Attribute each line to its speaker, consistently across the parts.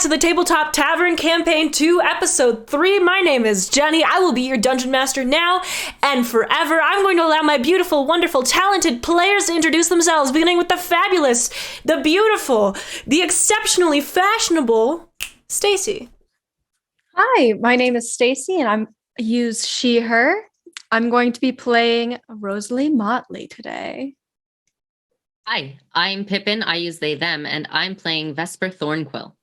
Speaker 1: to the Tabletop Tavern Campaign 2, Episode 3. My name is Jenny. I will be your Dungeon Master now and forever. I'm going to allow my beautiful, wonderful, talented players to introduce themselves, beginning with the fabulous, the beautiful, the exceptionally fashionable Stacy.
Speaker 2: Hi, my name is Stacy, and I'm use she, her. I'm going to be playing Rosalie Motley today.
Speaker 3: Hi, I'm Pippin. I use they, them, and I'm playing Vesper Thornquill.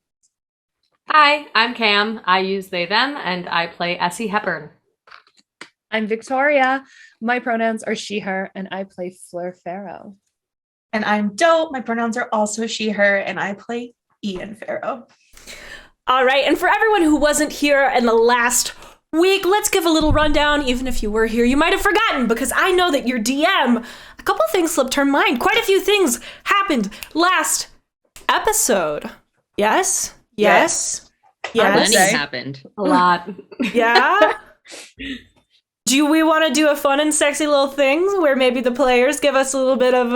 Speaker 4: Hi, I'm Cam. I use they, them, and I play Essie Hepburn.
Speaker 5: I'm Victoria. My pronouns are she, her, and I play Fleur Farrow.
Speaker 6: And I'm Dope. My pronouns are also she, her, and I play Ian Farrow.
Speaker 1: All right, and for everyone who wasn't here in the last week, let's give a little rundown. Even if you were here, you might have forgotten, because I know that your DM, a couple things slipped her mind. Quite a few things happened last episode. Yes?
Speaker 3: Plenty happened.
Speaker 4: A lot.
Speaker 1: Yeah? Do we want to do a fun and sexy little thing where maybe the players give us a little bit of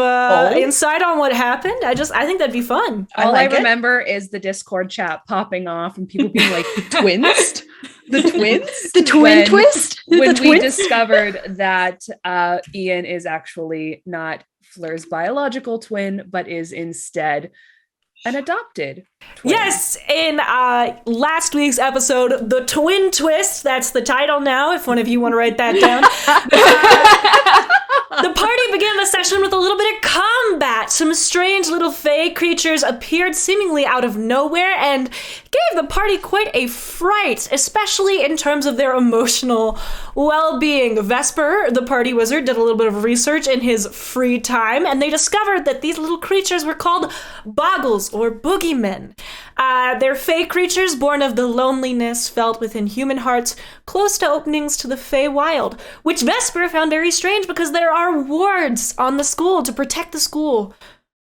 Speaker 1: insight on what happened? I think that'd be fun.
Speaker 5: All I remember is the Discord chat popping off and people being like, twinsed? The twins?
Speaker 2: The twin twist?
Speaker 5: When we discovered that Ian is actually not Fleur's biological twin, but is instead an adopted twin.
Speaker 1: Yes, in last week's episode, The Twin Twist, that's the title now, if one of you want to write that down. The party began the session with a little bit of combat. Some strange little fey creatures appeared seemingly out of nowhere and gave the party quite a fright, especially in terms of their emotional well-being. Vesper, the party wizard, did a little bit of research in his free time, and they discovered that these little creatures were called boggles or boogeymen. They're fey creatures born of the loneliness felt within human hearts close to openings to the fey wild, which Vesper found very strange because there are wards on the school to protect the school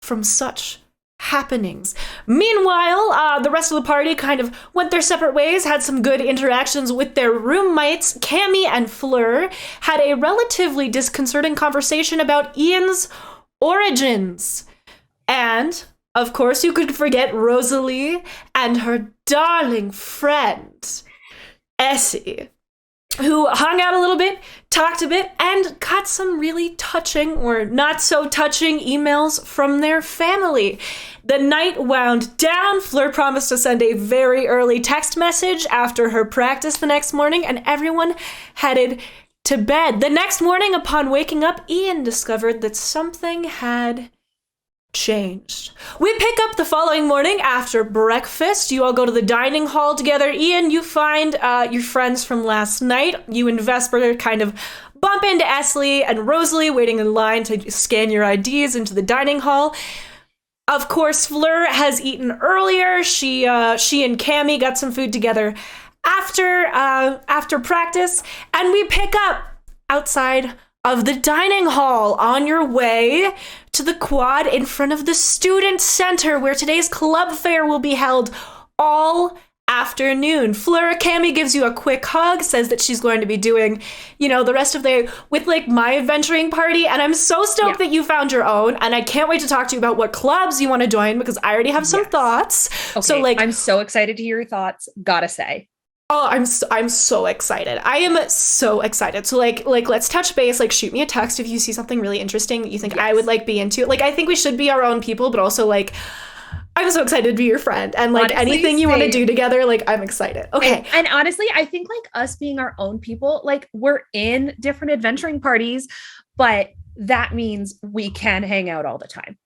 Speaker 1: from such happenings. Meanwhile, the rest of the party kind of went their separate ways, had some good interactions with their roommates. Cami and Fleur had a relatively disconcerting conversation about Ian's origins. And of course, you could forget Rosalie and her darling friend, Essie, who hung out a little bit, talked a bit, and got some really touching or not so touching emails from their family. The night wound down. Fleur promised to send a very early text message after her practice the next morning, and everyone headed to bed. The next morning, upon waking up, Ian discovered that something had changed. We pick up the following morning after breakfast. You all go to the dining hall together. Ian, you find your friends from last night. You and Vesper kind of bump into Essie and Rosalie waiting in line to scan your IDs into the dining hall. Of course, Fleur has eaten earlier. She and Cami got some food together after practice, and we pick up outside of the dining hall on your way to the quad in front of the student center where today's club fair will be held all afternoon. Fleur, Cami gives you a quick hug, says that she's going to be doing, the rest of the day with my adventuring party, and I'm so stoked that you found your own, and I can't wait to talk to you about what clubs you want to join because I already have some thoughts.
Speaker 5: Okay,
Speaker 1: so
Speaker 5: I'm so excited to hear your thoughts, gotta say.
Speaker 1: Oh, I'm so excited. I am so excited. So let's touch base. Shoot me a text if you see something really interesting that you think I would be into. I think we should be our own people, but also I'm so excited to be your friend. And honestly, anything you want to do together, I'm excited. Okay.
Speaker 5: And honestly, I think us being our own people, we're in different adventuring parties, but that means we can hang out all the time.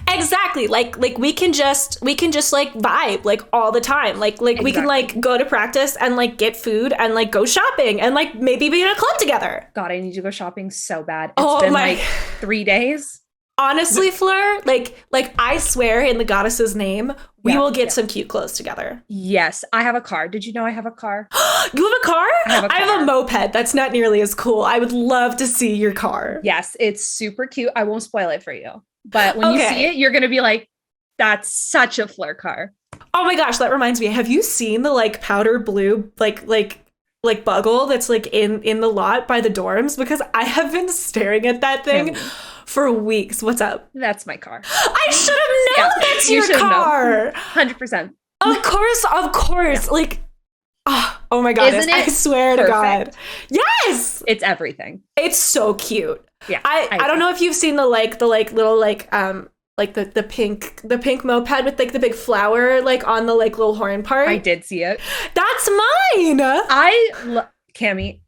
Speaker 1: Exactly. We can just vibe all the time. Exactly. We can go to practice and get food and go shopping and maybe be in a club together.
Speaker 5: God, I need to go shopping so bad. It's been 3 days.
Speaker 1: Honestly, Fleur, I swear in the goddess's name, we will get some cute clothes together.
Speaker 5: Yes, I have a car. Did you know I have a car?
Speaker 1: You have a car?
Speaker 5: I
Speaker 1: have a moped. That's not nearly as cool. I would love to see your car.
Speaker 5: Yes, it's super cute. I won't spoil it for you. But when you see it, you're going to be like, that's such a Fleur car.
Speaker 1: Oh my gosh, that reminds me. Have you seen the powder blue, buggle that's in the lot by the dorms? Because I have been staring at that thing for weeks. What's up?
Speaker 5: That's my car.
Speaker 1: I should have known that's your car.
Speaker 5: 100%.
Speaker 1: Of course. Like, oh my god,
Speaker 5: Isn't it
Speaker 1: I swear to God. Yes!
Speaker 5: It's everything.
Speaker 1: It's so cute.
Speaker 5: Yeah.
Speaker 1: I don't know if you've seen the little the pink moped with like the big flower like on the like little horn part.
Speaker 5: I did see it.
Speaker 1: That's mine.
Speaker 5: Cami,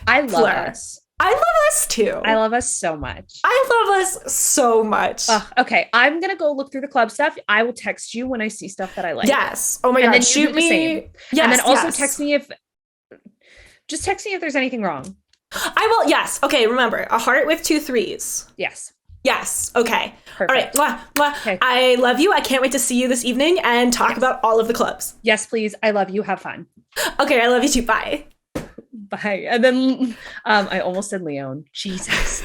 Speaker 5: I love
Speaker 1: Fleur.
Speaker 5: us.
Speaker 1: I love us too.
Speaker 5: I love us so much.
Speaker 1: I love us so much.
Speaker 5: Okay, I'm gonna go look through the club stuff. I will text you when I see stuff that I like.
Speaker 1: Yes. Oh my god.
Speaker 5: Then
Speaker 1: Shoot me.
Speaker 5: Yes, and then also text me if there's anything wrong.
Speaker 1: I will. Yes. Okay. Remember, a heart with 2 3s.
Speaker 5: Yes.
Speaker 1: Yes. Okay.
Speaker 5: Perfect.
Speaker 1: All right. Mwah, mwah. Okay. I love you. I can't wait to see you this evening and talk about all of the clubs.
Speaker 5: Yes, please. I love you. Have fun.
Speaker 1: Okay. I love you too. Bye.
Speaker 5: Bye. And then I almost said Leon. Jesus.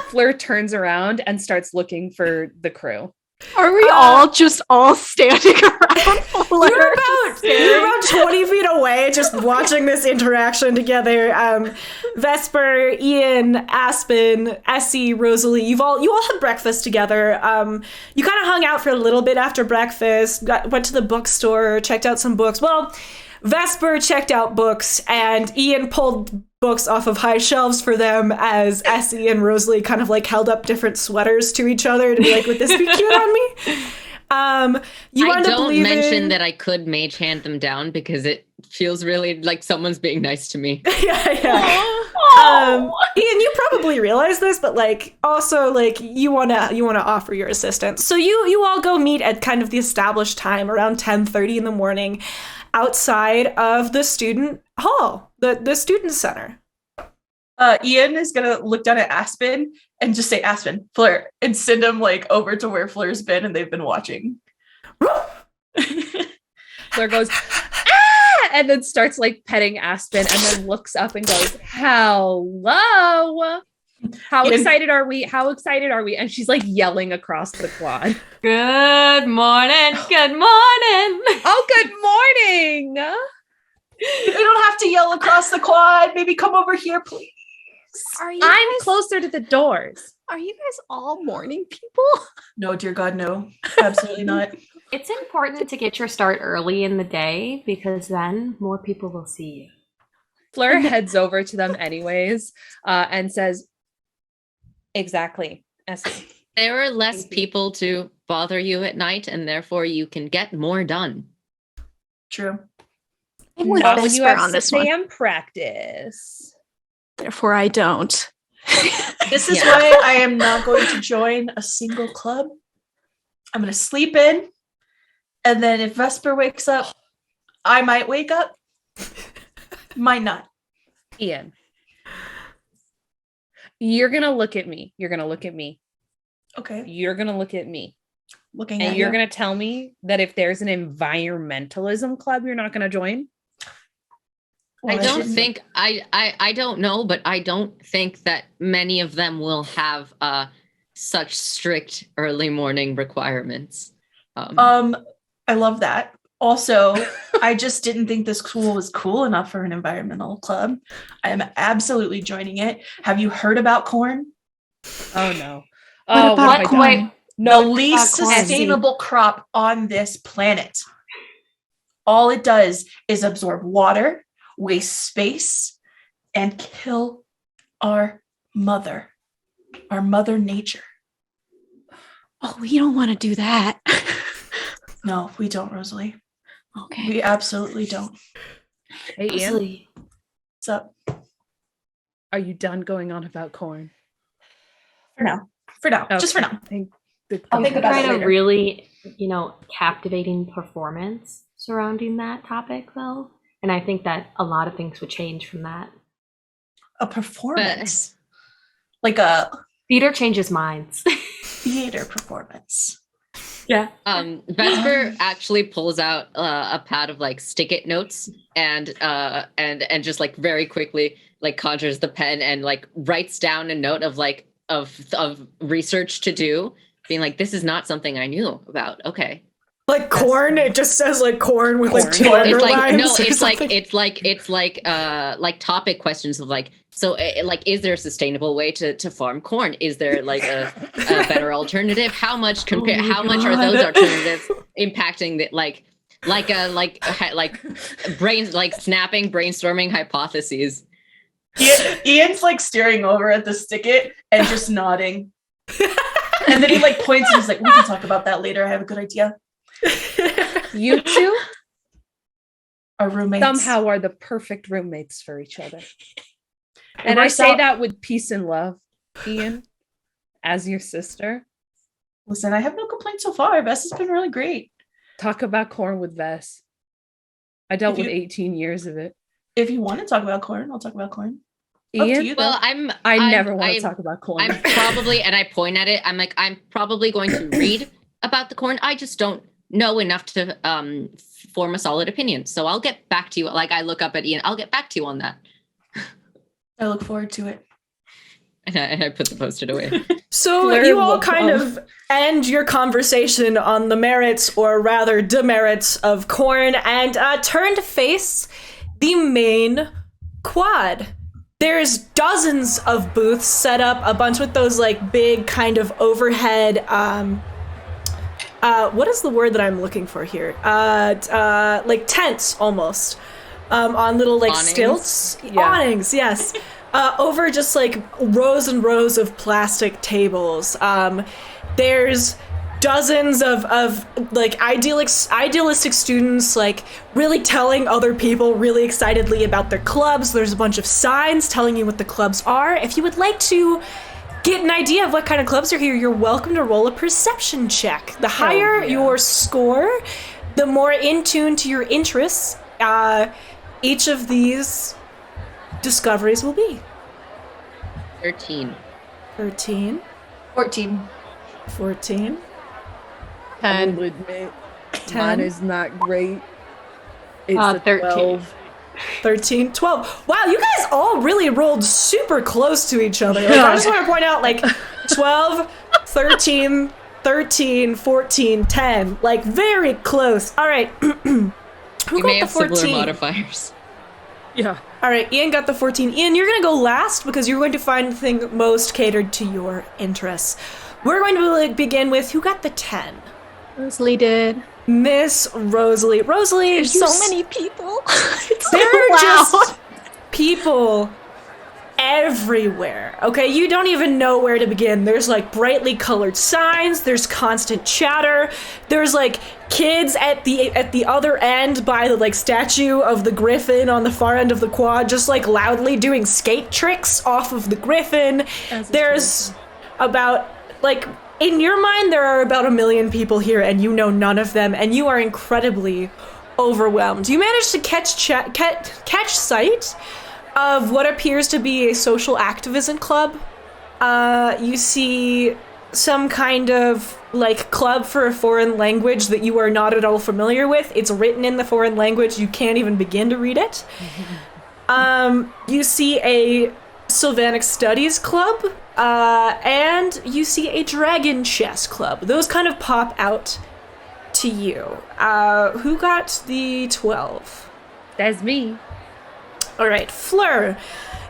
Speaker 5: Fleur turns around and starts looking for the crew.
Speaker 2: Are we all standing around?
Speaker 1: You're about 20 feet away, just watching this interaction together. Vesper, Ian, Aspen, Essie, Rosalie, you all had breakfast together. You kind of hung out for a little bit after breakfast, went to the bookstore, checked out some books. Well, Vesper checked out books, and Ian pulled books off of high shelves for them as Essie and Rosalie kind of like held up different sweaters to each other to be like, would this be cute on me?
Speaker 3: I don't mention that I could mage hand them down because it feels really like someone's being nice to me.
Speaker 1: Yeah. Ian, you probably realize this, but like also like you wanna offer your assistance. So you all go meet at kind of the established time around 10:30 in the morning outside of the student hall, the student center.
Speaker 6: Ian is gonna look down at Aspen and just say Aspen, Fleur, and send him like over to where Fleur's been and they've been watching.
Speaker 5: Fleur goes, and then starts like petting Aspen and then looks up and goes, hello. How excited are we? And she's like yelling across the quad.
Speaker 4: Good morning.
Speaker 5: Oh, good morning.
Speaker 6: You don't have to yell across the quad. Maybe come over here, please.
Speaker 5: I'm closer to the doors.
Speaker 2: Are you guys all morning people?
Speaker 6: No, dear God, no. Absolutely not.
Speaker 4: It's important to get your start early in the day because then more people will see you.
Speaker 5: Fleur heads over to them anyways and says, exactly.
Speaker 3: There are less people to bother you at night, and therefore you can get more done.
Speaker 6: True.
Speaker 2: I would whisper on this one.
Speaker 5: Sam practice.
Speaker 2: Therefore, I don't.
Speaker 6: This is why I am not going to join a single club. I'm going to sleep in, and then if Vesper wakes up, I might wake up. Might not.
Speaker 5: Ian, you're going to look at me.
Speaker 6: Okay.
Speaker 5: You're going to look at me.
Speaker 6: Looking
Speaker 5: and
Speaker 6: at
Speaker 5: you're going to tell me that if there's an environmentalism club, you're not going to join?
Speaker 3: Well, I don't know, but I don't think that many of them will have such strict early morning requirements.
Speaker 6: I love that. Also, I just didn't think this school was cool enough for an environmental club. I am absolutely joining it. Have you heard about corn?
Speaker 5: Oh no.
Speaker 2: What about corn?
Speaker 6: No, the least sustainable crop on this planet. All it does is absorb water, waste space, and kill our mother nature.
Speaker 2: Oh, we don't want to do that.
Speaker 6: No, we don't, Rosalie.
Speaker 2: Okay.
Speaker 6: We absolutely don't.
Speaker 5: Hey, Ian.
Speaker 6: Rosalie. What's up?
Speaker 5: Are you done going on about corn?
Speaker 6: For now. Okay. Just for now.
Speaker 4: I'll think about it later.
Speaker 6: A
Speaker 4: really, captivating performance surrounding that topic, though. And I think that a lot of things would change from that.
Speaker 6: A performance? Like a...
Speaker 4: Theater changes minds.
Speaker 6: Theater performance.
Speaker 4: Yeah.
Speaker 3: Vesper actually pulls out a pad of like stick-it notes and just like very quickly like conjures the pen and like writes down a note of like of research to do, being like, this is not something I knew about. Okay.
Speaker 1: Like corn, it just says like corn with like two
Speaker 3: it's
Speaker 1: underlines.
Speaker 3: like no, it's like topic questions of like, so like, is there a sustainable way to farm corn? Is there like a better alternative? How much are those alternatives impacting the like snapping, brainstorming hypotheses.
Speaker 6: Ian's like staring over at the sticket and just nodding. And then he like points and he's like, we can talk about that later. I have a good idea.
Speaker 5: You two
Speaker 6: Our roommates.
Speaker 5: somehow are the perfect roommates for each other. And
Speaker 6: we're
Speaker 5: I say
Speaker 6: so-
Speaker 5: that with peace and love, Ian, as your sister.
Speaker 6: Listen, I have no complaints so far. Vess has been really great.
Speaker 5: Talk about corn with Vess. I dealt
Speaker 6: If
Speaker 5: with
Speaker 6: you-
Speaker 5: 18 years of it.
Speaker 6: If you want to talk about corn, I'll talk about corn. Up to
Speaker 5: Ian,
Speaker 6: you, though.
Speaker 3: Well,
Speaker 5: I never want to talk about corn.
Speaker 3: I'm probably, and I point at it, I'm probably going to read about the corn. I just don't know enough to form a solid opinion. So I'll get back to you. Like, I look up at Ian, I'll get back to you on that.
Speaker 6: I look forward to it.
Speaker 3: And I put the Post-it away.
Speaker 1: So
Speaker 5: Fleur
Speaker 1: you all
Speaker 5: look
Speaker 1: kind
Speaker 5: up.
Speaker 1: of end your conversation on the merits, or rather demerits, of corn and turn to face the main quad. There's dozens of booths set up, a bunch with those like big kind of overhead, what is the word that I'm looking for here? Like tents almost, on little like
Speaker 3: Awnings?
Speaker 1: stilts.
Speaker 5: Yeah.
Speaker 1: Awnings, yes. Over just like rows and rows of plastic tables. There's dozens of like idealistic students like really telling other people really excitedly about their clubs. There's a bunch of signs telling you what the clubs are. If you would like to get an idea of what kind of clubs are here, you're welcome to roll a perception check. The higher your score, the more in tune to your interests each of these discoveries will be.
Speaker 3: 13.
Speaker 1: 13,
Speaker 6: 14.
Speaker 1: 14,
Speaker 5: I
Speaker 2: 10.
Speaker 5: will admit,
Speaker 1: 10.
Speaker 5: mine is not great. It's a
Speaker 4: 13.
Speaker 5: 12.
Speaker 1: 13, 12. Wow, you guys all really rolled super close to each other. Like, I just want to point out, like, 12, 13, 13, 14, 10. Like, very close. All right. Who
Speaker 3: We
Speaker 1: got
Speaker 3: may
Speaker 1: the
Speaker 3: have similar
Speaker 1: 14?
Speaker 3: modifiers.
Speaker 5: Yeah.
Speaker 1: All right, Ian got the 14. Ian, you're going to go last because you're going to find the thing most catered to your interests. We're going to begin with who got the 10?
Speaker 2: Rosalie did.
Speaker 1: Miss Rosalie. Rosalie,
Speaker 2: There's so many people. It's
Speaker 1: There
Speaker 2: so
Speaker 1: are
Speaker 2: loud.
Speaker 1: just people everywhere. Okay, you don't even know where to begin. There's like brightly colored signs, there's constant chatter, there's like kids at the other end by the like statue of the griffin on the far end of the quad just like loudly doing skate tricks off of the griffin. There's about like in your mind there are about 1 million people here and you know none of them and you are incredibly overwhelmed. You manage to catch sight of what appears to be a social activism club. You see some kind of like club for a foreign language that you are not at all familiar with. It's written in the foreign language. You can't even begin to read it. You see a Sylvanic Studies club, and you see a Dragon Chess club. Those kind of pop out to you. Who got the 12?
Speaker 5: That's me.
Speaker 1: All right, Fleur,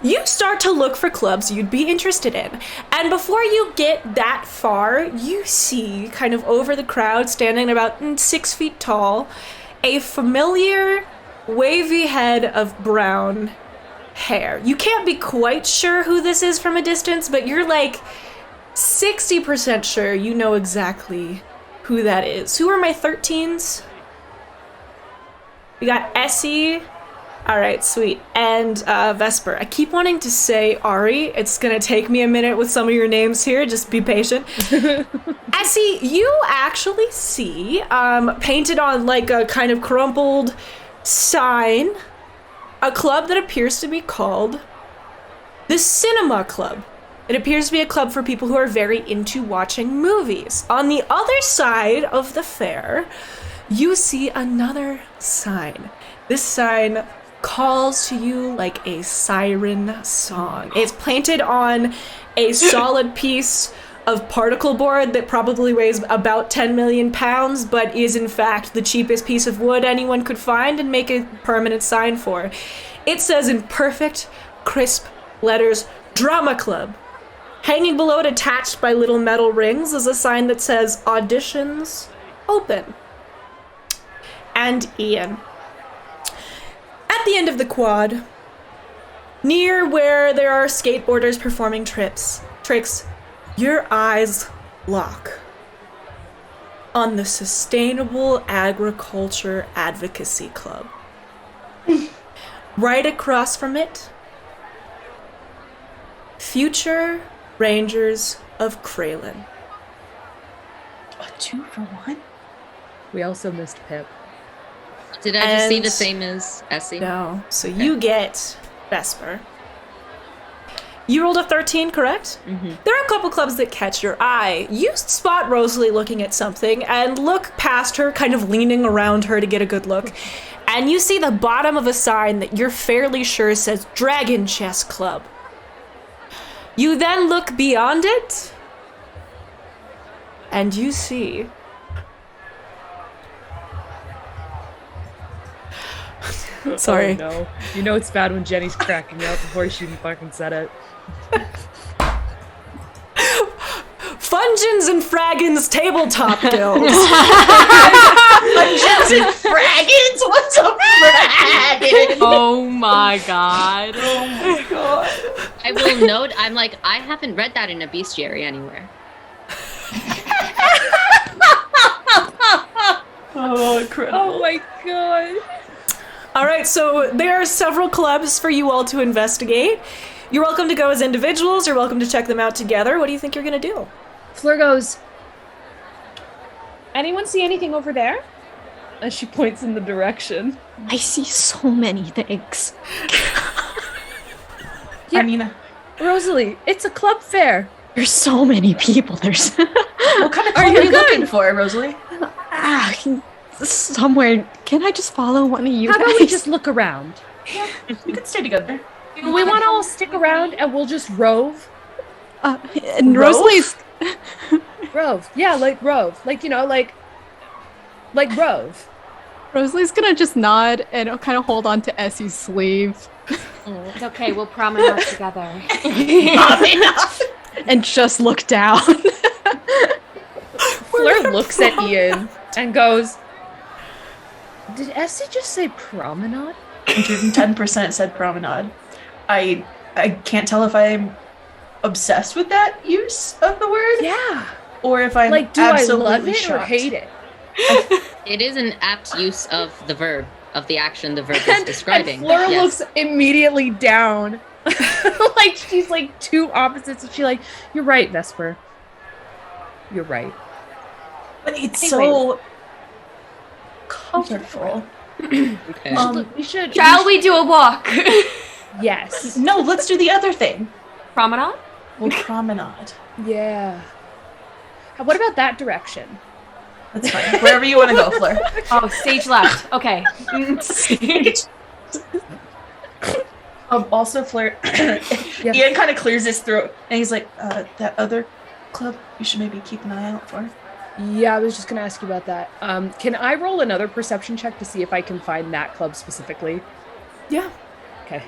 Speaker 1: you start to look for clubs you'd be interested in. And before you get that far, you see, kind of over the crowd, standing about 6 feet tall, a familiar wavy head of brown hair. You can't be quite sure who this is from a distance, but you're like 60% sure you know exactly who that is. Who are my 13s? We got Essie. All right, sweet. And Vesper. I keep wanting to say Ari. It's going to take me a minute with some of your names here. Just be patient. Essie, you actually see, painted on like a kind of crumpled sign, a club that appears to be called the Cinema Club. It appears to be a club for people who are very into watching movies. On the other side of the fair, you see another sign. This sign calls to you like a siren song. It's planted on a solid piece of particle board that probably weighs about 10 million pounds, but is in fact the cheapest piece of wood anyone could find and make a permanent sign for. It says in perfect, crisp letters, Drama Club. Hanging below it, attached by little metal rings, is a sign that says Auditions Open. and Ian. At the end of the quad, near where there are skateboarders performing tricks, your eyes lock on the Sustainable Agriculture Advocacy Club. Right across from it, Future Rangers of Kraylin.
Speaker 6: A 2-for-1?
Speaker 5: We also missed Pip.
Speaker 3: Did I just see
Speaker 1: And-
Speaker 3: the same as Essie?
Speaker 1: No, so you get Vesper. You rolled a 13, correct?
Speaker 3: Mm-hmm.
Speaker 1: There are a couple clubs that catch your eye. You spot Rosalie looking at something and look past her, kind of leaning around her to get a good look. And you see the bottom of a sign that you're fairly sure says Dragon Chess Club. You then look beyond it, and you see sorry.
Speaker 5: Oh, no. You know it's bad when Jenny's cracking up before she even fucking said it.
Speaker 1: Fungens and Fraggins Tabletop Guild.
Speaker 6: Dungeons and Dragons? What's a dragon?
Speaker 4: Oh my god.
Speaker 6: Oh my god.
Speaker 3: I will note, I haven't read that in a bestiary anywhere.
Speaker 6: Oh, incredible.
Speaker 5: Oh my god.
Speaker 1: All right, so there are several clubs for you all to investigate. You're welcome to go as individuals. You're welcome to check them out together. What do you think you're going to do?
Speaker 5: Fleur goes, anyone see anything over there? As she points in the direction.
Speaker 2: I see so many things.
Speaker 5: Yeah.
Speaker 6: I mean,
Speaker 5: Rosalie, it's a club fair.
Speaker 2: There's so many people. There's
Speaker 6: what kind of club are you looking for, Rosalie?
Speaker 2: somewhere. Can I just follow one of you
Speaker 5: How
Speaker 2: guys?
Speaker 5: about we just look around?
Speaker 6: We could stay together.
Speaker 5: We want to all stick around and we'll just rove.
Speaker 2: And
Speaker 6: Rove?
Speaker 2: Rosalie's
Speaker 5: Rove. Yeah, like rove. Like, like rove.
Speaker 2: Rosalie's gonna just nod and kind of hold on to Essie's sleeve
Speaker 4: It's okay, we'll promenade together.
Speaker 2: and just look down.
Speaker 5: Fleur looks at Ian and goes, did Essie just say promenade?
Speaker 6: 110% said promenade. I can't tell if I'm obsessed with that use of the word
Speaker 5: Yeah.
Speaker 6: or if I'm
Speaker 5: Like, do I
Speaker 6: absolutely
Speaker 5: love it
Speaker 6: shocked.
Speaker 5: or hate it?
Speaker 3: It is an apt use of the verb, of the action the verb is describing.
Speaker 5: And Fleur
Speaker 3: Yes.
Speaker 5: looks immediately down. Like she's like two opposites. And she's like, you're right, Vesper. You're right.
Speaker 6: But it's
Speaker 5: Anyway.
Speaker 6: so colorful.
Speaker 3: Okay.
Speaker 5: We should.
Speaker 4: Shall we do a walk?
Speaker 5: Yes.
Speaker 6: No, let's do the other thing.
Speaker 4: Promenade?
Speaker 6: We'll promenade.
Speaker 5: Yeah. What about that direction?
Speaker 6: That's fine. Wherever you want to go, Fleur.
Speaker 4: Oh, stage left. Okay.
Speaker 6: Also, Fleur, Ian kind of clears his throat, and he's like, that other club, you should maybe keep an eye out for.
Speaker 5: Yeah, I was just gonna ask you about that. Can I roll another perception check to see if I can find that club specifically?
Speaker 1: Yeah.
Speaker 5: Okay.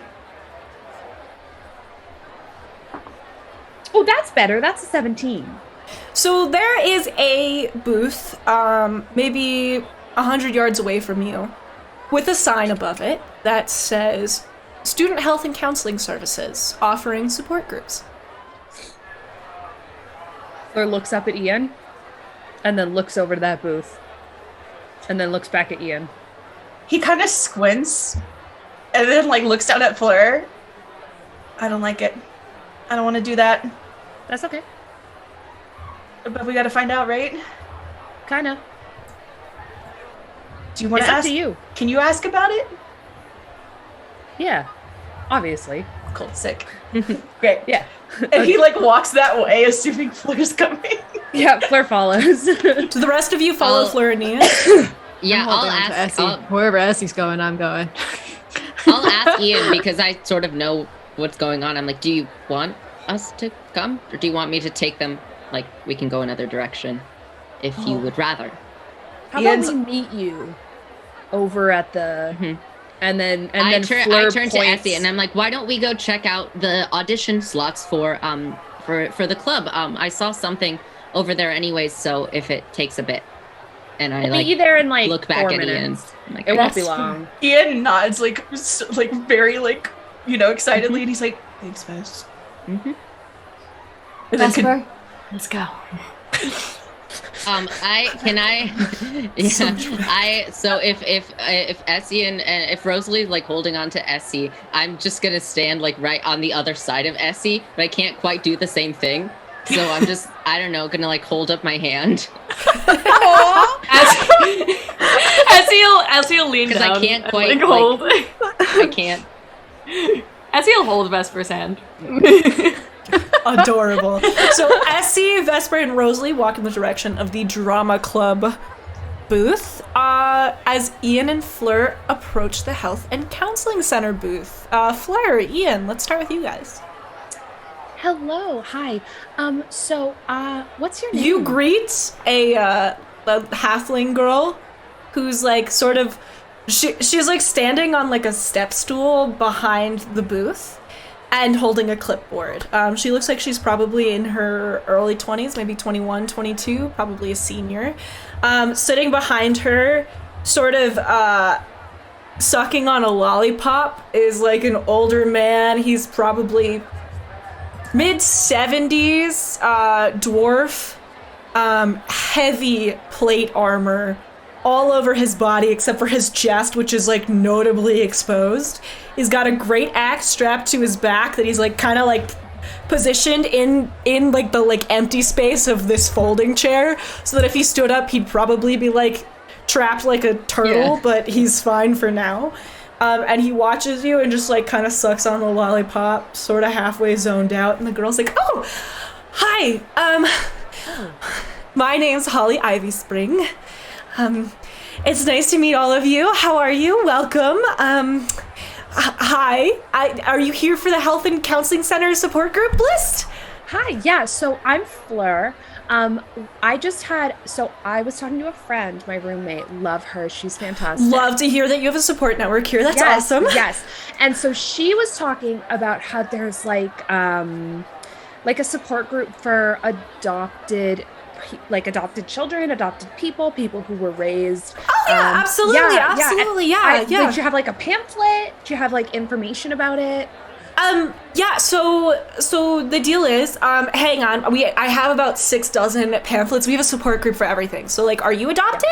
Speaker 5: Oh, that's better. That's a 17.
Speaker 1: So there is a booth, maybe 100 yards away from you, with a sign above it that says Student Health and Counseling Services, offering support groups.
Speaker 5: Fleur looks up at Ian, and then looks over to that booth, and then looks back at Ian.
Speaker 6: He kind of squints, and then looks down at Fleur. I don't like it. I don't want to do that.
Speaker 5: That's okay.
Speaker 6: But we got to find out, right?
Speaker 5: Kinda.
Speaker 6: Do you want
Speaker 5: It's
Speaker 6: to
Speaker 5: up
Speaker 6: ask?
Speaker 5: to you.
Speaker 6: Can you ask about it?
Speaker 5: Yeah. Obviously.
Speaker 6: Cool, sick. Great.
Speaker 5: Yeah.
Speaker 6: And he walks that way, assuming Fleur's coming.
Speaker 5: Yeah, Fleur follows.
Speaker 1: So the rest of you follow
Speaker 3: I'll-
Speaker 1: Fleur and Ian.
Speaker 3: Yeah,
Speaker 2: I'm
Speaker 3: I'll
Speaker 2: holding on to
Speaker 3: ask.
Speaker 2: Essie. Wherever Essie's going, I'm going.
Speaker 3: I'll ask Ian because I sort of know what's going on. I'm like, do you want us to come, or do you want me to take them? We can go another direction, if you would rather.
Speaker 5: How
Speaker 6: Ian's-
Speaker 5: about we meet you over at the...
Speaker 3: Mhm.
Speaker 5: And then
Speaker 3: I
Speaker 5: Fleur
Speaker 3: turn to
Speaker 5: points-
Speaker 3: Essie and I'm like, why don't we go check out the audition slots for the club? I saw something over there anyways, so if it takes a bit. And I
Speaker 5: I'll
Speaker 3: like
Speaker 5: meet you there in like
Speaker 3: look back
Speaker 5: 4
Speaker 3: at Ian.
Speaker 5: minutes.
Speaker 3: I'm like,
Speaker 5: It won't be
Speaker 4: That's
Speaker 5: long.
Speaker 6: Ian nods like very like excitedly, and he's like, "Thanks, Vess."
Speaker 3: Mhm.
Speaker 6: And then
Speaker 4: Vesper, let's go.
Speaker 3: So if Essie and if Rosalie's like holding on to Essie, I'm just gonna stand like right on the other side of Essie, but I can't quite do the same thing. So I'm just, I don't know, gonna like hold up my hand
Speaker 4: As he'll lean
Speaker 3: because
Speaker 4: down
Speaker 3: I can't
Speaker 4: and,
Speaker 3: quite
Speaker 4: like, hold.
Speaker 3: I can't.
Speaker 4: As he'll hold Vesper's hand.
Speaker 1: Adorable. So Essie, Vesper, and Rosalie walk in the direction of the drama club booth as Ian and Fleur approach the health and counseling center booth. Fleur, Ian, let's start with you guys.
Speaker 5: Hello, hi. What's your name?
Speaker 1: You greet a halfling girl who's like sort of she's like standing on like a step stool behind the booth and holding a clipboard. She looks like she's probably in her early 20s, maybe 21, 22, probably a senior. Sitting behind her, sort of sucking on a lollipop, is like an older man. He's probably mid-70s, dwarf, heavy plate armor all over his body except for his chest, which is like notably exposed. He's got a great axe strapped to his back that he's like kind of like positioned in like the like empty space of this folding chair, so that if he stood up he'd probably be like trapped like a turtle, but he's fine for now. And he watches you and just like kind of sucks on the lollipop, sort of halfway zoned out, and the girl's like, "Oh, hi, my name's Holly Ivy Spring. It's nice to meet all of you. How are you? Welcome. Hi. Are you here for the Health and Counseling Center support group list?"
Speaker 5: Hi, yeah, so I'm Fleur. I was talking to a friend, my roommate. Love her. She's fantastic.
Speaker 1: Love to hear that you have a support network here. That's awesome.
Speaker 5: Yes. And so she was talking about how there's like a support group for adopted children, adopted people who were raised.
Speaker 1: Oh yeah, absolutely. Yeah.
Speaker 5: Do you have like a pamphlet? Do you have like information about it?
Speaker 1: Yeah, so the deal is, hang on, I have about 6 dozen pamphlets. We have a support group for everything. So like, are you adopted?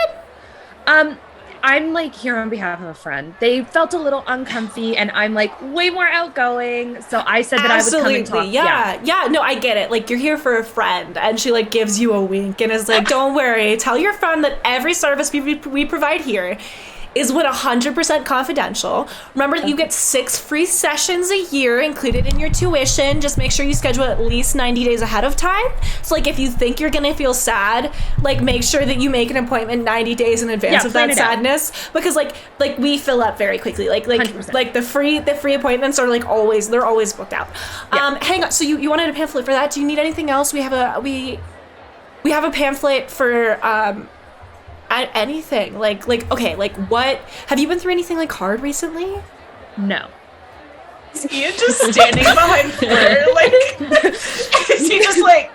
Speaker 5: I'm like here on behalf of a friend. They felt a little uncomfy and I'm like way more outgoing. So I said that I would come and talk.
Speaker 1: Yeah, no, I get it. Like you're here for a friend, and she like gives you a wink and is like, "Don't worry, tell your friend that every service we provide here is 100% confidential. Remember that you get 6 free sessions a year included in your tuition. Just make sure you schedule at least 90 days ahead of time. So like if you think you're gonna feel sad, like make sure that you make an appointment 90 days in advance of that sadness, because like we fill up very quickly. Like 100%. Like the free appointments are like they're always booked out. Hang on. So you wanted a pamphlet for that? Do you need anything else? We have a pamphlet for anything, like okay, like what, have you been through anything like hard recently?
Speaker 5: No.
Speaker 6: Is Ian just standing behind Fleur, like, is he just like,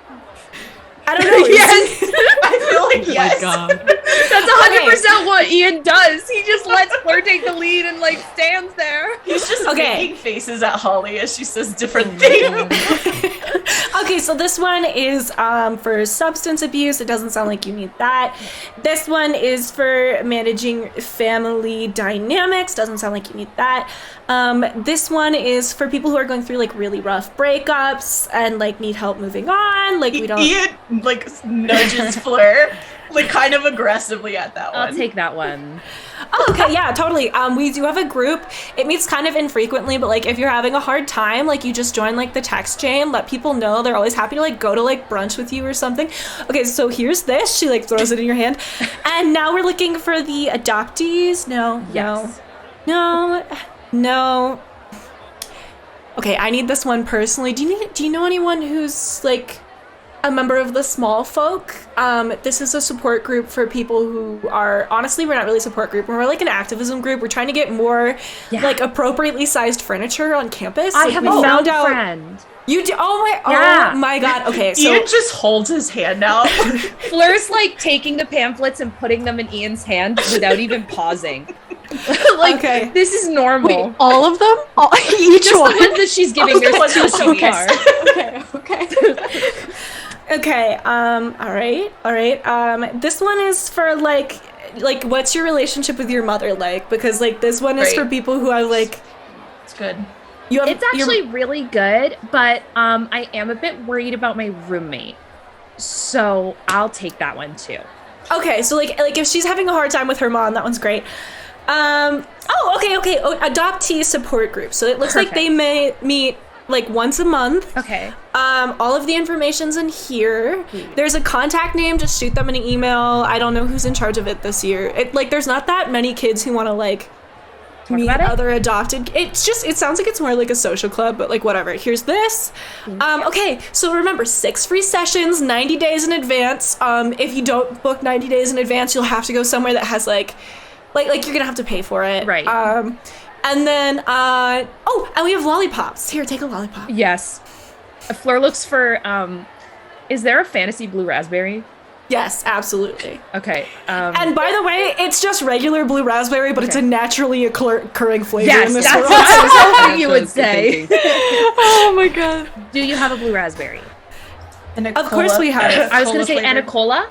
Speaker 1: I don't know.
Speaker 6: Yes. I feel like yes.
Speaker 4: Oh my God.
Speaker 5: That's 100% what Ian does. He just lets Fleur take the lead and like stands there.
Speaker 6: He's just making faces at Holly as she says different things.
Speaker 1: Okay, so this one is for substance abuse. It doesn't sound like you need that. This one is for managing family dynamics. Doesn't sound like you need that. This one is for people who are going through like really rough breakups and like need help moving on. Like we don't.
Speaker 6: Ian like nudges Fleur, like kind of aggressively at that one.
Speaker 5: I'll take that one.
Speaker 1: Oh, okay, yeah, totally. We do have a group. It meets kind of infrequently, but like if you're having a hard time, like you just join like the text chain, let people know. They're always happy to like go to like brunch with you or something. Okay, so here's this. She like throws it in your hand. And now we're looking for the adoptees. No. Okay, I need this one personally. Do you know anyone who's like a member of the Small Folk. This is a support group for people who are, honestly, we're not really a support group. We're like an activism group. We're trying to get more like appropriately sized furniture on campus.
Speaker 2: I
Speaker 1: Like,
Speaker 2: have
Speaker 1: we
Speaker 2: a
Speaker 1: found out.
Speaker 2: friend.
Speaker 1: You do?
Speaker 2: Yeah.
Speaker 1: Oh my god. Okay, so
Speaker 6: Ian just holds his hand out.
Speaker 5: Fleur's like taking the pamphlets and putting them in Ian's hand without even pausing. Like,
Speaker 1: Okay.
Speaker 5: this is normal.
Speaker 2: Wait, all of them? Each
Speaker 5: Just
Speaker 2: one?
Speaker 5: the ones that she's giving. There's two so
Speaker 6: Okay.
Speaker 5: far.
Speaker 2: Okay.
Speaker 1: all right. This one is for like what's your relationship with your mother like? Because like this one is
Speaker 6: Right.
Speaker 1: for people who are like
Speaker 6: It's good.
Speaker 1: you have
Speaker 5: It's actually really good, but I am a bit worried about my roommate. So I'll take that one too.
Speaker 1: okay, so like if she's having a hard time with her mom, that one's great. Okay. Adoptee support group. So it looks like they may meet like once a month.
Speaker 5: Okay.
Speaker 1: All of the information's in here. There's a contact name. Just shoot them an email. I don't know who's in charge of it this year. There's not that many kids who want to like
Speaker 5: Talk
Speaker 1: meet
Speaker 5: about it?
Speaker 1: other adopted. It sounds like it's more like a social club, but like whatever. Here's this. Okay, so remember, 6 free sessions, 90 days in advance. If you don't book 90 days in advance, you'll have to go somewhere that has like you're gonna have to pay for it.
Speaker 5: Right.
Speaker 1: And then and we have lollipops. Here, take a lollipop.
Speaker 5: Yes. Fleur looks for is there a fantasy blue raspberry?
Speaker 1: Yes, absolutely.
Speaker 5: Okay.
Speaker 1: And by the way, it's just regular blue raspberry, but it's a naturally occurring flavor
Speaker 5: Yes,
Speaker 1: in this
Speaker 5: that's
Speaker 1: world.
Speaker 5: what I was hoping you
Speaker 3: That's
Speaker 5: would
Speaker 3: what I was
Speaker 5: say.
Speaker 3: thinking.
Speaker 2: Oh my god.
Speaker 5: Do you have a blue raspberry?
Speaker 1: Of course we have it.
Speaker 5: I was gonna say Anacola.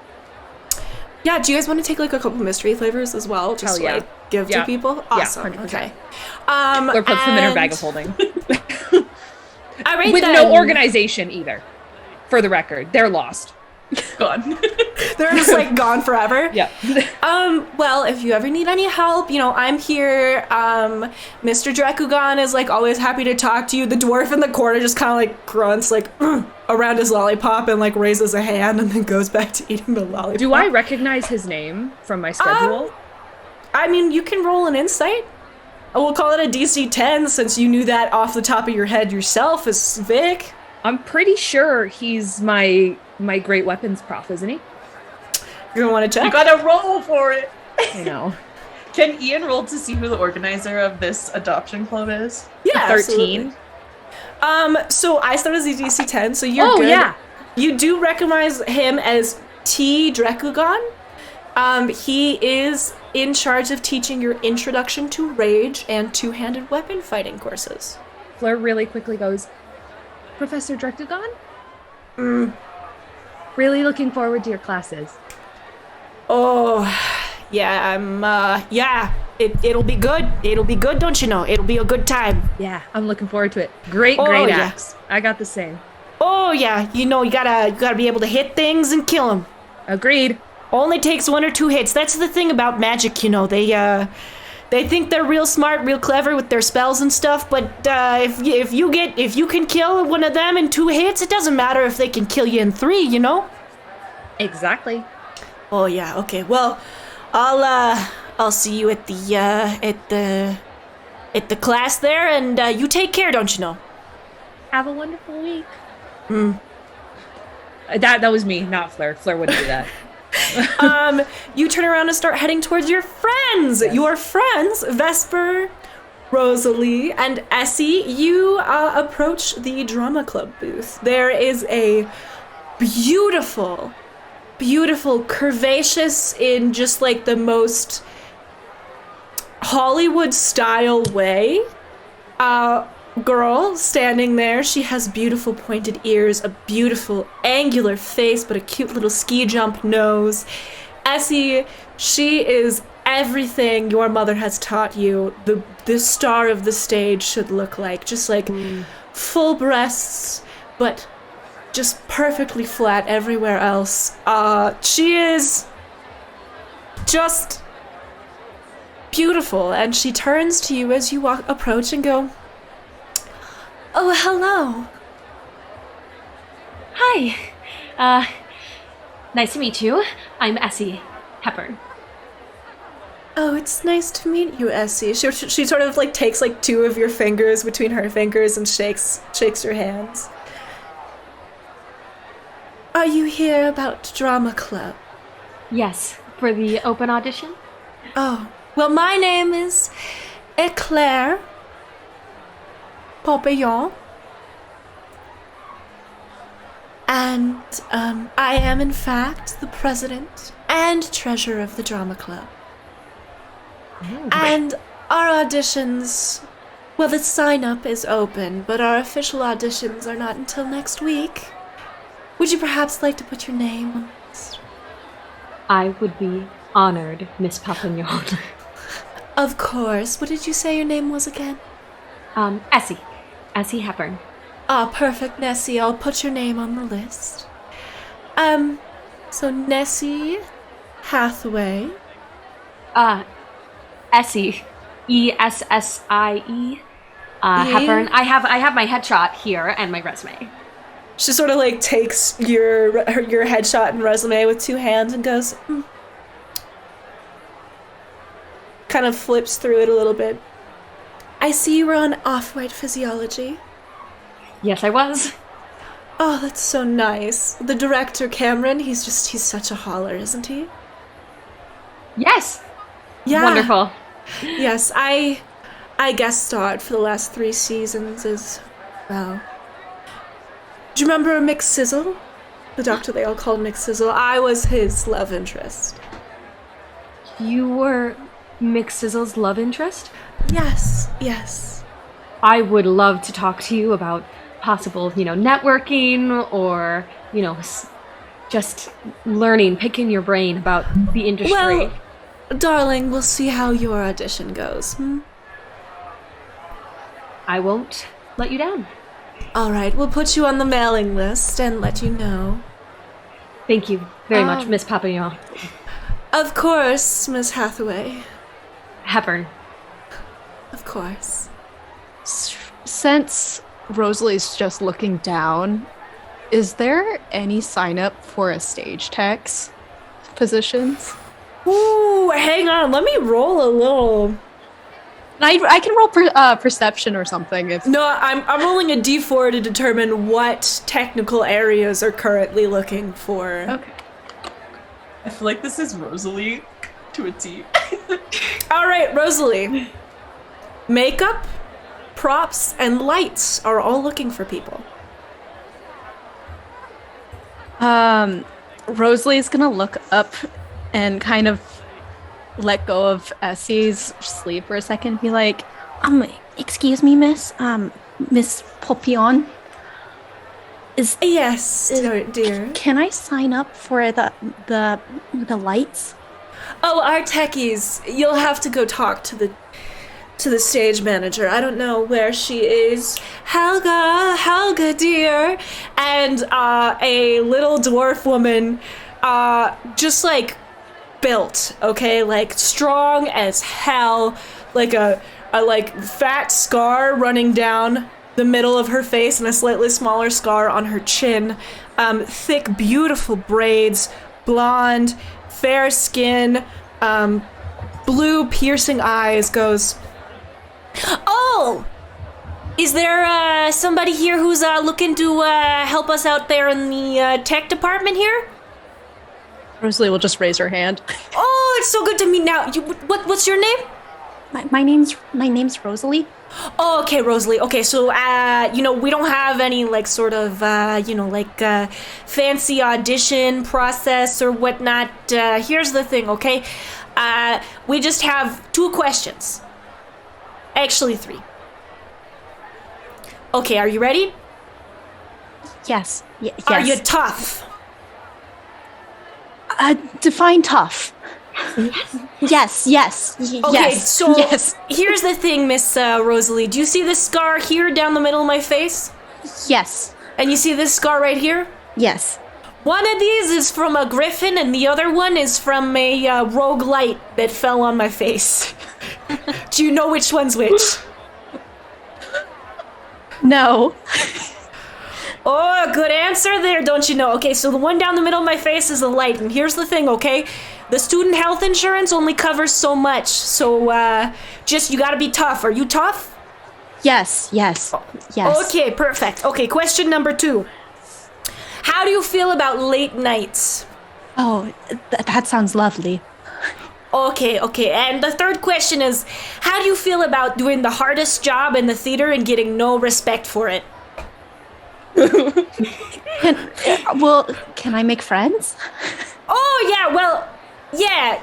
Speaker 1: Yeah, do you guys want to take like a couple mystery flavors as well, just
Speaker 5: Hell
Speaker 1: to
Speaker 5: yeah.
Speaker 1: like give
Speaker 5: Yeah.
Speaker 1: to people?
Speaker 5: Yeah,
Speaker 1: Awesome.
Speaker 5: 100%.
Speaker 1: Okay.
Speaker 5: Fleur puts them in her bag of
Speaker 1: and-
Speaker 5: holding.
Speaker 1: All right,
Speaker 5: With
Speaker 1: then.
Speaker 5: no organization either. For the record, they're lost.
Speaker 6: Gone.
Speaker 1: They're just like gone forever.
Speaker 5: Yeah.
Speaker 1: Well, if you ever need any help, I'm here. Mr. Drekugan is like always happy to talk to you. The dwarf in the corner just kind of like grunts like around his lollipop and like raises a hand and then goes back to eating the lollipop.
Speaker 5: Do I recognize his name from my schedule?
Speaker 1: I mean, you can roll an insight. We'll call it a DC 10 since you knew that off the top of your head yourself as Vic.
Speaker 5: I'm pretty sure he's my great weapons prof, isn't he?
Speaker 1: You're gonna want to
Speaker 6: You
Speaker 1: check.
Speaker 6: gotta roll for it.
Speaker 5: I know.
Speaker 6: Can Ian roll to see who the organizer of this adoption club is?
Speaker 1: Yeah,
Speaker 5: 13.
Speaker 1: absolutely. So I started as a DC 10, so you're
Speaker 5: Oh,
Speaker 1: good.
Speaker 5: yeah.
Speaker 1: You do recognize him as T. Drekugan. He is in charge of teaching your Introduction to Rage and Two-Handed Weapon Fighting courses.
Speaker 5: Fleur really quickly goes, Professor Drekugan? Really looking forward to your classes.
Speaker 1: Oh, yeah, it'll be good. It'll be good, don't you know? It'll be a good time.
Speaker 5: Yeah, I'm looking forward to it. Great
Speaker 1: Oh, yeah.
Speaker 5: axe. I got the same.
Speaker 1: Oh, yeah, you gotta be able to hit things and kill them.
Speaker 5: Agreed.
Speaker 1: Only takes 1 or 2 hits. That's the thing about magic, they think they're real smart, real clever with their spells and stuff, but if you can kill one of them in 2 hits, it doesn't matter if they can kill you in 3,
Speaker 5: Exactly.
Speaker 1: Oh yeah, okay. Well, I'll see you at the class there, and you take care, don't you know?
Speaker 5: Have a wonderful week. That was me, not Fleur. Fleur wouldn't do that.
Speaker 1: You turn around and start heading towards your friends.
Speaker 5: Yes.
Speaker 1: Your friends, Vesper, Rosalie, and Essie. You approach the drama club booth. There is a beautiful, curvaceous in just like the most Hollywood style way. Girl standing there. She has beautiful pointed ears, a beautiful angular face, but a cute little ski jump nose. Essie, she is everything your mother has taught you the star of the stage should look like. Just like full breasts, but just perfectly flat everywhere else. She is just beautiful, and she turns to you as you approach and go, "Oh, hello."
Speaker 4: Hi. Nice to meet you. I'm Essie Hepburn.
Speaker 1: Oh, it's nice to meet you, Essie. She sort of like takes like 2 of your fingers between her fingers and shakes your hands. Are you here about drama club?
Speaker 4: Yes, for the open audition.
Speaker 1: Oh, well, my name is Eclair Papillon. And I am, in fact, the president and treasurer of the drama club. And our auditions, well, the sign-up is open, but our official auditions are not until next week. Would you perhaps like to put your name on this?
Speaker 4: I would be honored, Miss Papillon.
Speaker 1: Of course. What did you say your name was again?
Speaker 4: Essie. Essie Hepburn.
Speaker 1: Ah, perfect, Nessie. I'll put your name on the list. So Nessie Hathaway.
Speaker 4: Essie. Essie. Hepburn. I have my headshot here and my resume.
Speaker 1: She sort of like takes your headshot and resume with two hands and goes, kind of flips through it a little bit. I see you were on Off-White Physiology.
Speaker 4: Yes, I was.
Speaker 1: Oh, that's so nice. The director, Cameron, he's such a holler, isn't he?
Speaker 4: Yes.
Speaker 1: Yeah.
Speaker 4: Wonderful.
Speaker 1: Yes, I guest starred for the last 3 seasons as well. Do you remember Mick Sizzle? The doctor they all called Mick Sizzle. I was his love interest.
Speaker 4: You were Mick Sizzle's love interest?
Speaker 1: Yes.
Speaker 4: I would love to talk to you about possible, networking or, just learning, picking your brain about the industry.
Speaker 1: Well, darling, we'll see how your audition goes.
Speaker 4: I won't let you down.
Speaker 1: All right, we'll put you on the mailing list and let you know.
Speaker 4: Thank you very much, Miss Papillon.
Speaker 1: Of course, Miss Hathaway.
Speaker 4: Hepburn.
Speaker 1: Of course.
Speaker 2: Since Rosalie's just looking down, is there any sign up for a stage tech's positions?
Speaker 1: Ooh, hang on. Let me roll a little.
Speaker 2: I can roll perception or something. If
Speaker 1: No, I'm rolling a d4 to determine what technical areas are currently looking for.
Speaker 2: Okay.
Speaker 6: I feel like this is Rosalie to a T.
Speaker 1: All right, Rosalie. Makeup, props, and lights are all looking for people.
Speaker 2: Rosalie's gonna look up and kind of let go of Essie's sleeve for a second and be like, excuse me, miss, Miss Papillon.
Speaker 1: Yes, dear.
Speaker 2: Can I sign up for the lights?
Speaker 1: Oh, our techies. You'll have to go talk to the stage manager. I don't know where she is. Helga, dear. And a little dwarf woman, just like built, okay, like strong as hell, like a fat scar running down the middle of her face and a slightly smaller scar on her chin, thick, beautiful braids, blonde, fair skin, blue piercing eyes, goes, "Oh, is there somebody here who's looking to help us out there in the tech department here?"
Speaker 2: Rosalie will just raise her hand.
Speaker 1: Oh, it's so good to meet now. What's your name?
Speaker 2: My name's Rosalie.
Speaker 1: Oh, okay, Rosalie. Okay, so we don't have any sort of fancy audition process or whatnot. Here's the thing, okay? We just have 2 questions. Actually 3. Okay, are you ready?
Speaker 2: Yes. Yes.
Speaker 1: Are you tough?
Speaker 2: Define tough. Yes.
Speaker 1: Okay, so
Speaker 2: yes.
Speaker 1: Here's the thing, Miss Rosalie. Do you see this scar here down the middle of my face?
Speaker 2: Yes.
Speaker 1: And you see this scar right here?
Speaker 2: Yes.
Speaker 1: One of these is from a griffin, and the other one is from a rogue light that fell on my face. Do you know which one's which?
Speaker 2: No.
Speaker 1: Oh, good answer there, don't you know? Okay, so the one down the middle of my face is a light, and here's the thing, okay? The student health insurance only covers so much, so you gotta be tough. Are you tough?
Speaker 2: Yes.
Speaker 1: Okay, perfect. Okay, question number 2. how do you feel about late nights?
Speaker 2: Oh, that sounds lovely.
Speaker 1: Okay. And the third question is, how do you feel about doing the hardest job in the theater and getting no respect for it?
Speaker 2: Can I make friends?
Speaker 1: Oh, yeah, well, yeah,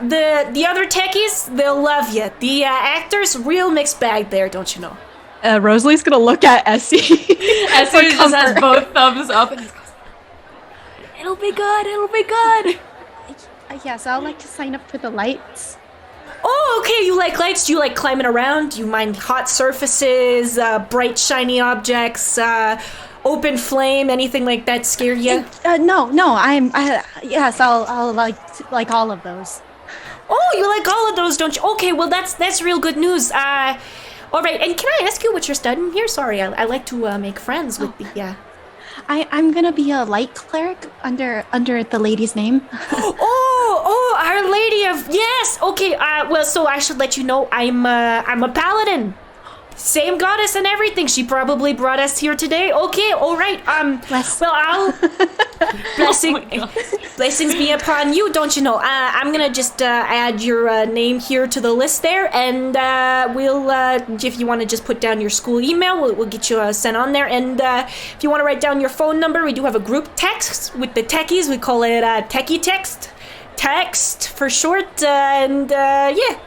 Speaker 1: the other techies, they'll love you. The actors, real mixed bag there, don't you know?
Speaker 2: Rosalie's gonna look at Essie.
Speaker 4: Essie just has both thumbs up and just goes, it'll be good.
Speaker 2: Yes, I'd like to sign up for the lights.
Speaker 1: Oh, okay, you like lights? Do you like climbing around? Do you mind hot surfaces, bright, shiny objects, open flame, anything like that scare you?
Speaker 2: No, yes, I'll like all of those.
Speaker 1: Oh, you like all of those, don't you? Okay, well, that's real good news. All right, and can I ask you what you're studying here? Sorry, I like to make friends with the,
Speaker 2: I'm gonna be a light cleric under the lady's name.
Speaker 1: Oh, Our Lady of, yes, okay, well, so I should let you know, I'm a paladin. Same goddess and everything. She probably brought us here today. Okay, all right. Well, I'll blessings be upon you. Don't you know? I'm gonna just add your name here to the list there, and we'll if you want to just put down your school email, we'll get you sent on there. And if you want to write down your phone number, we do have a group text with the techies. We call it techie text for short. And yeah.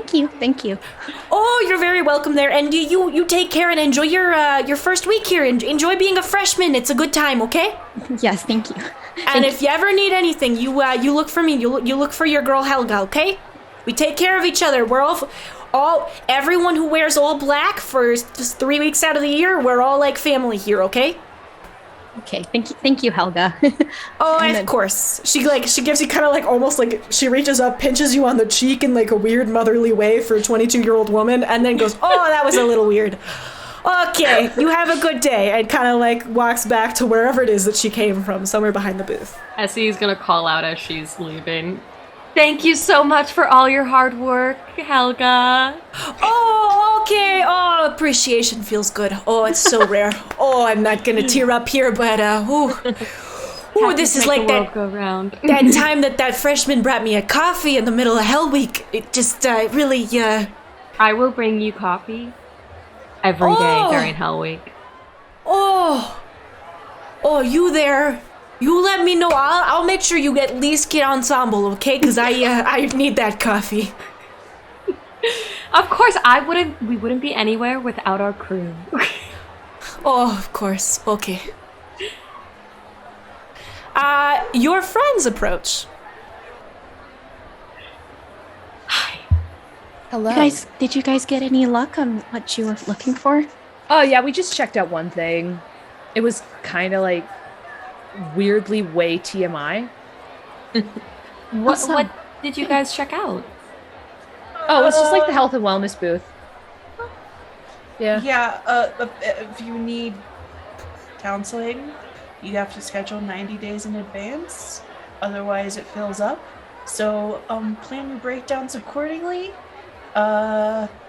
Speaker 2: Thank you.
Speaker 1: Oh, you're very welcome there, and you take care and enjoy your first week here. Enjoy being a freshman. It's a good time, okay?
Speaker 2: Yes, thank you.
Speaker 1: And if you ever need anything, you look for me. You look for your girl Helga, okay? We take care of each other. We're all everyone who wears all black for just 3 weeks out of the year. We're all like family here, okay?
Speaker 2: Okay, thank you, Helga.
Speaker 1: Oh, and of course. She gives you kind of like almost like she reaches up, pinches you on the cheek in like a weird motherly way for a 22-year-old woman, and then goes, "Oh, that was a little weird. Okay, you have a good day," and kind of like walks back to wherever it is that she came from, somewhere behind the booth.
Speaker 4: Essie's gonna call out as she's leaving. Thank you so much for all your hard work, Helga.
Speaker 1: Oh, okay. Oh, appreciation feels good. Oh, it's so rare. Oh, I'm not gonna tear up here, but ooh, this is like that time that freshman brought me a coffee in the middle of Hell Week. It just really.
Speaker 4: I will bring you coffee every day during Hell Week.
Speaker 1: Oh, you there? You let me know. I'll make sure you at least get ensemble, okay? Because I need that coffee.
Speaker 4: Of course, we wouldn't be anywhere without our crew.
Speaker 1: Oh, of course. Okay. Your friends approach.
Speaker 4: Hi.
Speaker 5: Hello.
Speaker 2: Did you guys get any luck on what you were looking for?
Speaker 5: Oh, yeah, we just checked out one thing. It was kind of like weirdly way TMI.
Speaker 4: What did you guys check out?
Speaker 5: Oh, it's just like the health and wellness booth. Yeah.
Speaker 6: Yeah, if you need counseling, you have to schedule 90 days in advance. Otherwise, it fills up. So, plan your breakdowns accordingly.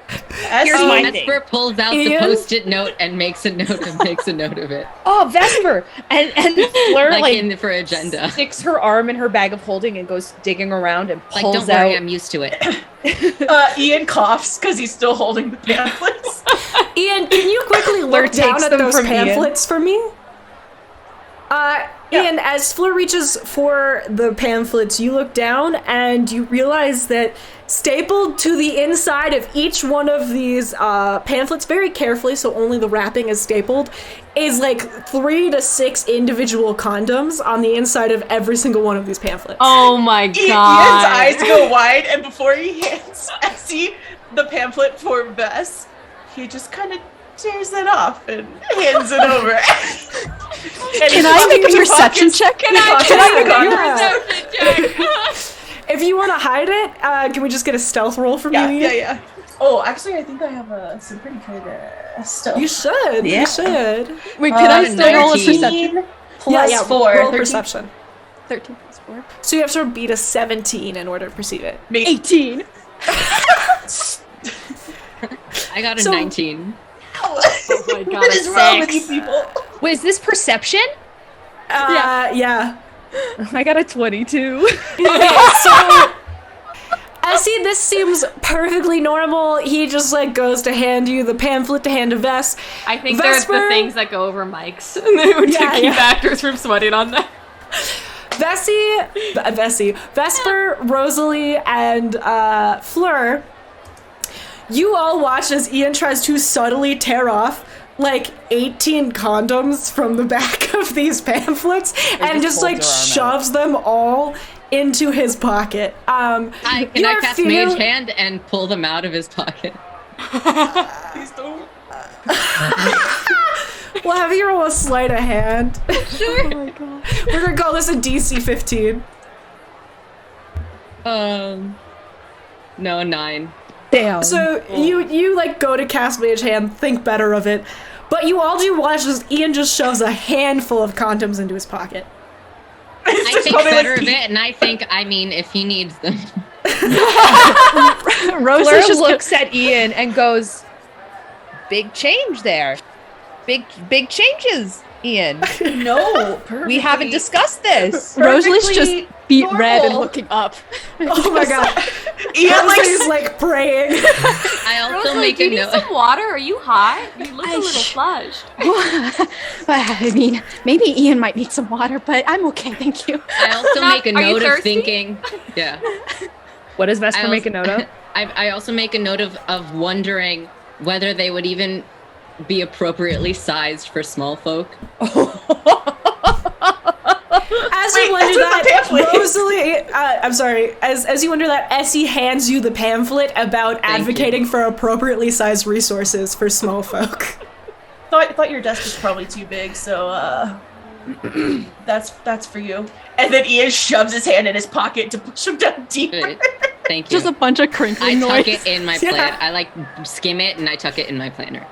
Speaker 3: Vesper pulls out the Post-it note and makes a note of it.
Speaker 5: Oh, Vesper! And Fleur
Speaker 3: for agenda.
Speaker 5: sticks her arm in her bag of holding and goes digging around and pulls
Speaker 3: don't
Speaker 5: out.
Speaker 3: worry, I'm used to it.
Speaker 6: Ian coughs because he's still holding the pamphlets.
Speaker 1: Ian, can you quickly look down at those pamphlets for me? Ian, as Fleur reaches for the pamphlets, you look down and you realize that stapled to the inside of each one of these pamphlets, very carefully, so only the wrapping is stapled, is like 3 to 6 individual condoms on the inside of every single one of these pamphlets.
Speaker 4: Oh my god.
Speaker 6: Ian's eyes go wide, and before he hands Essie the pamphlet for Bess, he just kind of tears it off and hands it over.
Speaker 2: Can I make a perception check?
Speaker 1: Can I make a perception check? If you want to hide it, can we just get a stealth roll from you?
Speaker 6: Yeah. Oh, actually, I think I have some pretty good stuff.
Speaker 1: You should.
Speaker 6: Yeah.
Speaker 1: You should.
Speaker 2: Wait, can I still roll a perception?
Speaker 6: Plus 4.
Speaker 1: Roll
Speaker 6: 13.
Speaker 1: perception.
Speaker 2: 13 plus 4.
Speaker 1: So you have to beat a 17 in order to perceive it.
Speaker 2: 18.
Speaker 3: I got a 19.
Speaker 4: Oh my god.
Speaker 6: What is wrong with you people?
Speaker 5: Was this perception?
Speaker 1: Yeah.
Speaker 5: I got a 22.
Speaker 1: Okay, so Essie, this seems perfectly normal. He just like goes to hand you the pamphlet to hand to Vess.
Speaker 4: I think
Speaker 1: Vesper?
Speaker 4: there's the things that go over mics to keep actors from sweating on them.
Speaker 1: Vesper, Rosalie, and Fleur, you all watch as Ian tries to subtly tear off like 18 condoms from the back of these pamphlets and just like shoves them all into his pocket.
Speaker 3: Can I cast Mage Hand and pull them out of his pocket?
Speaker 6: Please don't.
Speaker 1: We'll have you roll a sleight of hand.
Speaker 3: Sure.
Speaker 1: Oh my god. We're gonna call this a DC 15.
Speaker 3: No, 9.
Speaker 5: Damn.
Speaker 1: So you like go to cast Mage Hand, think better of it, but you all do watch as Ian just shoves a handful of condoms into his pocket.
Speaker 3: I think better of it, and I think, if he needs them.
Speaker 5: Fleur just looks at Ian and goes, "Big change there. Big changes, Ian.
Speaker 6: No, perfectly.
Speaker 5: We haven't discussed this."
Speaker 2: Rosalie's just beat red and
Speaker 6: normal.
Speaker 2: looking up.
Speaker 1: Oh my god.
Speaker 6: Ian
Speaker 1: He's like praying.
Speaker 3: I also
Speaker 4: Rosalie,
Speaker 3: make
Speaker 4: do
Speaker 3: a
Speaker 4: you need
Speaker 3: note.
Speaker 4: some water? Are you hot? You look a little flushed.
Speaker 2: I mean, maybe Ian might need some water, but I'm okay, thank you.
Speaker 3: I also make a
Speaker 4: Are you
Speaker 3: note of
Speaker 4: thirsty?
Speaker 3: thinking. Yeah.
Speaker 5: What does Vesper
Speaker 3: I
Speaker 5: make a
Speaker 3: also-
Speaker 5: note of?
Speaker 3: I also make a note of wondering whether they would even be appropriately sized for small folk.
Speaker 1: As you wonder
Speaker 6: that's what the
Speaker 1: that,
Speaker 6: pamphlet is.
Speaker 1: Rosalie, as you wonder that, Essie hands you the pamphlet about advocating for appropriately sized resources for small folk.
Speaker 6: Thought your desk was probably too big, so that's for you. And then Ian shoves his hand in his pocket to push him down deeper.
Speaker 3: Good. Thank you.
Speaker 2: Just a bunch of
Speaker 3: I
Speaker 2: crinkling
Speaker 3: tuck
Speaker 2: noise.
Speaker 3: it in my plan. I like skim it and I tuck it in my planner.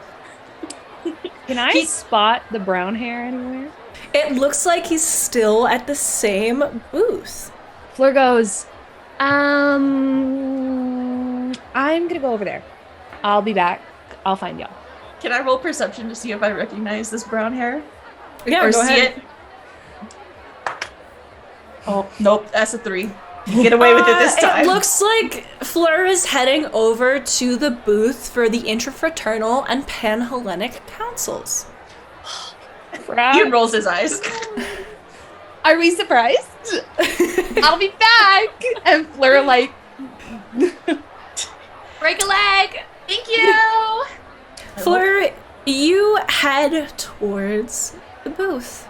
Speaker 5: Can I spot the brown hair anywhere?
Speaker 1: It looks like he's still at the same booth.
Speaker 5: Fleur goes, I'm gonna go over there. I'll be back. I'll find y'all.
Speaker 6: Can I roll perception to see if I recognize this brown hair?
Speaker 1: Yeah,
Speaker 6: Or
Speaker 1: go
Speaker 6: see
Speaker 1: ahead.
Speaker 6: it? Oh, nope, that's a 3. You get away with it this time.
Speaker 1: It looks like Fleur is heading over to the booth for the Interfraternal and Pan-Hellenic Councils.
Speaker 6: Ian rolls his eyes.
Speaker 5: Are we surprised? I'll be back. And Fleur
Speaker 4: Break a leg.
Speaker 5: thank you.
Speaker 1: Fleur, you head towards the booth.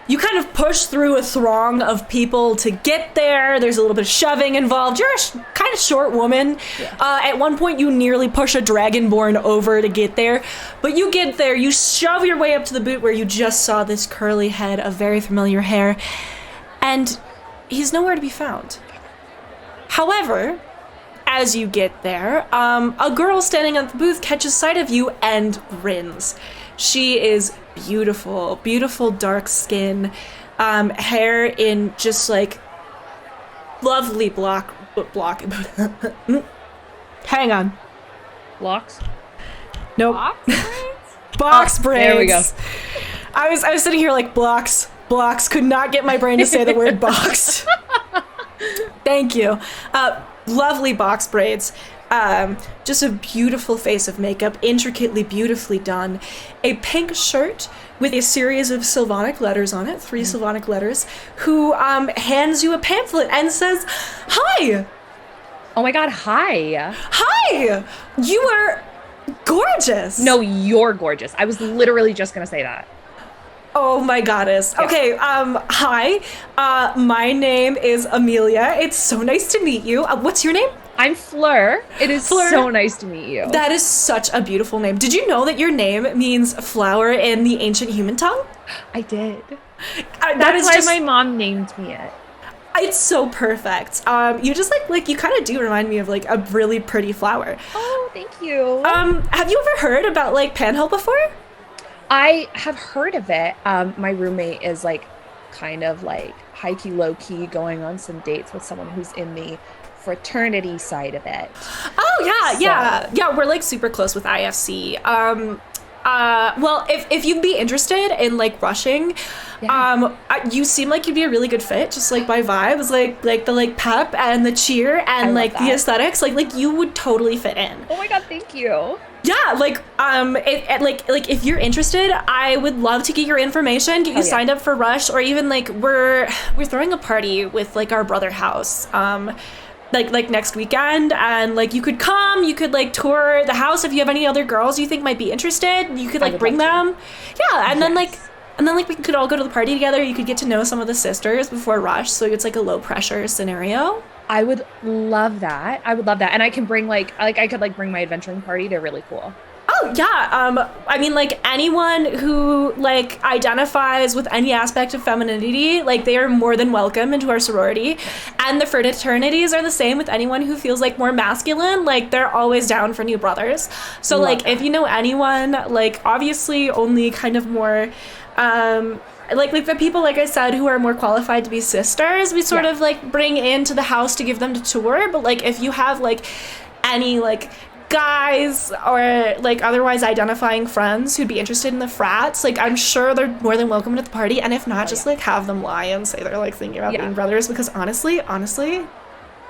Speaker 1: You kind of push through a throng of people to get there. There's a little bit of shoving involved. You're a kind of short woman. Yeah. At one point, you nearly push a dragonborn over to get there. But you get there, you shove your way up to the booth where you just saw this curly head of very familiar hair. And he's nowhere to be found. However, as you get there, a girl standing at the booth catches sight of you and grins. She is beautiful, beautiful dark skin, hair in just like lovely block. Hang on.
Speaker 5: Locks.
Speaker 1: Nope. Box braids.
Speaker 5: There we go.
Speaker 1: I was sitting here like blocks. Could not get my brain to say the word box. Thank you. Lovely box braids. Just a beautiful face of makeup, intricately, beautifully done. A pink shirt with a series of Sylvanic letters on it, 3 Sylvanic letters, who hands you a pamphlet and says, "Hi!
Speaker 5: Oh my god, hi.
Speaker 1: Hi! You are gorgeous!"
Speaker 5: No, you're gorgeous. I was literally just gonna say that.
Speaker 1: Oh my goddess.
Speaker 5: Yeah.
Speaker 1: Okay, hi. My name is Amelia. It's so nice to meet you. What's your name?
Speaker 5: I'm Fleur. It is
Speaker 1: Fleur.
Speaker 5: so nice to meet you.
Speaker 1: That is such a beautiful name. Did you know that your name means flower in the ancient human tongue?
Speaker 5: I did.
Speaker 1: That
Speaker 5: That's
Speaker 1: is
Speaker 5: why
Speaker 1: just,
Speaker 5: my mom named me it.
Speaker 1: it's so perfect. You just like you kind of do remind me of like a really pretty flower.
Speaker 5: Oh, thank you.
Speaker 1: Have you ever heard about like Panhill before?
Speaker 5: I have heard of it. My roommate is like kind of like high-key, low-key going on some dates with someone who's in the fraternity side of it.
Speaker 1: Oh yeah. We're like super close with IFC. Well, if you'd be interested in like rushing, you seem like you'd be a really good fit, just like by vibes, like the like pep and the cheer and like the aesthetics, like you would totally fit in.
Speaker 5: Oh my god, thank you.
Speaker 1: Yeah, like like if you're interested, I would love to get your information, get you signed up for Rush, or even like we're throwing a party with like our brother house. Like next weekend, and like you could come, you could like tour the house. If you have any other girls you think might be interested, you could like bring them. Yeah, and then like we could all go to the party together. You could get to know some of the sisters before Rush, so it's like a low pressure scenario.
Speaker 5: I would love that. And I can bring like I could like bring my adventuring party. They're really cool.
Speaker 1: Oh yeah, I mean like anyone who like identifies with any aspect of femininity, like they are more than welcome into our sorority. And the fraternities are the same with anyone who feels like more masculine, like they're always down for new brothers. So like if you know anyone, like obviously only kind of more like the people, like I said, who are more qualified to be sisters, we sort of like bring into the house to give them to tour. But like if you have like any like guys or like otherwise identifying friends who'd be interested in the frats, like I'm sure they're more than welcome to the party. And if not, just like have them lie and say they're like thinking about being brothers, because honestly,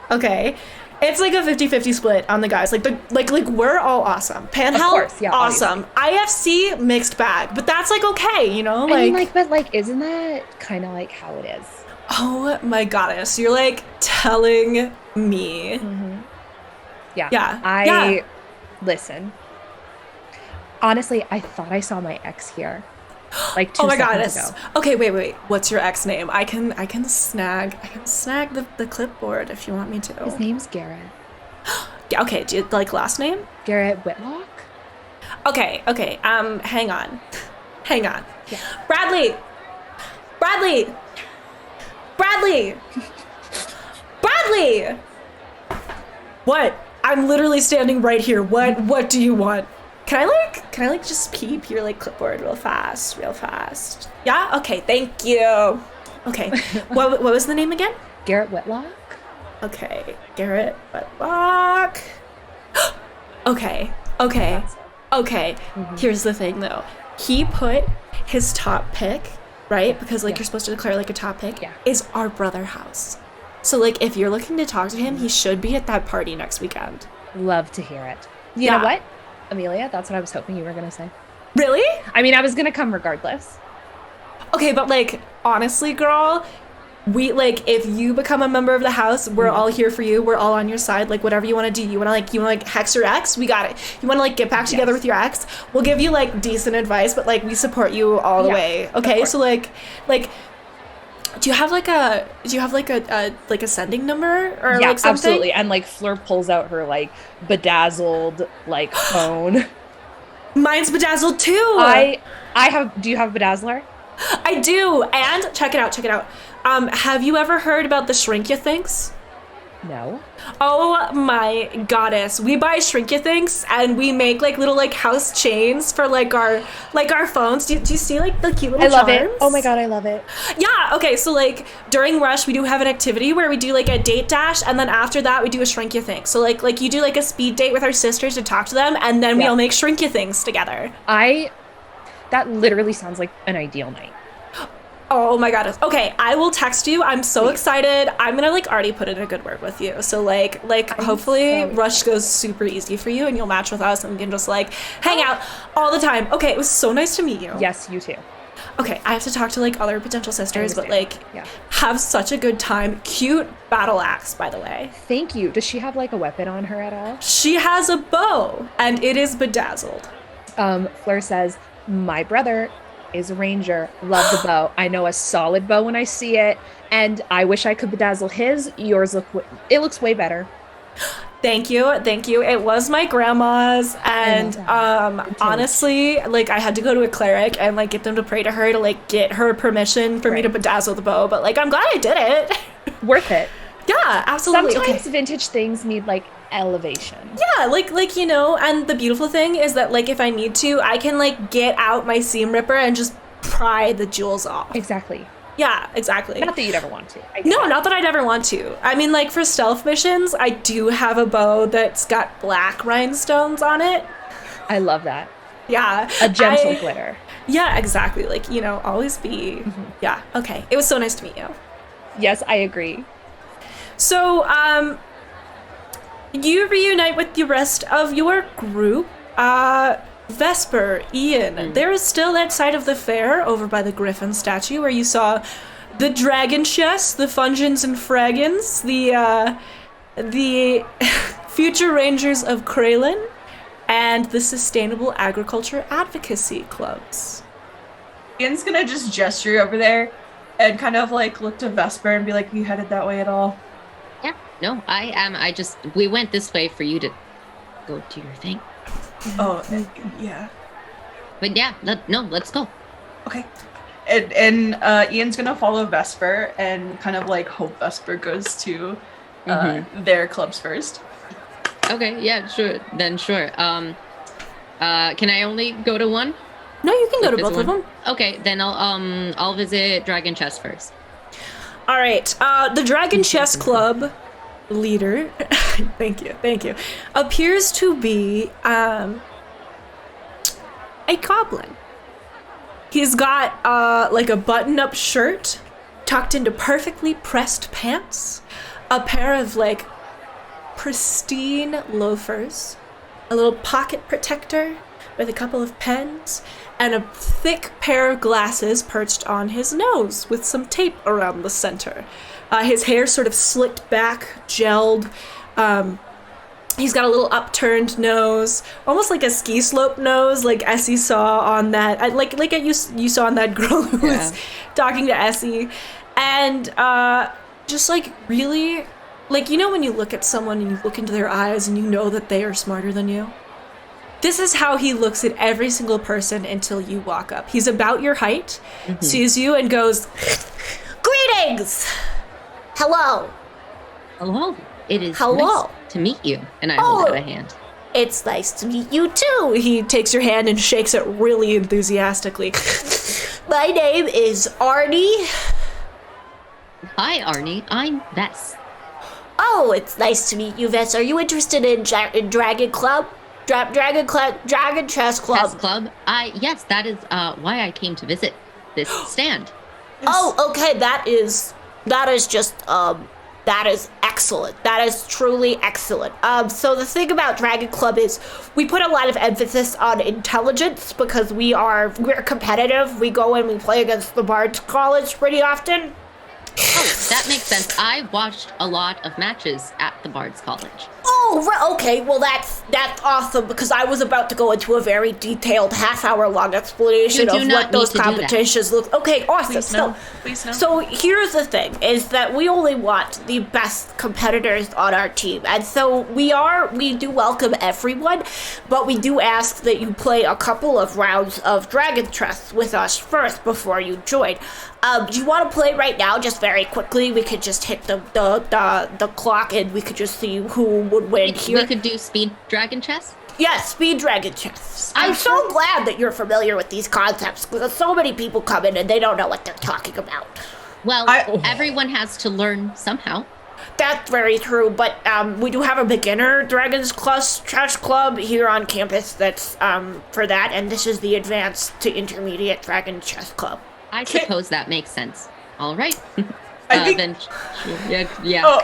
Speaker 1: okay, it's like a 50-50 split on the guys. Like we're all awesome. Panhell, of course, awesome. Obviously. IFC, mixed bag, but that's like okay, you know. Like, I mean, like,
Speaker 5: but like, isn't that kind of like how it is?
Speaker 1: Oh my goddess, you're like telling me.
Speaker 5: Mm-hmm. Yeah. Listen. Honestly, I thought I saw my ex here. Like 2 seconds ago.
Speaker 1: Okay, wait. What's your ex name? I can snag the clipboard if you want me to.
Speaker 5: His name's Garrett.
Speaker 1: Yeah, okay, do you like last name?
Speaker 5: Garrett Whitlock.
Speaker 1: Okay. Hang on. Yeah. Bradley. What? I'm literally standing right here. What do you want? Can I like just peep your like clipboard real fast? Yeah? Okay, thank you. Okay. What was the name again?
Speaker 5: Garrett Whitlock.
Speaker 1: Okay. Garrett Whitlock. Okay. Mm-hmm. Here's the thing though. He put his top pick, right? Because like you're supposed to declare like a top pick, is our brother house. So, like, if you're looking to talk to him, he should be at that party next weekend.
Speaker 5: Love to hear it. You know what, Amelia? That's what I was hoping you were going to say.
Speaker 1: Really?
Speaker 5: I mean, I was going to come regardless.
Speaker 1: Okay, but, like, honestly, girl, we, like, if you become a member of the house, we're all here for you. We're all on your side. Like, whatever you want to do. You want to hex your ex? We got it. You want to, like, get back together with your ex? We'll give you, like, decent advice, but, like, we support you all the way. Okay? So, like... Do you have like a sending number or like something?
Speaker 5: Absolutely. And like Fleur pulls out her like bedazzled like phone.
Speaker 1: Mine's bedazzled too.
Speaker 5: Do you have a bedazzler?
Speaker 1: I do. And check it out. Have you ever heard about the Shrink-ya-thinks?
Speaker 5: No.
Speaker 1: Oh my goddess. We buy Shrink-ya-thinks and we make like little like house chains for like our phones. Do you see like the cute little charms?
Speaker 5: I love it. Oh my god, I love it.
Speaker 1: Yeah, okay, so like during Rush we do have an activity where we do like a date dash, and then after that we do a Shrink-ya-think. So like you do like a speed date with our sisters to talk to them, and then we all make Shrink-ya-things together.
Speaker 5: That literally sounds like an ideal night.
Speaker 1: Oh my god. Okay, I will text you. I'm so excited. I'm gonna like already put in a good word with you. So like hopefully Rush goes super easy for you and you'll match with us and we can just like hang out all the time. Okay, it was so nice to meet you.
Speaker 5: Yes, you too.
Speaker 1: Okay, I have to talk to like other potential sisters, but like have such a good time. Cute battle axe, by the way.
Speaker 5: Thank you. Does she have like a weapon on her at all?
Speaker 1: She has a bow and it is bedazzled.
Speaker 5: Fleur says, my brother is a ranger. Love the bow. I know a solid bow when I see it, and I wish I could bedazzle his. Yours looks way better.
Speaker 1: Thank you. It was my grandma's, and honestly, like I had to go to a cleric and like get them to pray to her to like get her permission for me to bedazzle the bow. But like I'm glad I did it.
Speaker 5: Worth it.
Speaker 1: Yeah, absolutely.
Speaker 5: Sometimes vintage things need like elevation.
Speaker 1: Yeah, like you know, and the beautiful thing is that like if I need to, I can like get out my seam ripper and just pry the jewels off.
Speaker 5: Exactly.
Speaker 1: Yeah, exactly.
Speaker 5: Not that you'd ever want to.
Speaker 1: No, not that I'd ever want to. I mean, like for stealth missions, I do have a bow that's got black rhinestones on it.
Speaker 5: I love that.
Speaker 1: Yeah.
Speaker 5: A gentle glitter.
Speaker 1: Yeah, exactly. Like, always be. Yeah. Okay. It was so nice to meet you.
Speaker 5: Yes, I agree.
Speaker 1: So, you reunite with the rest of your group. Vesper, Ian, there is still that side of the fair over by the Griffin statue where you saw the dragon chess, the Fungins and Fraggins, the future rangers of Kraylin, and the Sustainable Agriculture Advocacy clubs.
Speaker 6: Ian's gonna just gesture over there and kind of like look to Vesper and be like, "You headed that way at all?"
Speaker 3: Yeah, no, I am. We went this way for you to go to your thing.
Speaker 6: Oh, yeah.
Speaker 3: But yeah, let's go.
Speaker 6: Okay. And Ian's gonna follow Vesper and kind of like hope Vesper goes to their clubs first.
Speaker 3: Okay, yeah, sure. Then sure. Can I only go to one?
Speaker 1: No, you can go to both of them.
Speaker 3: Okay, then I'll visit Dragon Chess first.
Speaker 1: All right. The Dragon Chess Club leader, thank you, appears to be a goblin. He's got like a button-up shirt tucked into perfectly pressed pants, a pair of like pristine loafers, a little pocket protector with a couple of pens, and a thick pair of glasses perched on his nose with some tape around the center. His hair sort of slicked back, gelled. He's got a little upturned nose, almost like a ski slope nose, like Essie saw on that, you saw on that girl who was talking to Essie, and just like really, like when you look at someone and you look into their eyes and you know that they are smarter than you. This is how he looks at every single person until you walk up. He's about your height, sees you, and goes, "Greetings! Hello.
Speaker 3: Hello. It is
Speaker 1: Hello.
Speaker 3: nice to meet you." And I hold out a hand.
Speaker 1: It's nice to meet you too." He takes your hand and shakes it really enthusiastically. "My name is Arnie."
Speaker 3: Hi, Arnie. I'm Vess.
Speaker 1: "Oh, it's nice to meet you, Vess. Are you interested in Dragon Club? Dragon Chess Club?"
Speaker 3: Chess Club? Yes, that is why I came to visit this stand.
Speaker 1: Oh, okay. That is excellent. That is truly excellent. So the thing about Dragon Club is we put a lot of emphasis on intelligence because we're competitive. We go and we play against the Bards College pretty often.
Speaker 3: Oh, that makes sense. I watched a lot of matches at the Bards College.
Speaker 1: Oh, okay. Well, that's awesome because I was about to go into a very detailed half-hour-long explanation of what those competitions look. Okay, awesome.
Speaker 6: Please no.
Speaker 1: So here's the thing: is that we only want the best competitors on our team, and so we do welcome everyone, but we do ask that you play a couple of rounds of Dragon Chess with us first before you join. Do you want to play right now, just very quickly? We could just hit the clock and we could just see who would win here.
Speaker 3: We could do speed Dragon Chess?
Speaker 1: Yes, speed Dragon Chess. I'm so glad that you're familiar with these concepts because so many people come in and they don't know what they're talking about.
Speaker 3: Well, everyone has to learn somehow.
Speaker 1: That's very true, but we do have a beginner Dragon's Chess Club here on campus that's for that, and this is the advanced to intermediate Dragon Chess Club.
Speaker 3: I suppose that makes sense. All right.
Speaker 6: I think...
Speaker 3: Then, yeah.
Speaker 6: Oh,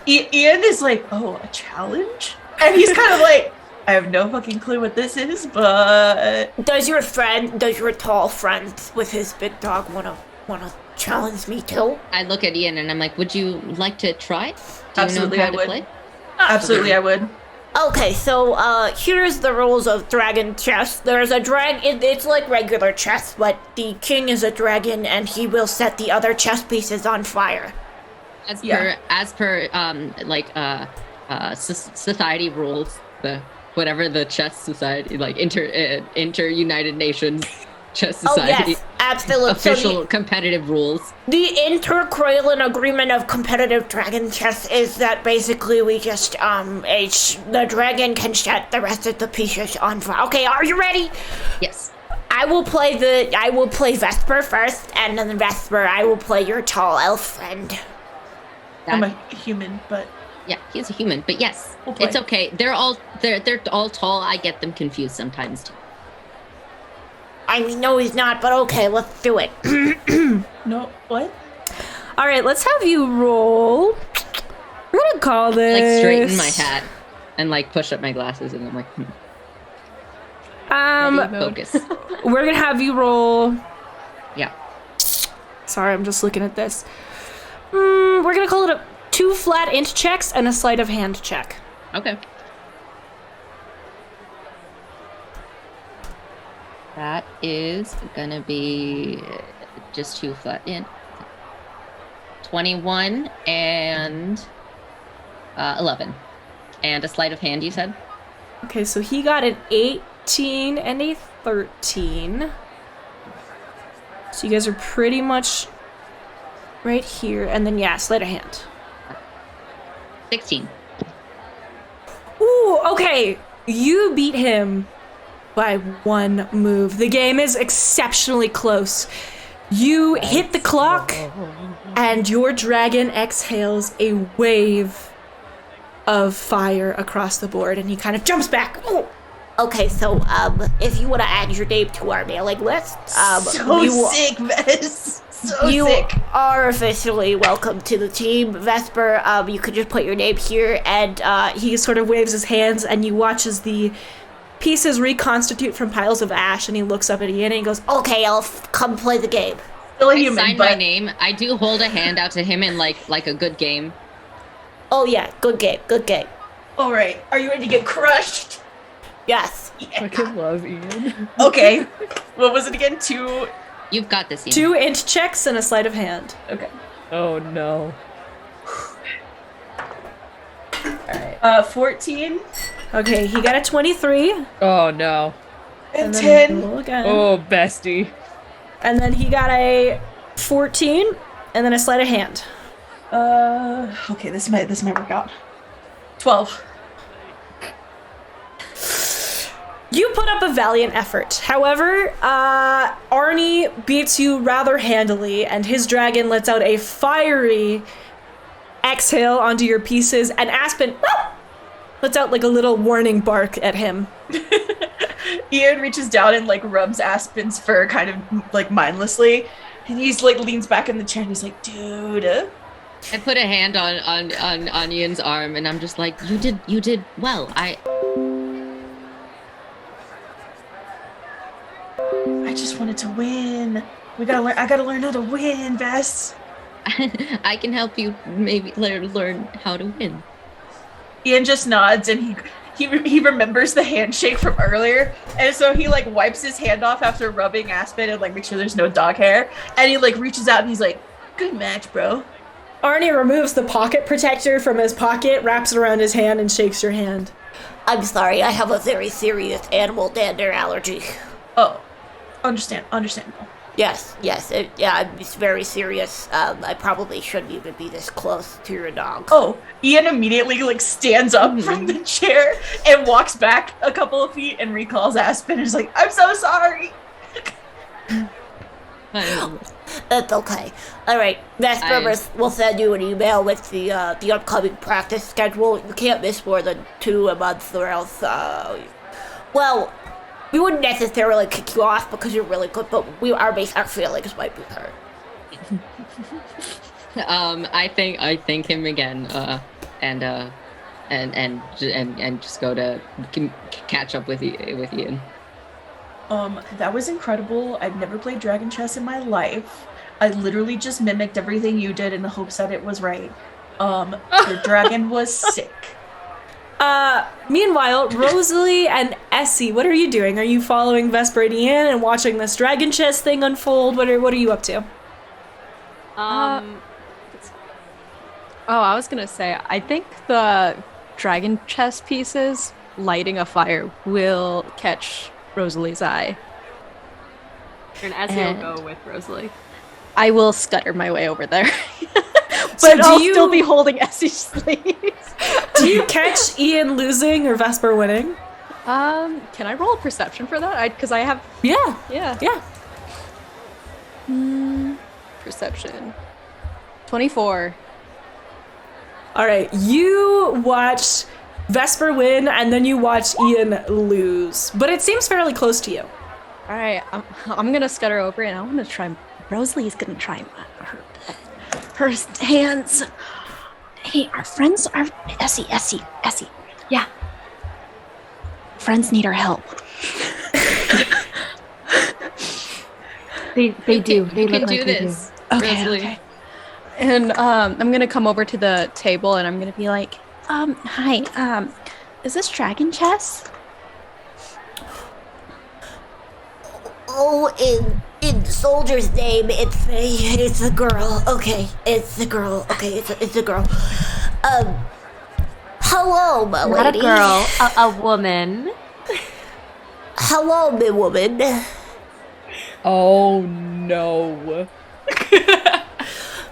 Speaker 6: Ian is like, "Oh, a challenge?" And he's kind of like, "I have no fucking clue what this is, but..."
Speaker 1: Does your tall friend with his big dog wanna challenge me too?
Speaker 3: I look at Ian and I'm like, "Would you like to try? Do
Speaker 6: Absolutely,
Speaker 3: you know how
Speaker 6: I
Speaker 3: to
Speaker 6: would.
Speaker 3: play?"
Speaker 6: Absolutely, I would.
Speaker 1: Okay, so here's the rules of Dragon Chess. There's a dragon. It's like regular chess, but the king is a dragon, and he will set the other chess pieces on fire.
Speaker 3: As per society rules, whatever the chess society, like inter United Nations chess society.
Speaker 1: Oh yes, absolutely.
Speaker 3: Official competitive rules.
Speaker 1: The Inter-Kraylin Agreement of Competitive Dragon Chess is that basically we just the dragon can set the rest of the pieces on fire. Okay, are you ready?
Speaker 3: Yes.
Speaker 1: I will play Vesper first, and then Vesper, I will play your tall elf friend.
Speaker 6: I'm a human, but...
Speaker 3: Yeah, he's a human, but yes,
Speaker 6: We'll play.
Speaker 3: It's okay. They're all tall. I get them confused sometimes too.
Speaker 7: I mean, no, he's not, but okay, let's do it.
Speaker 6: No, what?
Speaker 1: All right, let's have you roll. We're gonna call this.
Speaker 3: Like straighten my hat and like push up my glasses, and I'm like, focus.
Speaker 1: We're gonna have you roll.
Speaker 3: Yeah.
Speaker 1: Sorry, I'm just looking at this. We're gonna call it 2 flat int checks and a sleight of hand check.
Speaker 3: Okay. That is gonna be just 2 flat in. 21 and 11. And a sleight of hand, you said?
Speaker 1: Okay, so he got an 18 and a 13. So you guys are pretty much right here. And then, yeah, sleight of hand.
Speaker 3: 16.
Speaker 1: Ooh, okay. You beat him by 1 move. The game is exceptionally close. You hit the clock, and your dragon exhales a wave of fire across the board, and he kind of jumps back.
Speaker 7: Ooh. Okay, so if you want to add your name to our mailing list,
Speaker 6: Sick, Vess. So
Speaker 7: you
Speaker 6: sick.
Speaker 7: are officially welcome to the team. Vesper, you could just put your name here, and
Speaker 1: He sort of waves his hands, and you watch as the pieces reconstitute from piles of ash, and he looks up at Ian and he goes,
Speaker 7: okay, I'll come play the game.
Speaker 6: Still a
Speaker 3: I
Speaker 6: human,
Speaker 3: sign
Speaker 6: but
Speaker 3: my name. I do hold a hand out to him in like a good game.
Speaker 7: Oh yeah, good game, good game.
Speaker 6: all right. Are you ready to get crushed?
Speaker 7: Yes.
Speaker 8: Fucking love Ian.
Speaker 6: Okay. What was it again? 2.
Speaker 3: You've got this, Ian.
Speaker 1: 2 int checks and a sleight of hand.
Speaker 6: Okay.
Speaker 8: Oh no.
Speaker 6: All right. 14
Speaker 1: Okay, he got a 23.
Speaker 8: Oh no.
Speaker 6: and
Speaker 1: then
Speaker 6: 10.
Speaker 1: roll again.
Speaker 8: Oh, bestie.
Speaker 1: And then he got a 14, and then a sleight of hand.
Speaker 6: Okay, this might work out. 12.
Speaker 1: You put up a valiant effort. However, Arnie beats you rather handily, and his dragon lets out a fiery exhale onto your pieces, and Aspen lets out like a little warning bark at him.
Speaker 6: Ian reaches down and like rubs Aspen's fur kind of like mindlessly, and he's like leans back in the chair and he's like, dude.
Speaker 3: I put a hand on Ian's arm, and I'm just like, you did well. I
Speaker 6: just wanted to win. I gotta learn how to win, Vess.
Speaker 3: I can help you maybe learn how to win.
Speaker 6: Ian just nods and he remembers the handshake from earlier, and so he like wipes his hand off after rubbing Aspen and like make sure there's no dog hair, and he like reaches out and he's like, good match, bro.
Speaker 1: Arnie removes the pocket protector from his pocket, wraps it around his hand, and shakes your hand.
Speaker 7: I'm sorry, I have a very serious animal dander allergy.
Speaker 6: Oh, understandable.
Speaker 7: Yes, it's very serious. I probably shouldn't even be this close to your dog.
Speaker 6: Oh, Ian immediately like stands up from the chair and walks back a couple of feet and recalls Aspen and is like, I'm so sorry.
Speaker 7: That's okay. All right, Vesper will send you an email with the upcoming practice schedule. You can't miss more than 2 a month, or else, well, we wouldn't necessarily kick you off because you're really good, but our feelings might be hurt.
Speaker 3: I thank him again, and just go to catch up with Ian.
Speaker 6: That was incredible. I've never played Dragon Chess in my life. I literally just mimicked everything you did in the hopes that it was right. The dragon was sick.
Speaker 1: Meanwhile, Rosalie and Essie, what are you doing? Are you following Vesper and Ian and watching this dragon chess thing unfold? What are you up to?
Speaker 2: I was gonna say, I think the dragon chess pieces lighting a fire will catch Rosalie's eye.
Speaker 4: And Essie will go with Rosalie.
Speaker 2: I will stutter my way over there.
Speaker 1: So
Speaker 2: But I'll still be holding Essie's sleeves.
Speaker 1: Do you catch Ian losing or Vesper winning?
Speaker 2: Can I roll a perception for that? Because I have...
Speaker 1: Yeah.
Speaker 2: Yeah. Perception. 24.
Speaker 1: All right, you watch Vesper win, and then you watch Ian lose. But it seems fairly close to you.
Speaker 2: right, I'm gonna stutter over and I'm gonna try. Rosalie's gonna try her hands. Hey, our friends are Essie.
Speaker 4: Yeah.
Speaker 2: Friends need our help.
Speaker 4: They do. They
Speaker 3: You
Speaker 4: look
Speaker 3: can do
Speaker 4: like they
Speaker 3: this,
Speaker 2: Okay,
Speaker 3: Rosalie.
Speaker 2: okay. And I'm gonna come over to the table and I'm gonna be like, hi, is this dragon chess?
Speaker 7: Oh, in the soldier's name, it's a girl. Okay, it's a girl. Okay, it's a girl. Hello, my
Speaker 4: do. Not
Speaker 7: lady.
Speaker 4: a girl, a woman.
Speaker 7: Hello, my woman.
Speaker 8: Oh no.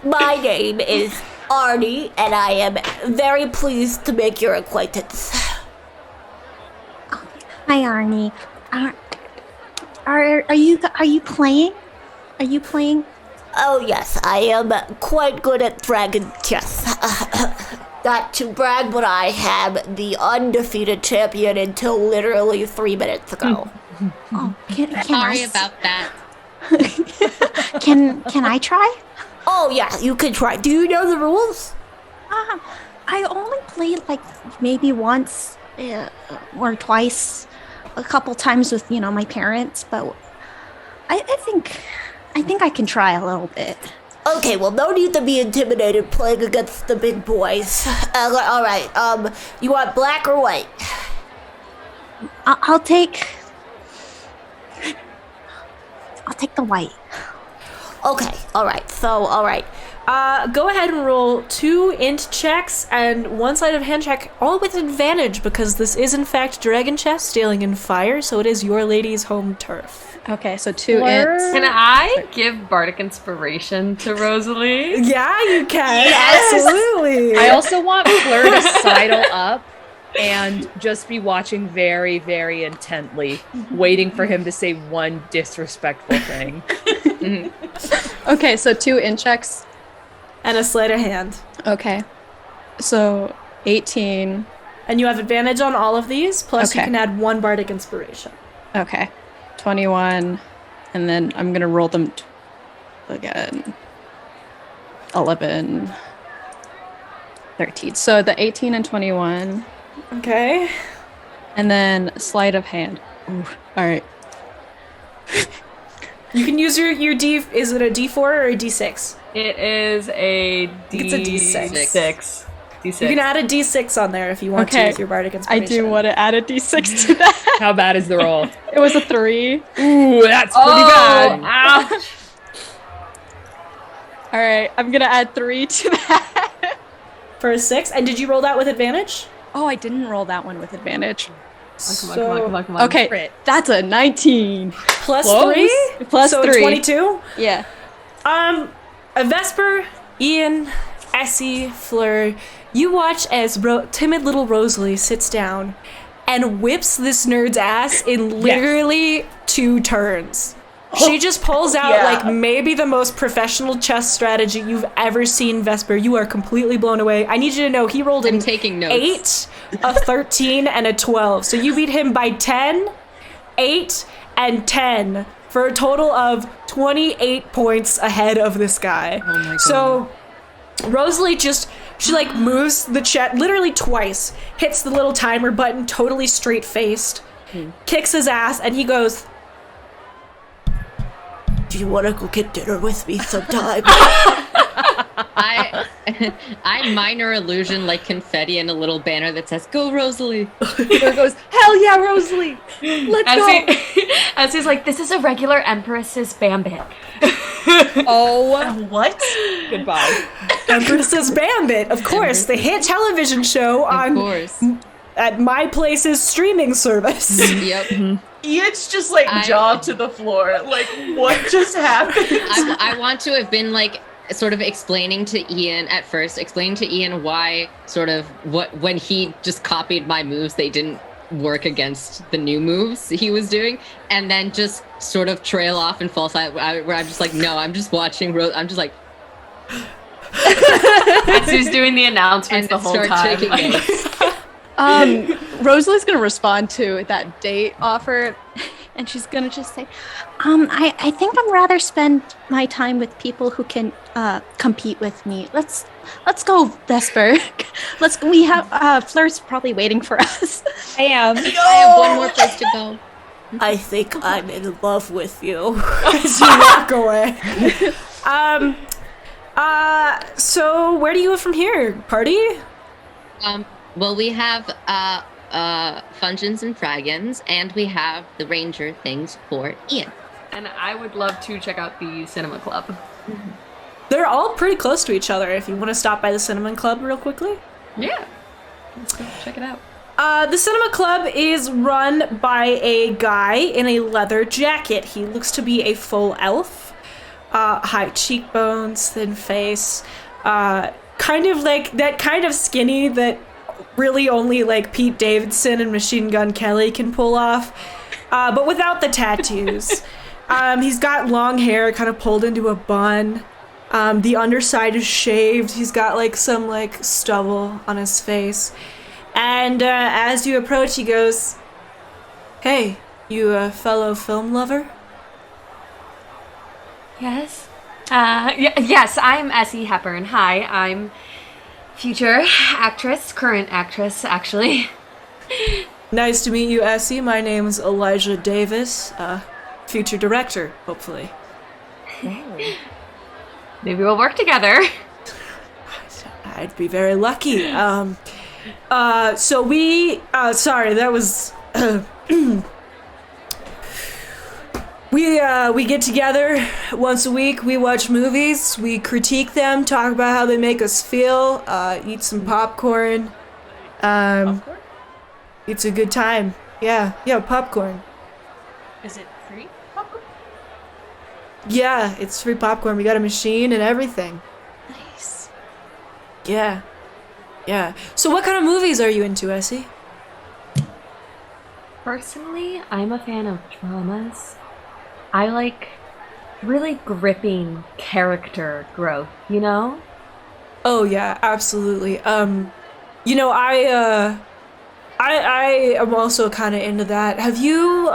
Speaker 7: My name is Arnie, and I am very pleased to make your acquaintance.
Speaker 2: Hi, Arnie. Are you playing? Are you playing?
Speaker 7: Oh yes, I am quite good at dragon chess. Not to brag, but I am the undefeated champion until literally 3 minutes ago.
Speaker 2: Oh, can
Speaker 3: Sorry
Speaker 2: I?
Speaker 3: about that.
Speaker 2: Can I try?
Speaker 7: Oh yeah, you can try. Do you know the rules?
Speaker 2: I only played like maybe once or twice, a couple times with my parents, but I think I can try a little bit.
Speaker 7: Okay, well, no need to be intimidated playing against the big boys. All right. You want black or white?
Speaker 2: I'll take the white.
Speaker 7: Okay. All right. So, all right.
Speaker 1: Go ahead and roll 2 int checks and 1 sleight of hand check, all with advantage because this is in fact dragon chess, stealing in fire, so it is your lady's home turf.
Speaker 2: Okay, so 2
Speaker 5: Fleur?
Speaker 2: ints.
Speaker 4: Can I give bardic inspiration to Rosalie?
Speaker 1: Yeah, you can.
Speaker 5: Yes!
Speaker 1: Absolutely.
Speaker 8: I also want Fleur to sidle up and just be watching very, very intently, waiting for him to say one disrespectful thing.
Speaker 2: Okay, so 2 int checks.
Speaker 1: And a sleight of hand.
Speaker 2: Okay, so 18.
Speaker 1: And you have advantage on all of these, plus you
Speaker 2: Okay.
Speaker 1: can add 1 bardic inspiration.
Speaker 2: Okay, 21, and then I'm gonna roll them again. 11, 13. So the 18 and 21,
Speaker 1: Okay.
Speaker 2: and then sleight of hand. Ooh, all right.
Speaker 1: You can use your D. Is it a D4 or a D6?
Speaker 4: It is a
Speaker 1: It's a D6.
Speaker 4: D6. D6.
Speaker 1: You can add a D6 on there if you want to
Speaker 2: Okay.
Speaker 1: with your bardic
Speaker 2: I
Speaker 1: inspiration.
Speaker 2: do want to add a d6 to that.
Speaker 8: How bad is the roll?
Speaker 2: It was a 3.
Speaker 8: Ooh, that's pretty bad.
Speaker 4: Ouch.
Speaker 2: All right, I'm gonna add 3 to that.
Speaker 1: For a 6. And did you roll that with advantage?
Speaker 2: Oh, I didn't roll that one with advantage.
Speaker 4: Come on.
Speaker 2: Okay,
Speaker 8: Crit.
Speaker 2: that's a 19.
Speaker 1: Plus
Speaker 8: Close.
Speaker 1: 3?
Speaker 2: Plus
Speaker 1: so
Speaker 2: 3.
Speaker 1: 22?
Speaker 2: Yeah.
Speaker 1: A Vesper, Ian, Essie, Fleur, you watch as timid little Rosalie sits down and whips this nerd's ass in literally 2 turns. She just pulls out
Speaker 6: Yeah.
Speaker 1: like maybe the most professional chess strategy you've ever seen, Vesper. You are completely blown away. I need you to know he rolled
Speaker 3: I'm
Speaker 1: an
Speaker 3: taking notes.
Speaker 1: 8, a 13, and a 12. So you beat him by 10, 8, and 10 for a total of 28 points ahead of this guy.
Speaker 3: Oh my God.
Speaker 1: So Rosalie she like moves the chat literally twice, hits the little timer button totally straight faced, kicks his ass, and he goes,
Speaker 7: Do you want to go get dinner with me sometime?
Speaker 3: I minor illusion like confetti and a little banner that says "Go Rosalie."
Speaker 8: Fleur goes, hell yeah, Rosalie! Let's go!
Speaker 4: As he's like, this is a regular Empress's Bambit.
Speaker 8: Oh,
Speaker 6: What?
Speaker 8: goodbye.
Speaker 1: Empress's Bambit, of course, the hit television show
Speaker 3: Of
Speaker 1: on
Speaker 3: course.
Speaker 1: at My Place's streaming service.
Speaker 3: Yep.
Speaker 6: Ian's just like jaw to the floor. Like, what just happened?
Speaker 3: I want to have been like sort of explaining to Ian why sort of when he just copied my moves, they didn't work against the new moves he was doing, and then just sort of trail off and fall silent where I'm just like, no, I'm just watching I'm just like,
Speaker 4: As he's doing the announcements
Speaker 3: and
Speaker 4: the whole
Speaker 3: start
Speaker 4: time.
Speaker 3: taking notes.
Speaker 2: Rosalie's gonna respond to that date offer, And she's gonna just say, I think I'd rather spend my time with people who can compete with me. Let's go, Vesper. We have Fleur's probably waiting for us.
Speaker 8: I am.
Speaker 3: I have one more place to go.
Speaker 7: I think I'm in love with you.
Speaker 1: As you walk away. So where do you go from here? Party?
Speaker 3: Well, we have Fungens and Fragons, and we have the Ranger things for Ian.
Speaker 4: And I would love to check out the Cinema Club.
Speaker 1: They're all pretty close to each other if you want to stop by the Cinnamon Club real quickly.
Speaker 4: Yeah. Let's go check it out.
Speaker 1: The Cinema Club is run by a guy in a leather jacket. He looks to be a full elf. High cheekbones, thin face. Kind of like that kind of skinny that really only like Pete Davidson and Machine Gun Kelly can pull off. But without the tattoos. He's got long hair kind of pulled into a bun. The underside is shaved. He's got like some like stubble on his face. And as you approach, he goes, "Hey, you a fellow film lover?"
Speaker 4: Yes. Yes, I'm Essie Hepburn. Hi, I'm future actress, current actress, actually.
Speaker 1: Nice to meet you, Essie. My name's Elijah Davis, future director, hopefully.
Speaker 4: Maybe we'll work together.
Speaker 1: I'd be very lucky. So we, sorry, that was, we get together once a week, we watch movies, we critique them, talk about how they make us feel, eat some popcorn. It's a good time. Yeah, popcorn.
Speaker 6: Is it free popcorn?
Speaker 1: Yeah, it's free popcorn. We got a machine and everything.
Speaker 6: Nice.
Speaker 1: Yeah. So what kind of movies are you into, Essie?
Speaker 4: Personally, I'm a fan of dramas. I like really gripping character growth, you know?
Speaker 1: Oh yeah, absolutely. You know, I am also kind of into that. Have you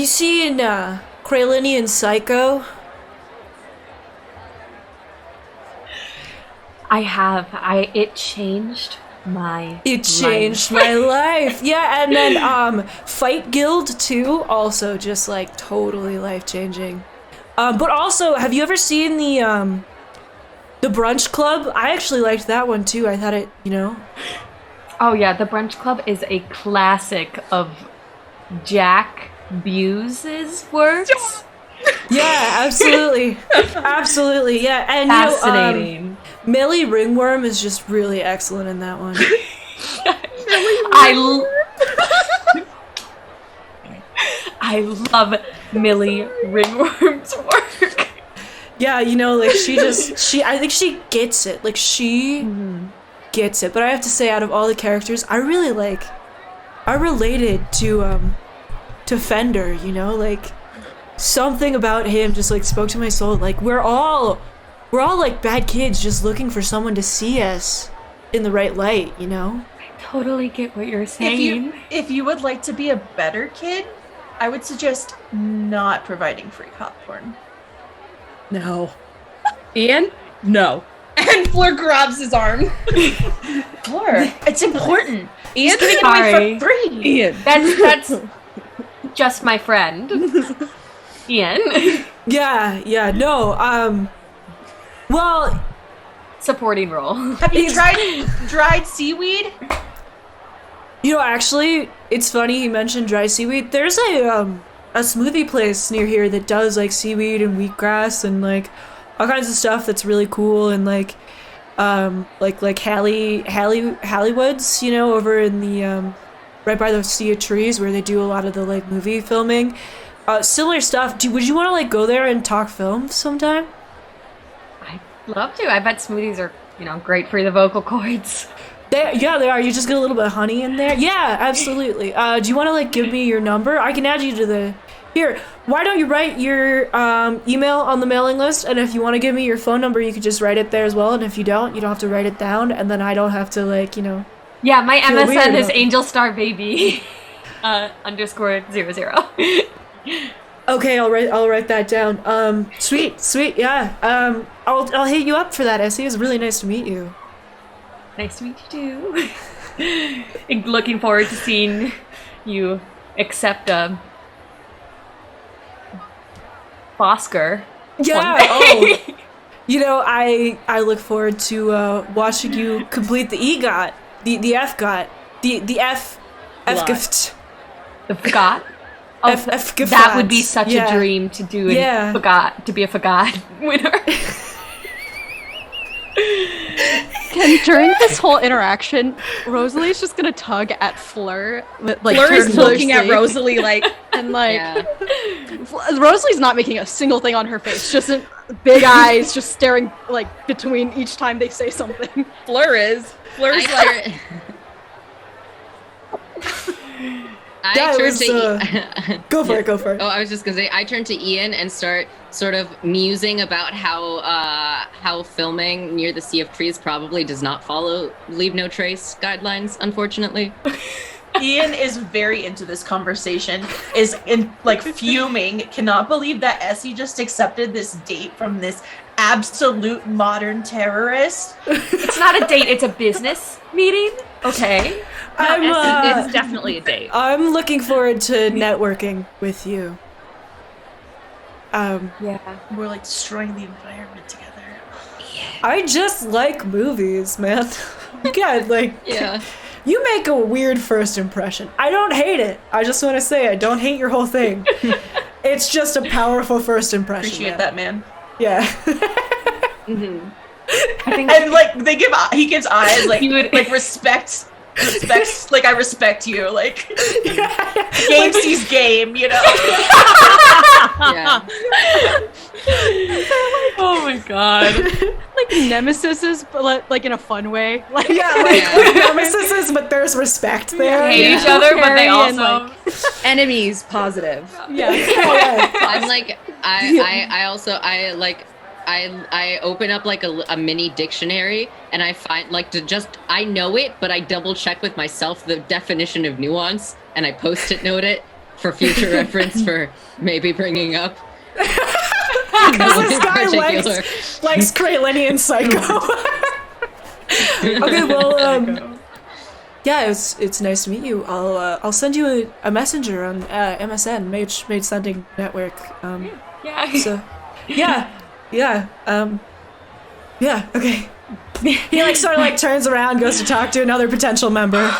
Speaker 1: seen Kralinian Psycho?
Speaker 4: I have. It changed my
Speaker 1: life. Yeah, and then Fight Guild too, also just like totally life-changing. But also, have you ever seen the Brunch Club? I actually liked that one too. I thought it, you know.
Speaker 4: Oh yeah, The Brunch Club is a classic of Jack Buse's works.
Speaker 1: Yeah, absolutely. Absolutely, yeah. And
Speaker 4: fascinating.
Speaker 1: You know, Millie Ringworm is just really excellent in that one.
Speaker 4: I love Millie Ringworm's work.
Speaker 1: Yeah, you know, like I think she gets it. Like she gets it. But I have to say, out of all the characters, I related to Fender, you know, like something about him just like spoke to my soul. Like we're all like bad kids just looking for someone to see us in the right light, you know?
Speaker 4: I totally get what you're saying.
Speaker 6: If you would like to be a better kid, I would suggest not providing free popcorn.
Speaker 8: No. Ian? No. And Fleur grabs his arm.
Speaker 6: Fleur, it's important.
Speaker 8: Ian,
Speaker 6: giving it away for free.
Speaker 8: Ian.
Speaker 4: That's just my friend. Ian.
Speaker 1: Yeah, no, well,
Speaker 4: supporting role.
Speaker 6: Have you tried dried seaweed?
Speaker 1: You know, actually, it's funny you mentioned dry seaweed. There's a smoothie place near here that does like seaweed and wheatgrass and like all kinds of stuff that's really cool and like Halliwoods, you know, over in the right by the Sea of Trees where they do a lot of the like movie filming. Similar stuff. Would you want to like go there and talk film sometime?
Speaker 4: I'd love to. I bet smoothies are, you know, great for the vocal cords.
Speaker 1: They are. You just get a little bit of honey in there. Yeah, absolutely. Do you want to like give me your number? I can add you to the. Here, why don't you write your email on the mailing list? And if you want to give me your phone number, you could just write it there as well. And if you don't have to write it down. And then I don't have to like, you know.
Speaker 4: Yeah, my
Speaker 1: feel weird
Speaker 4: MSN is
Speaker 1: about it.
Speaker 4: Angel Star Baby. _00.
Speaker 1: Okay, I'll write that down. Sweet, yeah. I'll hit you up for that, Essie. It was really nice to meet you.
Speaker 4: Nice to meet you too. Looking forward to seeing you accept a Bosker.
Speaker 1: Yeah. Oh. You know, I look forward to watching you complete the EGOT, the FGOT, the F gift.
Speaker 4: The FGOT? Oh,
Speaker 1: F gift.
Speaker 4: that would be such a dream to do to be a FGOT winner.
Speaker 9: During this whole interaction, Rosalie's just gonna tug at Fleur. Like,
Speaker 8: Fleur is looking at Rosalie like,
Speaker 9: and like, Rosalie's not making a single thing on her face. Just big eyes, just staring like between each time they say something.
Speaker 8: Fleur's like.
Speaker 1: Go for it.
Speaker 3: Oh, I was just gonna say, I turn to Ian and start sort of musing about how filming near the Sea of Trees probably does not follow Leave No Trace guidelines, unfortunately.
Speaker 6: Ian is very into this conversation, is fuming, cannot believe that Essie just accepted this date from this absolute modern terrorist.
Speaker 4: It's not a date, it's a business meeting. Okay.
Speaker 8: It's definitely a date.
Speaker 1: I'm looking forward to networking with you.
Speaker 6: We're like destroying the environment together.
Speaker 1: I just like movies, man. Yeah. You make a weird first impression. I don't hate it. I just want to say I don't hate your whole thing. It's just a powerful first impression.
Speaker 6: Appreciate that, man.
Speaker 1: Yeah.
Speaker 4: Mm-hmm.
Speaker 6: He gives eyes like respect, like I respect you, like game sees game, you know.
Speaker 3: Yeah.
Speaker 4: Oh my god.
Speaker 9: Like nemesises, but like in a fun way. Like
Speaker 1: nemesises, but there's respect there.
Speaker 4: Hate each other, but they also
Speaker 8: enemies. Positive.
Speaker 9: Yeah.
Speaker 3: I'm like, I open up like a mini dictionary and I find I know it, but I double check with myself the definition of nuance and I post-it note it for future reference for maybe bringing up.
Speaker 1: Because this guy likes Kralinian Psycho. Okay, well, yeah, it's nice to meet you. I'll send you a messenger on MSN, Mage Sending Network. So, okay. He sort of turns around, goes to talk to another potential member.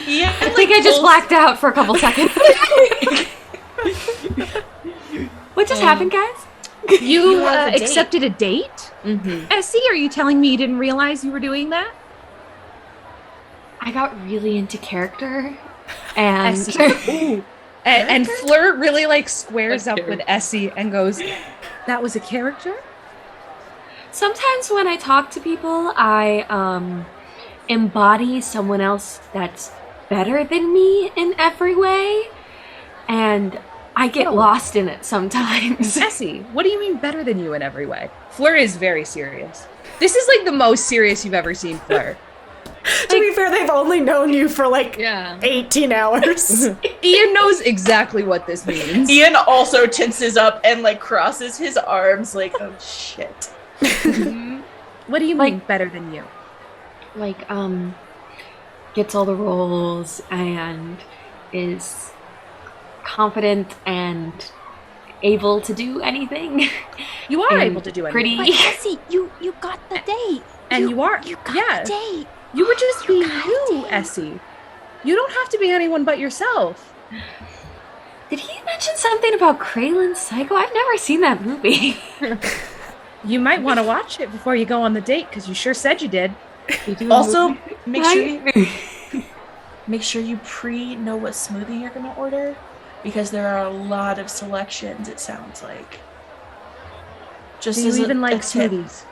Speaker 4: Yeah, I think I just blacked out for a couple seconds. What just happened, guys?
Speaker 5: You accepted a date?
Speaker 3: Mm-hmm.
Speaker 5: Essie, are you telling me you didn't realize you were doing that?
Speaker 4: I got really into character, and
Speaker 8: and Fleur really squares up with Essie and goes, "That was a character?"
Speaker 4: Sometimes when I talk to people, I embody someone else that's better than me in every way, and I get lost in it sometimes.
Speaker 8: Essie, what do you mean better than you in every way? Fleur is very serious. This is the most serious you've ever seen Fleur.
Speaker 1: To be fair, they've only known you for 18 hours.
Speaker 8: Ian knows exactly what this means.
Speaker 6: Ian also tenses up and crosses his arms oh shit.
Speaker 5: What do you mean better than you?
Speaker 4: Gets all the roles and is confident and able to do anything.
Speaker 5: You are able to do anything.
Speaker 2: But Essie, you got the date.
Speaker 5: And you got
Speaker 2: the date.
Speaker 5: You were just being you, Essie. You don't have to be anyone but yourself.
Speaker 4: Did he mention something about Kralin Psycho? I've never seen that movie.
Speaker 5: You might want to watch it before you go on the date, because you sure said you did.
Speaker 6: Also, make sure you know what smoothie you're gonna order, because there are a lot of selections. It sounds like.
Speaker 5: Do you even like smoothies?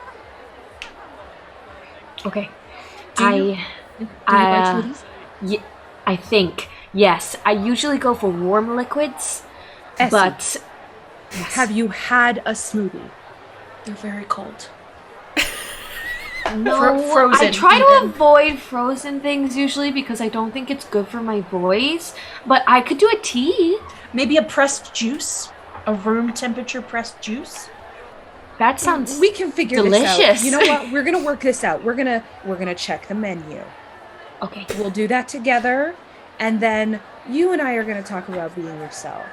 Speaker 4: Okay.
Speaker 5: Do you like smoothies?
Speaker 4: Yeah, I think yes. I usually go for warm liquids,
Speaker 5: Essie,
Speaker 4: but
Speaker 5: have you had a smoothie?
Speaker 6: They're very cold.
Speaker 4: No,
Speaker 6: Frozen,
Speaker 4: I try
Speaker 6: even.
Speaker 4: to avoid frozen things usually because I don't think it's good for my voice. But I could do a tea.
Speaker 6: Maybe a pressed juice, a room temperature pressed juice.
Speaker 4: That sounds
Speaker 8: We can figure this out.
Speaker 4: delicious.
Speaker 8: You know what? We're gonna work this out. We're gonna check the menu.
Speaker 4: Okay.
Speaker 8: We'll do that together, and then you and I are gonna talk about being yourself.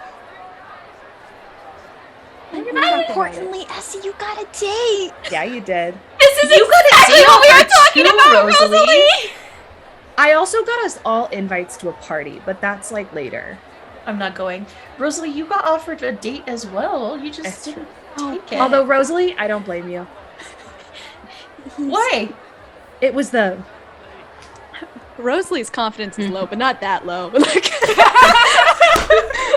Speaker 2: And more importantly, Essie, you got a date.
Speaker 8: Yeah, you did.
Speaker 4: This is
Speaker 6: You got a
Speaker 4: exactly
Speaker 6: date
Speaker 4: what we
Speaker 6: offer
Speaker 4: were talking
Speaker 6: too,
Speaker 4: about,
Speaker 6: Rosalie.
Speaker 8: I also got us all invites to a party, but that's like later.
Speaker 6: I'm not going. Rosalie, you got offered a date as well. You just
Speaker 8: That's
Speaker 6: didn't
Speaker 2: Oh,
Speaker 6: take it.
Speaker 8: Although Rosalie, I don't blame you.
Speaker 6: Why?
Speaker 8: It was the
Speaker 9: Rosalie's confidence is low, but not that low. Like,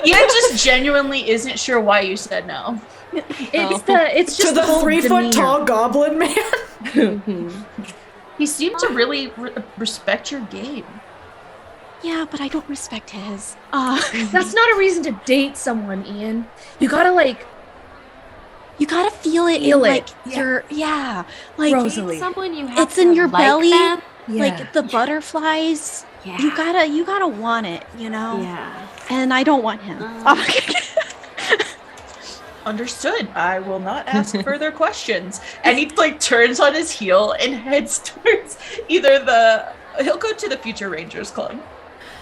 Speaker 6: Ian just genuinely isn't sure why you said no.
Speaker 8: it's just
Speaker 1: To the
Speaker 8: whole
Speaker 1: 3 foot
Speaker 8: demeanor.
Speaker 1: tall goblin man.
Speaker 6: He seemed to really respect your game.
Speaker 2: Yeah, but I don't respect his.
Speaker 8: That's not a reason to date someone, Ian. You gotta like
Speaker 2: You gotta feel it
Speaker 8: Feel
Speaker 2: in
Speaker 8: it.
Speaker 2: like
Speaker 8: Yeah.
Speaker 2: your like
Speaker 8: Rosalie.
Speaker 4: Someone you have
Speaker 2: it's in
Speaker 4: to
Speaker 2: your
Speaker 4: like
Speaker 2: belly,
Speaker 4: them.
Speaker 2: like the butterflies.
Speaker 4: Yeah.
Speaker 2: You gotta want it, you know.
Speaker 4: Yeah.
Speaker 2: And I don't want him.
Speaker 6: Understood. I will not ask further questions. And he like turns on his heel and heads towards he'll go to the Future Rangers Club.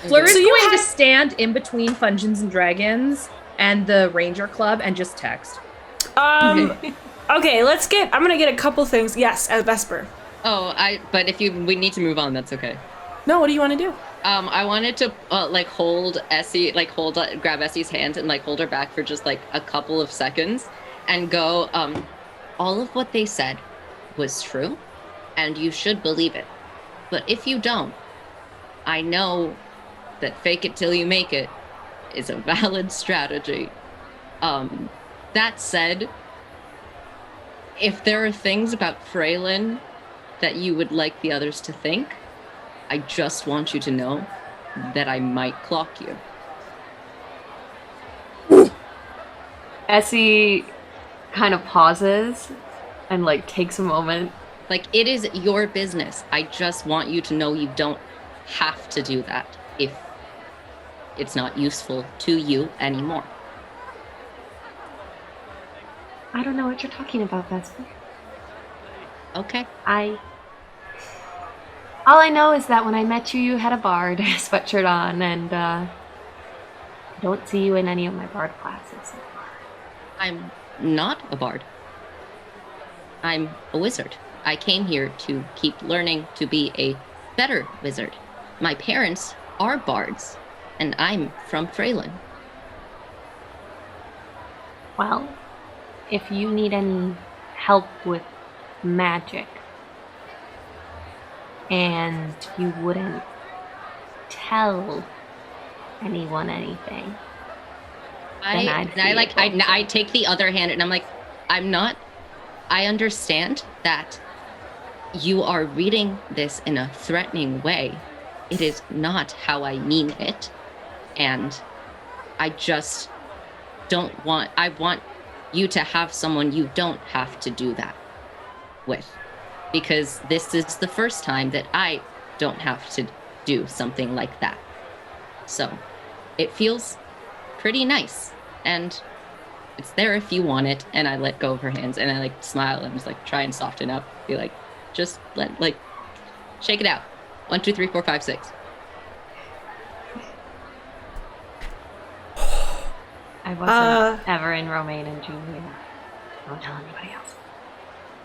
Speaker 8: Fleur is
Speaker 1: So you
Speaker 8: going to
Speaker 1: have-
Speaker 8: stand in between Fungeons and Dragons and the Ranger Club and just text.
Speaker 1: Okay, I'm gonna get a couple things. Yes, as Vesper.
Speaker 3: But we need to move on, that's okay.
Speaker 1: No, what do you want to do?
Speaker 3: I wanted to hold Essie, grab Essie's hand and hold her back for just a couple of seconds and go, all of what they said was true and you should believe it. But if you don't, I know that fake it till you make it is a valid strategy. That said, if there are things about Freylin that you would like the others to think, I just want you to know that I might clock you.
Speaker 4: Essie kind of pauses and takes a moment.
Speaker 3: It is your business. I just want you to know you don't have to do that if it's not useful to you anymore.
Speaker 4: I don't know what you're talking about, Vesper.
Speaker 3: Okay.
Speaker 4: All I know is that when I met you, you had a bard sweatshirt on, and I don't see you in any of my bard classes.
Speaker 3: I'm not a bard. I'm a wizard. I came here to keep learning to be a better wizard. My parents are bards, and I'm from Freylin.
Speaker 4: Well, if you need any help with magic, and you wouldn't tell anyone anything,
Speaker 3: I take the other hand and I'm like, I understand that you are reading this in a threatening way. It is not how I mean it. And I just I want you to have someone you don't have to do that with. Because this is the first time that I don't have to do something like that. So it feels pretty nice. And it's there if you want it. And I let go of her hands and I smile and just try and soften up. Be just shake it out. 1, 2, 3, 4, 5, 6.
Speaker 4: I wasn't ever in Romaine and Julia. Don't tell anybody else.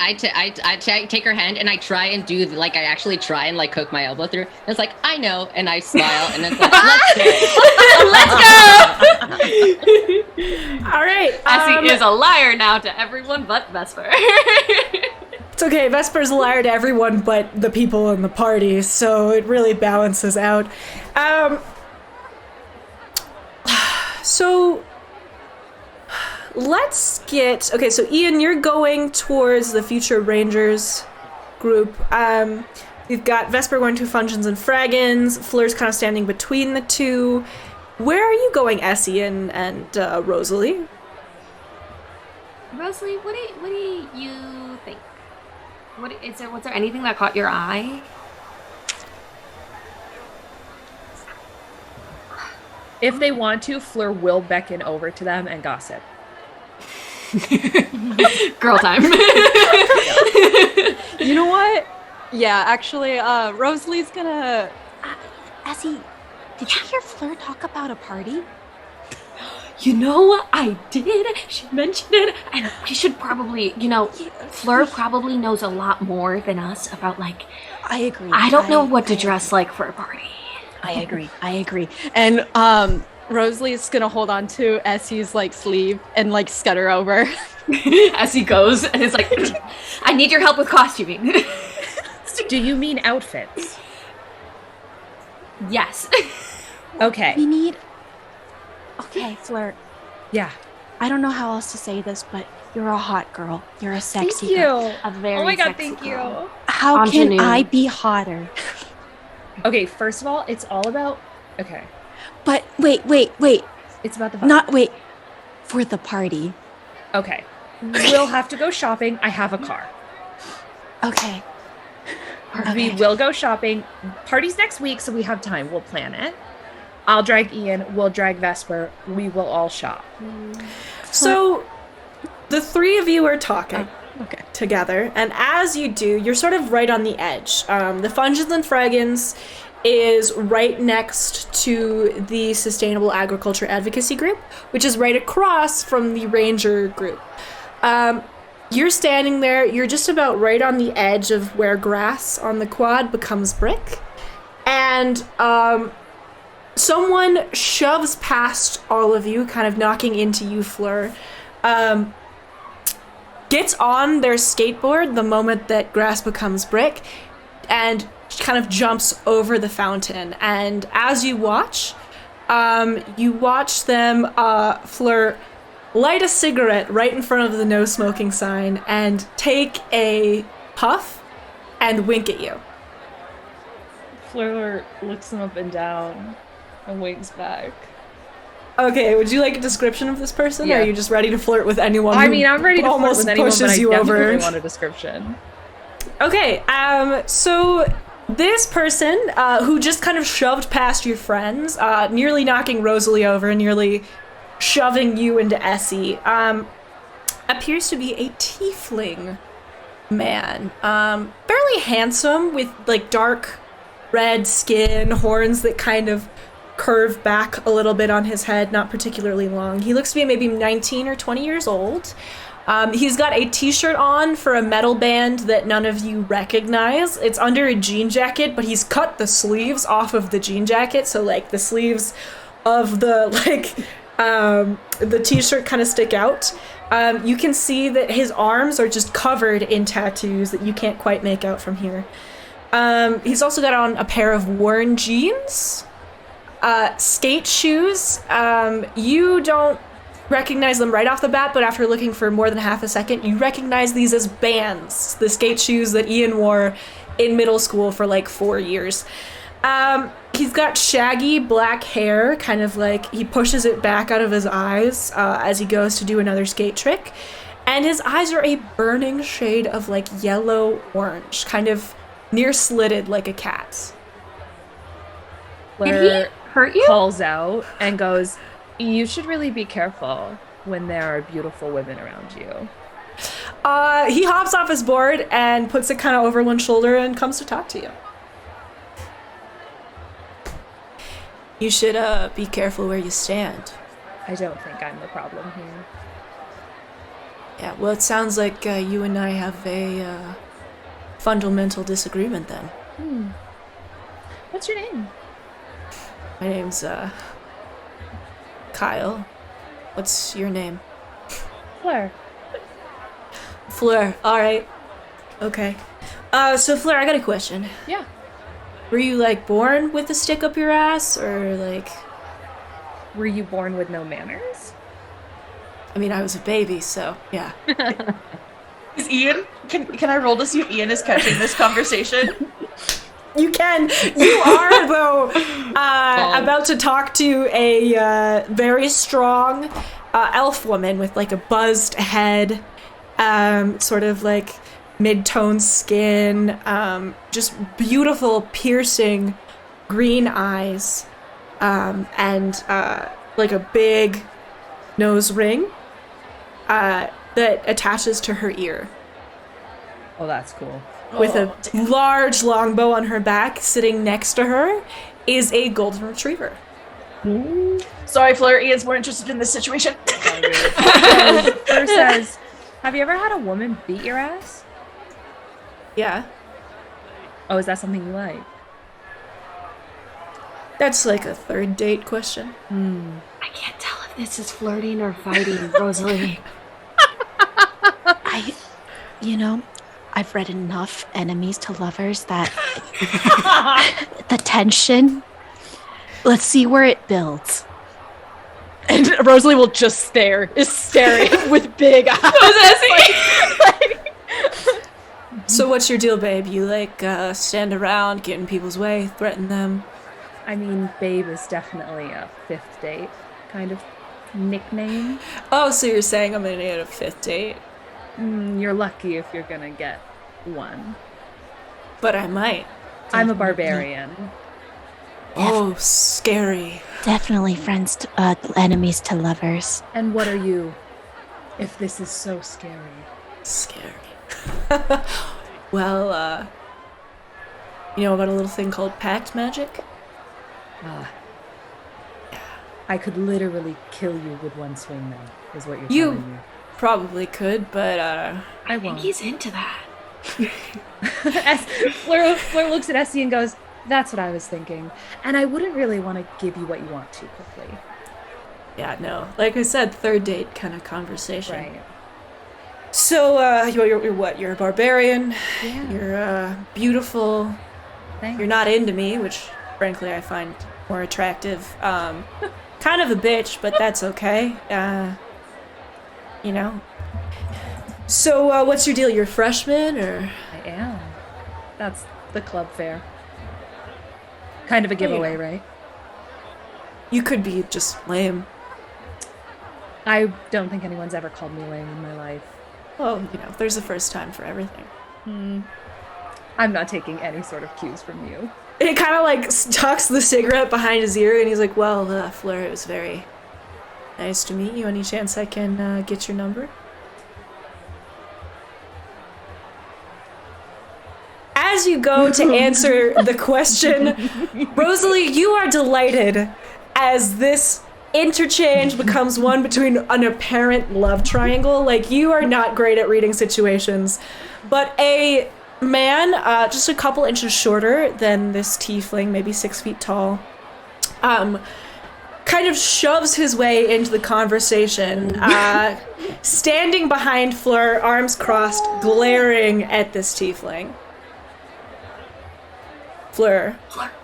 Speaker 3: I take her hand and I try and do I actually try and hook my elbow through. And it's I know, and I smile and it's let's go.
Speaker 1: All right.
Speaker 4: Essie is a liar now to everyone but Vesper.
Speaker 1: It's okay. Vesper's a liar to everyone but the people in the party, so it really balances out. So let's get... Okay, so Ian, you're going towards the Future Rangers group. You've got Vesper going to Fungeons and Fragons. Fleur's kind of standing between the two. Where are you going, Essie and Rosalie?
Speaker 4: Rosalie, what do you think? Was there anything that caught your eye?
Speaker 8: If they want to, Fleur will beckon over to them and gossip.
Speaker 4: Girl time.
Speaker 9: You know what? Yeah, actually, Rosalie's gonna.
Speaker 2: Essie, did you hear Fleur talk about a party?
Speaker 4: You know, I did. She mentioned it, and we should probably, Fleur probably knows a lot more than us about, like...
Speaker 9: I agree.
Speaker 4: I don't know what to dress like for a party.
Speaker 9: I agree. And Rosalie's gonna hold on to Essie's like sleeve and like scutter over.
Speaker 4: As he goes, and it's like, I need your help with costuming.
Speaker 8: Do you mean outfits?
Speaker 4: Yes.
Speaker 8: Okay.
Speaker 2: We need... Okay, Fleur.
Speaker 8: Yeah.
Speaker 2: I don't know how else to say this, but you're a hot girl. You're a sexy
Speaker 8: Thank you.
Speaker 2: girl.
Speaker 4: A very
Speaker 8: Oh my god,
Speaker 4: sexy
Speaker 8: thank
Speaker 4: girl.
Speaker 8: you.
Speaker 2: How
Speaker 4: Ingenue.
Speaker 2: can I be hotter?
Speaker 8: Okay, first of all, it's all about... Okay.
Speaker 2: But wait.
Speaker 8: It's about the vibe.
Speaker 2: Not wait. For the party.
Speaker 8: Okay. We'll have to go shopping. I have a car.
Speaker 2: Okay.
Speaker 8: We will go shopping. Party's next week, so we have time. We'll plan it. I'll drag Ian. We'll drag Vesper. We will all shop.
Speaker 1: So the three of you are talking
Speaker 9: Okay.
Speaker 1: together, and as you do, you're sort of right on the edge. The Funges and Fraggins is right next to the Sustainable Agriculture Advocacy Group, which is right across from the Ranger group. You're standing there, you're just about right on the edge of where grass on the quad becomes brick, and someone shoves past all of you, kind of knocking into you, Fleur, gets on their skateboard the moment that grass becomes brick, and kind of jumps over the fountain. And as you watch them, Fleur, light a cigarette right in front of the no smoking sign and take a puff and wink at you.
Speaker 8: Fleur looks them up and down and winks back.
Speaker 1: Okay, would you like a description of this person, or
Speaker 8: Yeah.
Speaker 1: are you just ready to flirt with anyone?
Speaker 8: I
Speaker 1: who
Speaker 8: mean, I'm ready to flirt
Speaker 1: almost
Speaker 8: with anyone, but
Speaker 1: pushes
Speaker 8: I
Speaker 1: you
Speaker 8: definitely
Speaker 1: over?
Speaker 8: want a description.
Speaker 1: Okay, so this person, who just kind of shoved past your friends, nearly knocking Rosalie over, nearly shoving you into Essie, appears to be a tiefling man. Fairly handsome, with like dark red skin, horns that kind of curve back a little bit on his head, not particularly long. He looks to be maybe 19 or 20 years old. He's got a t-shirt on for a metal band that none of you recognize. It's under a jean jacket, but he's cut the sleeves off of the jean jacket, so like the sleeves of the the t-shirt kind of stick out. You can see that his arms are just covered in tattoos that you can't quite make out from here. He's also got on a pair of worn jeans, skate shoes. You don't recognize them right off the bat, but after looking for more than half a second, you recognize these as bands, the skate shoes that Ian wore in middle school for like 4 years. He's got shaggy black hair, kind of like he pushes it back out of his eyes as he goes to do another skate trick. And his eyes are a burning shade of like yellow-orange, kind of near slitted like a cat's.
Speaker 8: Fleur
Speaker 4: Hurt you?
Speaker 8: calls out and goes, "You should really be careful when there are beautiful women around you."
Speaker 1: He hops off his board and puts it kind of over one shoulder and comes to talk to you. You should be careful where you stand.
Speaker 8: I don't think I'm the problem here.
Speaker 1: Yeah, well, it sounds like you and I have a fundamental disagreement then.
Speaker 8: What's your name?
Speaker 1: My name's Kyle. What's your name?
Speaker 8: Fleur.
Speaker 1: Fleur. All right. Okay. So Fleur, I got a question.
Speaker 8: Yeah.
Speaker 1: Were you like born with a stick up your ass, or like?
Speaker 8: Were you born with no manners?
Speaker 1: I mean, I was a baby, so yeah.
Speaker 6: Is Ian? Can I roll to see if Ian is catching this conversation?
Speaker 1: You can. You are though about to talk to a very strong elf woman with like a buzzed head, sort of like mid-tone skin, just beautiful, piercing green eyes, and like a big nose ring that attaches to her ear.
Speaker 8: Oh, that's cool.
Speaker 1: With a large longbow on her back, sitting next to her is a golden retriever.
Speaker 6: Sorry, Fleur, Ian's more interested in this situation.
Speaker 8: Fleur says, have you ever had a woman beat your ass?
Speaker 1: Yeah.
Speaker 8: Oh, is that something you like?
Speaker 1: That's like a third date question.
Speaker 4: I can't tell if this is flirting or fighting, Rosalie.
Speaker 2: I've read enough enemies to lovers that the tension, let's see where it builds.
Speaker 9: And Rosalie will just staring with big eyes.
Speaker 1: So what's your deal, babe? You stand around, get in people's way, threaten them?
Speaker 8: I mean, babe is definitely a 5th date kind of nickname.
Speaker 1: Oh, so you're saying I'm gonna need a 5th date?
Speaker 8: You're lucky if you're gonna get one.
Speaker 1: But I might.
Speaker 8: I'm a barbarian.
Speaker 1: Oh, scary.
Speaker 2: Definitely enemies to lovers.
Speaker 8: And what are you, if this is so scary?
Speaker 1: Scary. Well, you know about a little thing called pact magic?
Speaker 8: I could literally kill you with one swing now, is what you're
Speaker 1: You
Speaker 8: telling me.
Speaker 1: probably could, but
Speaker 8: I
Speaker 4: think
Speaker 8: won't.
Speaker 4: he's into that.
Speaker 8: Fleur looks at Essie and goes, that's what I was thinking. And I wouldn't really want to give you what you want too quickly.
Speaker 1: yeah, no. Like I said, third date kind of conversation.
Speaker 8: Right.
Speaker 1: So, you're what? You're a barbarian.
Speaker 8: Yeah.
Speaker 1: You're beautiful.
Speaker 8: Thanks.
Speaker 1: You're not into me, which frankly I find more attractive. Kind of a bitch, but that's okay. You know. So, what's your deal? You're a freshman, or?
Speaker 8: I am. That's the club fare. Kind of a giveaway, right?
Speaker 1: You could be just lame.
Speaker 8: I don't think anyone's ever called me lame in my life.
Speaker 1: Well, there's a first time for everything.
Speaker 8: I'm not taking any sort of cues from you.
Speaker 1: And he kind of tucks the cigarette behind his ear, and he's like, well, Fleur, it was very nice to meet you. Any chance I can get your number? As you go to answer the question, Rosalie, you are delighted as this interchange becomes one between an apparent love triangle. You are not great at reading situations, but a man just a couple inches shorter than this tiefling, maybe 6 feet tall, kind of shoves his way into the conversation, standing behind Fleur, arms crossed, glaring at this tiefling. Fleur,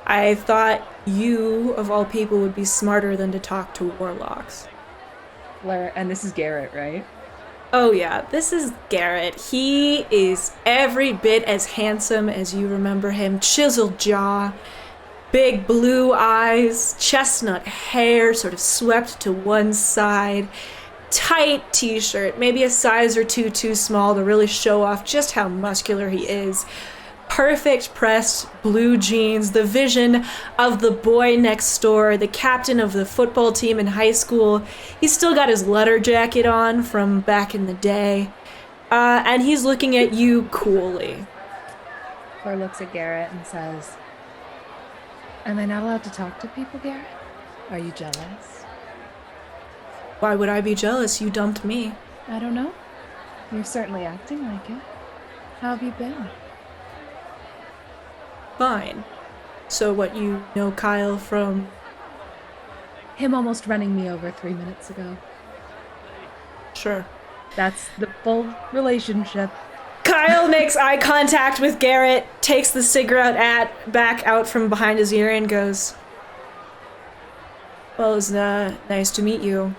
Speaker 1: I thought you, of all people, would be smarter than to talk to warlocks.
Speaker 8: Fleur, and this is Garrett, right?
Speaker 1: Oh yeah, this is Garrett. He is every bit as handsome as you remember him. Chiseled jaw, big blue eyes, chestnut hair sort of swept to one side, tight t-shirt, maybe a size or two too small to really show off just how muscular he is. Perfect pressed blue jeans, the vision of the boy next door, the captain of the football team in high school. He's still got his letter jacket on from back in the day. And he's looking at you coolly.
Speaker 8: Fleur looks at Garrett and says, am I not allowed to talk to people, Garrett? Are you jealous?
Speaker 1: Why would I be jealous? You dumped me.
Speaker 8: I don't know. You're certainly acting like it. How have you been?
Speaker 1: Fine. So what, you know Kyle from...
Speaker 8: Him almost running me over 3 minutes ago.
Speaker 1: Sure.
Speaker 8: That's the full relationship.
Speaker 1: Kyle makes eye contact with Garrett, takes the cigarette back out from behind his ear and goes, well, it's nice to meet you,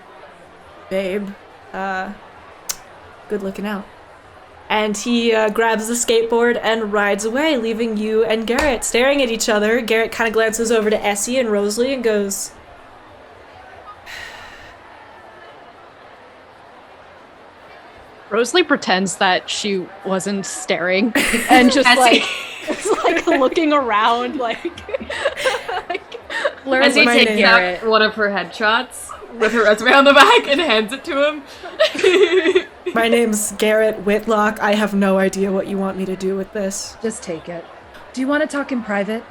Speaker 1: babe. Good looking out. And he grabs the skateboard and rides away, leaving you and Garrett staring at each other. Garrett kind of glances over to Essie and Rosalie and goes,
Speaker 9: Rosalie pretends that she wasn't staring and just like looking around like
Speaker 8: Fleur
Speaker 4: Essie
Speaker 8: looks at
Speaker 4: takes
Speaker 8: Garrett.
Speaker 4: out one of her headshots with her resume on the back and hands it to him.
Speaker 1: My name's Garrett Whitlock. I have no idea what you want me to do with this.
Speaker 8: Just take it. Do you want to talk in private?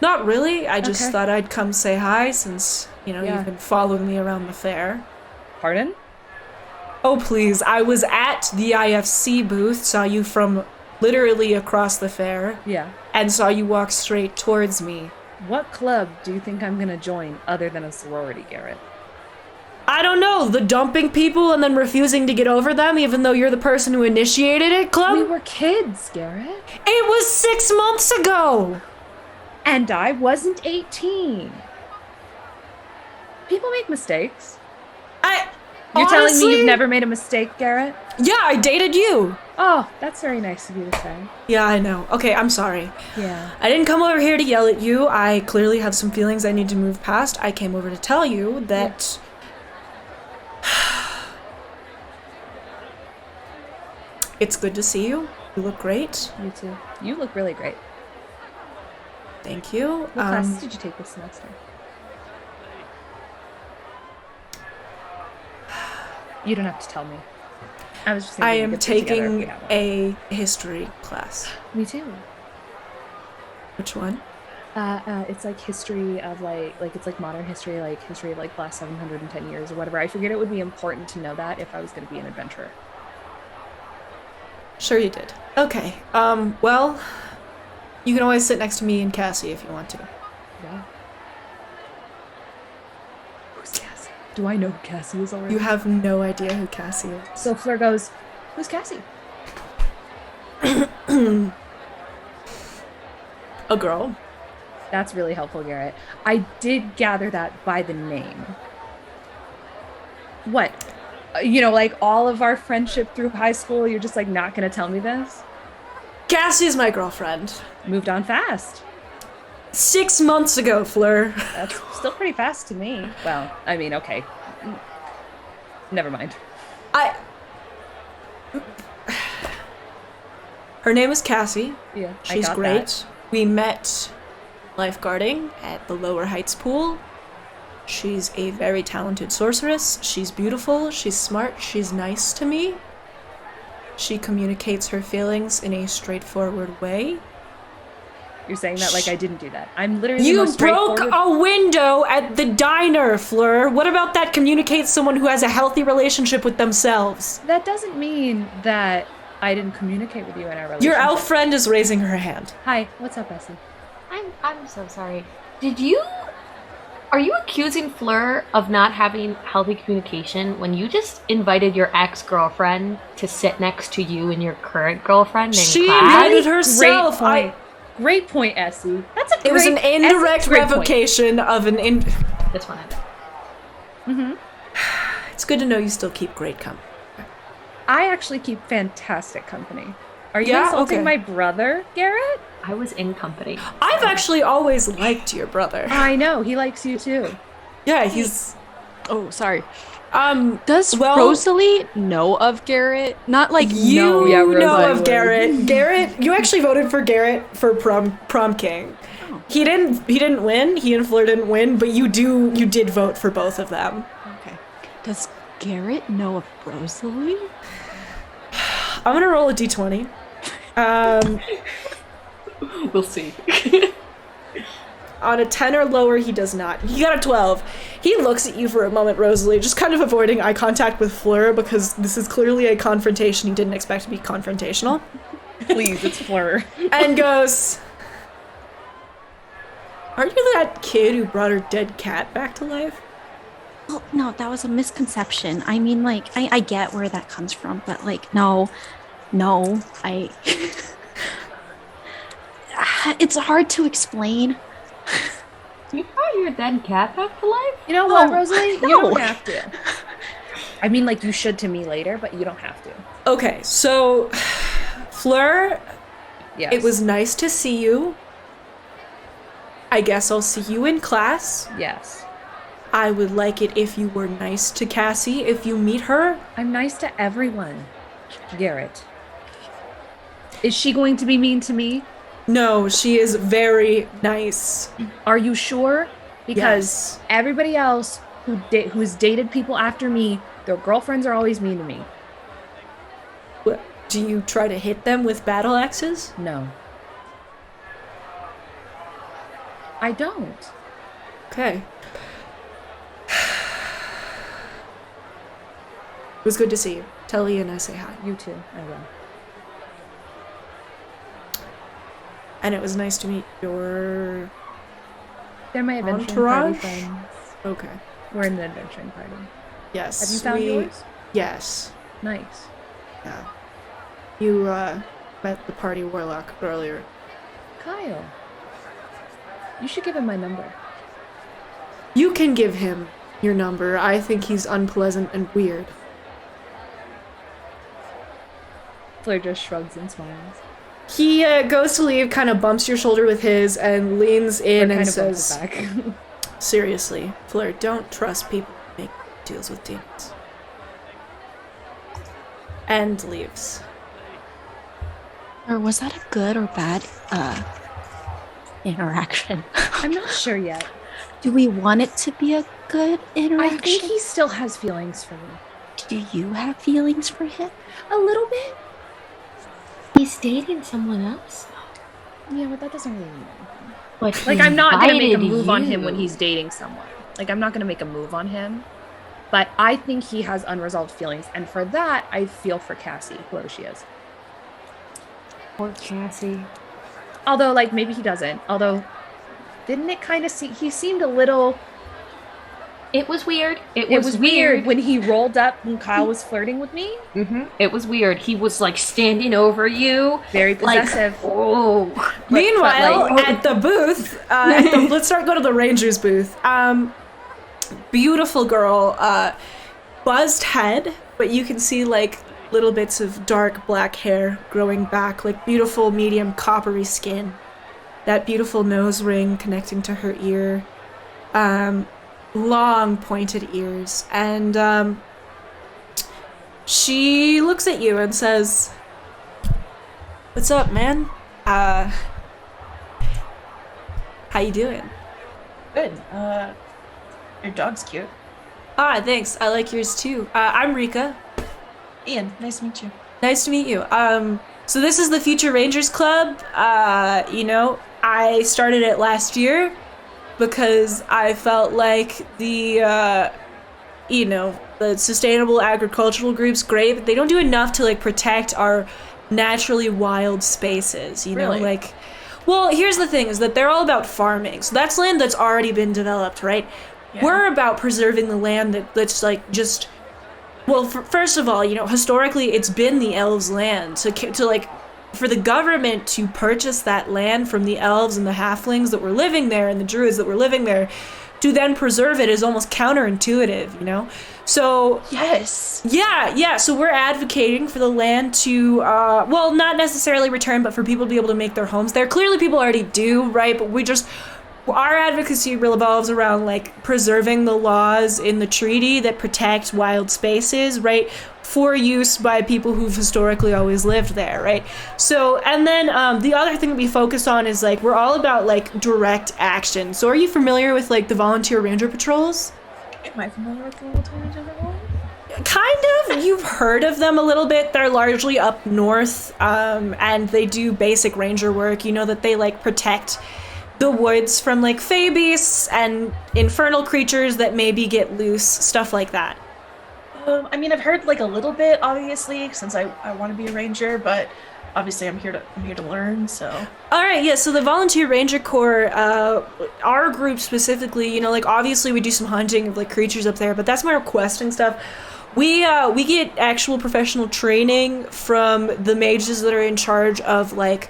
Speaker 1: Not really. I just
Speaker 8: Okay.
Speaker 1: thought I'd come say hi since,
Speaker 8: Yeah.
Speaker 1: you've been following me around the fair.
Speaker 8: Pardon?
Speaker 1: Oh, please. I was at the IFC booth, saw you from literally across the fair,
Speaker 8: Yeah.
Speaker 1: and saw you walk straight towards me.
Speaker 8: What club do you think I'm gonna join other than a sorority, Garrett?
Speaker 1: I don't know, the dumping people and then refusing to get over them even though you're the person who initiated it, club?
Speaker 8: We were kids, Garrett.
Speaker 1: It was 6 months ago!
Speaker 8: And I wasn't 18. People make mistakes. You're telling me you've never made a mistake, Garrett?
Speaker 1: Yeah, I dated you.
Speaker 8: Oh, that's very nice of you to say.
Speaker 1: Yeah, I know. Okay, I'm sorry.
Speaker 8: Yeah.
Speaker 1: I didn't come over here to yell at you. I clearly have some feelings I need to move past. I came over to tell you that... It's good to see you. You look great.
Speaker 8: You too. You look really great.
Speaker 1: Thank you.
Speaker 8: What classes did you take this semester? You don't have to tell me. I was just thinking
Speaker 1: I
Speaker 8: we
Speaker 1: am
Speaker 8: could sit together if we
Speaker 1: taking
Speaker 8: have one.
Speaker 1: a history class.
Speaker 8: Me too.
Speaker 1: Which one?
Speaker 8: It's like history of like it's like modern history, like history of like last 710 years or whatever. I figured it would be important to know that if I was going to be an adventurer.
Speaker 1: Sure you did. Okay. Well, you can always sit next to me and Cassie if you want to.
Speaker 8: Yeah. Who's Cassie? Do I know who Cassie is already?
Speaker 1: You have no idea who Cassie is.
Speaker 8: So Fleur goes, "Who's Cassie?"
Speaker 1: A girl.
Speaker 8: That's really helpful, Garrett. I did gather that by the name. What? Like all of our friendship through high school, you're just like not gonna tell me this?
Speaker 1: Cassie's my girlfriend.
Speaker 8: Moved on fast.
Speaker 1: 6 months ago, Fleur.
Speaker 8: That's still pretty fast to me. Well, I mean, okay. Never mind.
Speaker 1: Her name is Cassie.
Speaker 8: Yeah,
Speaker 1: She's
Speaker 8: I got
Speaker 1: great.
Speaker 8: that.
Speaker 1: We met lifeguarding at the Lower Heights pool. She's a very talented sorceress. She's beautiful. She's smart. She's nice to me. She communicates her feelings in a straightforward way.
Speaker 8: You're saying that like I didn't do that. I'm literally the
Speaker 1: You
Speaker 8: most
Speaker 1: broke
Speaker 8: straightforward-
Speaker 1: a window at the diner, Fleur. What about that communicates someone who has a healthy relationship with themselves?
Speaker 8: That doesn't mean that I didn't communicate with you in our relationship.
Speaker 1: Your elf friend is raising her hand.
Speaker 8: Hi, what's up, Essie?
Speaker 4: I'm so sorry. Are you accusing Fleur of not having healthy communication when you just invited your ex-girlfriend to sit next to you and your current girlfriend in
Speaker 1: She
Speaker 4: class?
Speaker 1: invited herself.
Speaker 8: Great point, Essie. That's a great.
Speaker 1: It was an indirect
Speaker 8: Essie's great point.
Speaker 1: revocation of an
Speaker 4: This one I did.
Speaker 8: Mm-hmm.
Speaker 1: It's good to know you still keep great company.
Speaker 8: I actually keep fantastic company. Are you
Speaker 1: Yeah?
Speaker 8: insulting
Speaker 1: Okay.
Speaker 8: my brother, Garrett?
Speaker 4: I was in company.
Speaker 1: I've actually always liked your brother.
Speaker 8: I know, he likes you too.
Speaker 1: Yeah, he's
Speaker 9: Oh, sorry.
Speaker 1: does
Speaker 9: Rosalie know of Garrett? Not like
Speaker 1: you
Speaker 9: know.
Speaker 8: Yeah,
Speaker 1: know
Speaker 8: Rosalie
Speaker 1: of
Speaker 8: would.
Speaker 1: Garrett. Garrett, you actually voted for Garrett for prom king. He didn't win. He and Fleur didn't win, but you did vote for both of them.
Speaker 9: Okay. Does Garrett know of Rosalie?
Speaker 1: I'm gonna roll a d20.
Speaker 4: We'll see.
Speaker 1: On a 10 or lower, he does not. He got a 12. He looks at you for a moment, Rosalie, just kind of avoiding eye contact with Fleur because this is clearly a confrontation he didn't expect to be confrontational.
Speaker 8: Please, it's Fleur.
Speaker 1: And goes, "Aren't you that kid who brought her dead cat back to life?"
Speaker 2: Well, no, that was a misconception. I mean, like, I get where that comes from, but like, no, I. It's hard to explain.
Speaker 4: You brought your dead cat back to life?
Speaker 8: You know what,
Speaker 2: Oh,
Speaker 8: Rosalie? You
Speaker 2: no.
Speaker 8: don't have to. I mean, like, you should to me later, but you don't have to.
Speaker 1: Okay, so Fleur,
Speaker 8: Yes.
Speaker 1: it was nice to see you. I guess I'll see you in class.
Speaker 8: Yes.
Speaker 1: I would like it if you were nice to Cassie if you meet her.
Speaker 8: I'm nice to everyone, Garrett. Is she going to be mean to me?
Speaker 1: No, she is very nice.
Speaker 8: Are you sure? Because
Speaker 1: Yes.
Speaker 8: everybody else who's dated people after me, their girlfriends are always mean to me.
Speaker 1: Do you try to hit them with battle axes?
Speaker 8: No. I don't.
Speaker 1: Okay. It was good to see you. Tell Ian I say hi.
Speaker 8: You too. I will.
Speaker 1: And it was nice to meet your...
Speaker 8: They're my adventuring
Speaker 1: Entourage?
Speaker 8: party friends.
Speaker 1: Okay.
Speaker 8: We're in the adventuring party.
Speaker 1: Yes.
Speaker 8: Have you found yours?
Speaker 1: Yes.
Speaker 8: Nice.
Speaker 1: Yeah. You, met the party warlock earlier.
Speaker 8: Kyle. You should give him my number.
Speaker 1: You can give him your number. I think he's unpleasant and weird.
Speaker 8: Fleur just shrugs and smiles.
Speaker 1: He goes to leave, kind of bumps your shoulder with his, and leans in
Speaker 8: Fleur
Speaker 1: and
Speaker 8: kind of pulls
Speaker 1: says,
Speaker 8: it back.
Speaker 1: seriously, Fleur, don't trust people who make deals with demons. And leaves.
Speaker 2: Or was that a good or bad interaction?
Speaker 8: I'm not sure yet.
Speaker 2: Do we want it to be a good interaction?
Speaker 8: I think he still has feelings for me.
Speaker 2: Do you have feelings for him?
Speaker 8: A little bit.
Speaker 4: He's dating someone else.
Speaker 8: Yeah, but that doesn't really mean anything.
Speaker 4: But
Speaker 8: Like,
Speaker 4: he
Speaker 8: I'm not gonna make a
Speaker 4: invited
Speaker 8: move on him
Speaker 4: you.
Speaker 8: when he's dating someone. Like, I'm not gonna make a move on him. But I think he has unresolved feelings, and for that, I feel for Cassie, whoever she is.
Speaker 4: Poor Cassie.
Speaker 8: Although, like, maybe he doesn't. Although, didn't it kind of he seemed a little...
Speaker 4: It was weird.
Speaker 8: It was weird when he rolled up when Kyle was flirting with me.
Speaker 4: Mm-hmm. It was weird. He was like standing over you.
Speaker 8: Very possessive.
Speaker 4: Like, oh.
Speaker 1: Meanwhile, at the booth, let's go to the Rangers booth. Beautiful girl, buzzed head, but you can see like little bits of dark black hair growing back, like beautiful medium coppery skin. That beautiful nose ring connecting to her ear. Long pointed ears. And she looks at you and says, "What's up, man? How you doing?"
Speaker 6: Good. Your dog's cute.
Speaker 1: Ah, thanks. I like yours too. I'm Rika.
Speaker 6: Ian, nice to meet you.
Speaker 1: Nice to meet you. So this is the Future Rangers Club. I started it last year because I felt like the sustainable agricultural group's great, but they don't do enough to like protect our naturally wild spaces, you know,
Speaker 6: Really?
Speaker 1: like, well, here's the thing is that they're all about farming. So that's land that's already been developed, right?
Speaker 6: Yeah.
Speaker 1: We're about preserving the land that's like just, well, first of all, historically it's been the elves' land. To like, for the government to purchase that land from the elves and the halflings that were living there and the druids that were living there, to then preserve it is almost counterintuitive, So
Speaker 6: Yes.
Speaker 1: yeah. So we're advocating for the land to, not necessarily return, but for people to be able to make their homes there. Clearly, people already do, right? But our advocacy revolves around like preserving the laws in the treaty that protect wild spaces, right? For use by people who've historically always lived there, right? So, and then the other thing that we focus on is like, we're all about like direct action. So are you familiar with like the volunteer ranger patrols?
Speaker 6: Am I familiar with the Volunteer Ranger Patrol?
Speaker 1: Kind of. You've heard of them a little bit. They're largely up north, and they do basic ranger work. You know that they like protect the woods from like fey beasts and infernal creatures that maybe get loose, stuff like that.
Speaker 6: I've heard like a little bit, obviously, since I want to be a ranger, but obviously I'm here to learn. So.
Speaker 1: All right, yeah. So the Volunteer Ranger Corps, our group specifically, like obviously we do some hunting of like creatures up there, but that's more questing stuff. We get actual professional training from the mages that are in charge of like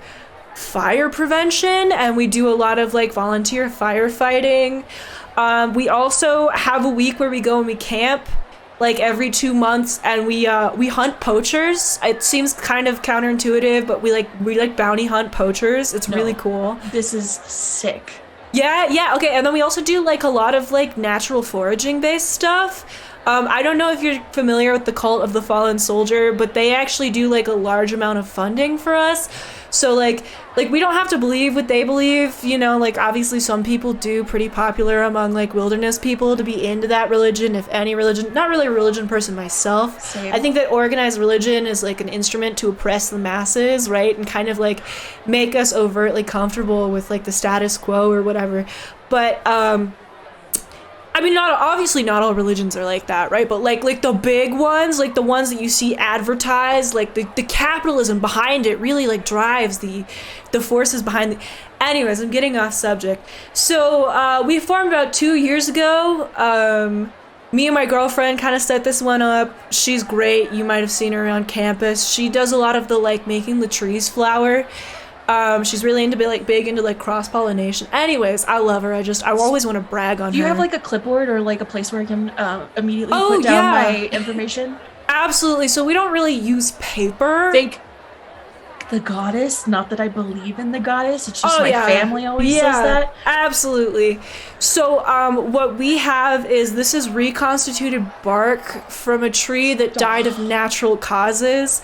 Speaker 1: fire prevention, and we do a lot of like volunteer firefighting. We also have a week where we go and we camp like every 2 months, and we hunt poachers. It seems kind of counterintuitive, but we like bounty hunt poachers. It's really cool.
Speaker 6: This is sick.
Speaker 1: Yeah, okay, and then we also do like a lot of like natural foraging based stuff. I don't know if you're familiar with the Cult of the Fallen Soldier, but they actually do like a large amount of funding for us. So like we don't have to believe what they believe, you know, like obviously some people do, pretty popular among like wilderness people to be into that religion, if any religion. Not really a religion person myself.
Speaker 6: Same.
Speaker 1: I think that organized religion is like an instrument to oppress the masses, right? And kind of like make us overtly comfortable with like the status quo or whatever. But I mean, not all religions are like that, right? But like the big ones, like the ones that you see advertised, like the capitalism behind it really like drives the forces behind the. Anyways, I'm getting off subject. So we formed about 2 years ago. Me and my girlfriend kind of set this one up. She's great. You might have seen her around campus. She does a lot of the like making the trees flower. She's really into big into like cross-pollination. Anyways, I love her. I always want to brag on her.
Speaker 6: Do you have like a clipboard or like a place where I can immediately put down my information?
Speaker 1: Absolutely. So we don't really use paper.
Speaker 6: Thank the goddess. Not that I believe in the goddess. It's just my family always says that.
Speaker 1: Absolutely. So what we have is this is reconstituted bark from a tree that died of natural causes.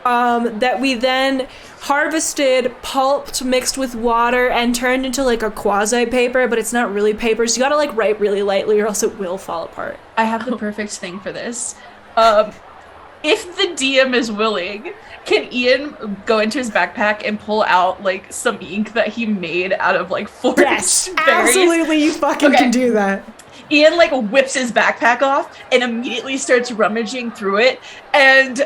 Speaker 1: That we then harvested, pulped, mixed with water, and turned into like a quasi paper, but it's not really paper, so you gotta like write really lightly or else it will fall apart.
Speaker 6: I have the perfect thing for this. If the DM is willing, can Ian go into his backpack and pull out like some ink that he made out of like forest berries?
Speaker 1: Absolutely, you fucking can do that.
Speaker 6: Ian like whips his backpack off and immediately starts rummaging through it. And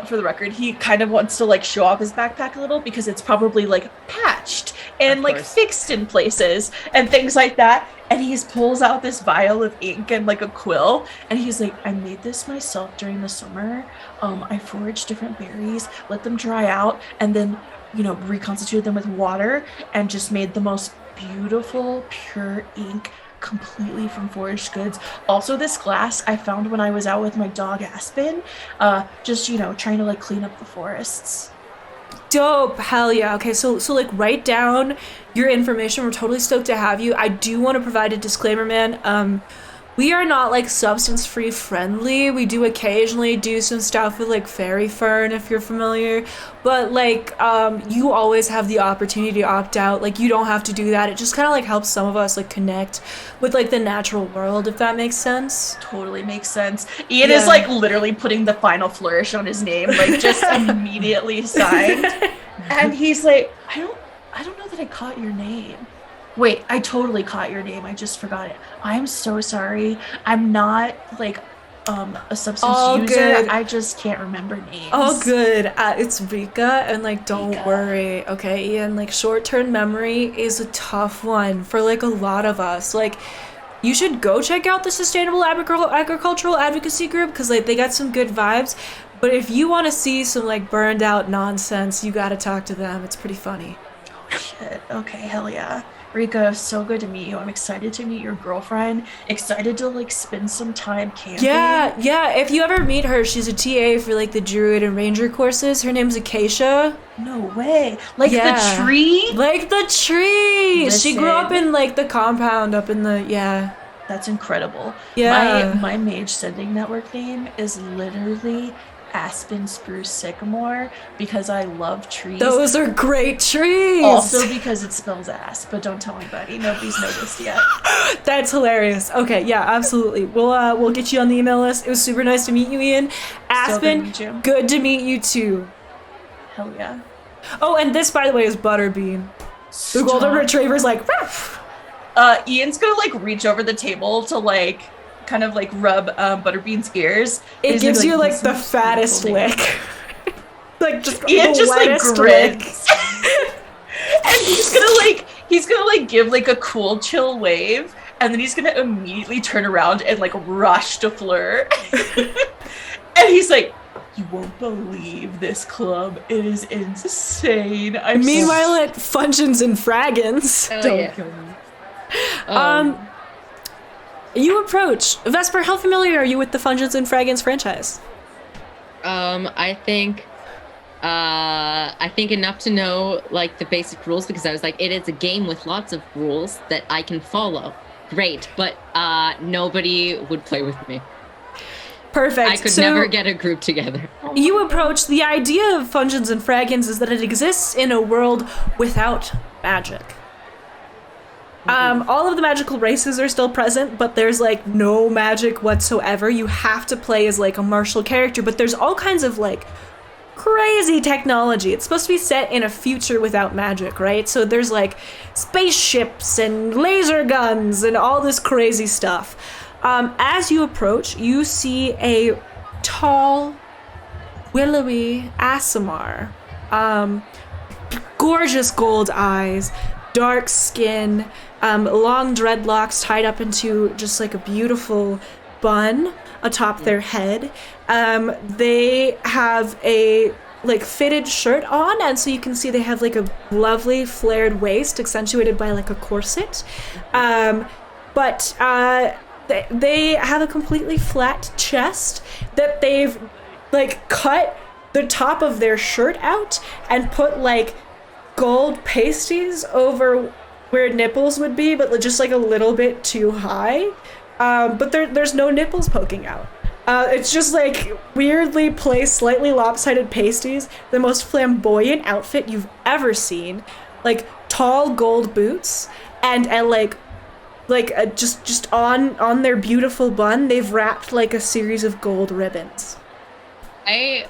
Speaker 6: for the record, he kind of wants to like show off his backpack a little because it's probably like patched and like fixed in places and things like that. And he pulls out this vial of ink and like a quill, and he's like, I made this myself during the summer. I foraged different berries, let them dry out, and then, you know, reconstituted them with water and just made the most beautiful, pure ink completely from foraged goods. Also, this glass I found when I was out with my dog Aspen, just, you know, trying to like clean up the forests.
Speaker 1: Dope. Hell yeah. Okay, so like write down your information. We're totally stoked to have you. I do want to provide a disclaimer, man. We are not like substance free friendly. We do occasionally do some stuff with like fairy fern, if you're familiar, but like you always have the opportunity to opt out. Like you don't have to do that. It just kind of like helps some of us like connect with like the natural world, if that makes sense.
Speaker 6: Totally makes sense. Ian is like literally putting the final flourish on his name, like just immediately signed. And he's like, I don't know that I caught your name. Wait, I totally caught your name. I just forgot it. I'm so sorry. I'm not like a substance user.
Speaker 1: Good.
Speaker 6: I just can't remember names.
Speaker 1: Oh, good. It's Rika, and like, don't worry, okay, Ian. Like, short-term memory is a tough one for like a lot of us. Like, you should go check out the Sustainable Agricultural Advocacy Group because like they got some good vibes. But if you want to see some like burned out nonsense, you gotta talk to them. It's pretty funny.
Speaker 6: Oh shit. Okay, hell yeah. Rika, so good to meet you. I'm excited to meet your girlfriend. Excited to like spend some time camping.
Speaker 1: Yeah. If you ever meet her, she's a TA for like the Druid and Ranger courses. Her name's Acacia.
Speaker 6: No way. Like the tree?
Speaker 1: Like the tree.
Speaker 6: Listen.
Speaker 1: She grew up in like the compound up in the
Speaker 6: That's incredible.
Speaker 1: Yeah.
Speaker 6: My mage sending network name is literally Aspen Spruce Sycamore because I love trees.
Speaker 1: Those are great trees.
Speaker 6: Also because it spells ass, but don't tell anybody. Nobody's noticed yet.
Speaker 1: That's hilarious. Okay, yeah, absolutely. We'll get you on the email list. It was super nice to meet you, Ian. Aspen, good to meet you too.
Speaker 6: Hell yeah.
Speaker 1: Oh, and this, by the way, is Butterbean. The golden retriever's like, ruff.
Speaker 6: Ian's gonna like reach over the table to like kind of like rub Butterbean's ears.
Speaker 1: It gives you like the fattest lick. Like just
Speaker 6: Ian just like grins. And he's gonna like give like a cool chill wave, and then he's gonna immediately turn around and like rush to Fleur. And he's like, you won't believe this club. It is insane.
Speaker 1: Meanwhile at Functions and Fraggins.
Speaker 3: Don't
Speaker 6: kill me.
Speaker 1: You approach. Vesper, how familiar are you with the Functions and Fraggins franchise?
Speaker 3: I think I think enough to know like the basic rules, because I was like, it is a game with lots of rules that I can follow. Great, but nobody would play with me.
Speaker 1: Perfect.
Speaker 3: I could never get a group together.
Speaker 1: You approach the idea of Fungens and Fraggens is that it exists in a world without magic. All of the magical races are still present, but there's like no magic whatsoever. You have to play as like a martial character, but there's all kinds of like crazy technology. It's supposed to be set in a future without magic, right? So there's like spaceships and laser guns and all this crazy stuff. As you approach, you see a tall, willowy Aasimar. Gorgeous gold eyes, dark skin, long dreadlocks tied up into just like a beautiful bun atop their head. They have a like fitted shirt on, and so you can see they have like a lovely flared waist accentuated by like a corset. But they have a completely flat chest that they've like cut the top of their shirt out and put like gold pasties over where nipples would be, but just like a little bit too high. But there's no nipples poking out. It's just like weirdly placed, slightly lopsided pasties, the most flamboyant outfit you've ever seen, like tall gold boots, and just on their beautiful bun, they've wrapped like a series of gold ribbons.
Speaker 3: I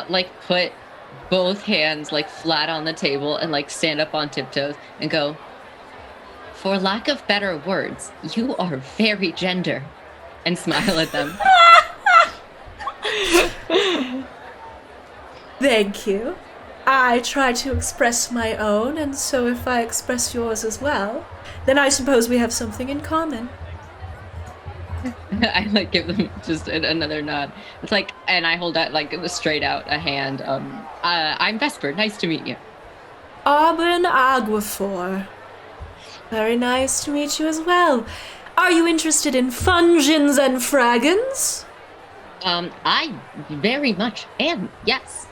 Speaker 3: like put both hands like flat on the table and like stand up on tiptoes and go, for lack of better words, you are very gender, and smile at them.
Speaker 1: Thank you. I try to express my own, and so if I express yours as well, then I suppose we have something in common.
Speaker 3: I like give them just another nod. It's like, and I hold out like straight out a hand. I'm Vesper. Nice to meet you.
Speaker 1: Auburn Aguafor. Very nice to meet you as well. Are you interested in Fungens and Fraggens?
Speaker 3: I very much am, yes.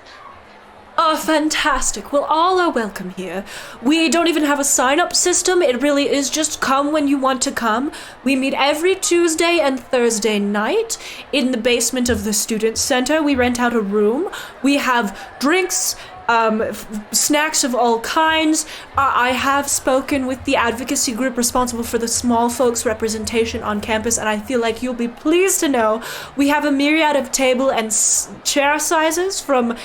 Speaker 1: Oh, fantastic. Well, all are welcome here. We don't even have a sign-up system. It really is just come when you want to come. We meet every Tuesday and Thursday night in the basement of the Student Center. We rent out a room. We have drinks, snacks of all kinds. I have spoken with the advocacy group responsible for the small folks representation on campus, and I feel like you'll be pleased to know we have a myriad of table and chair sizes from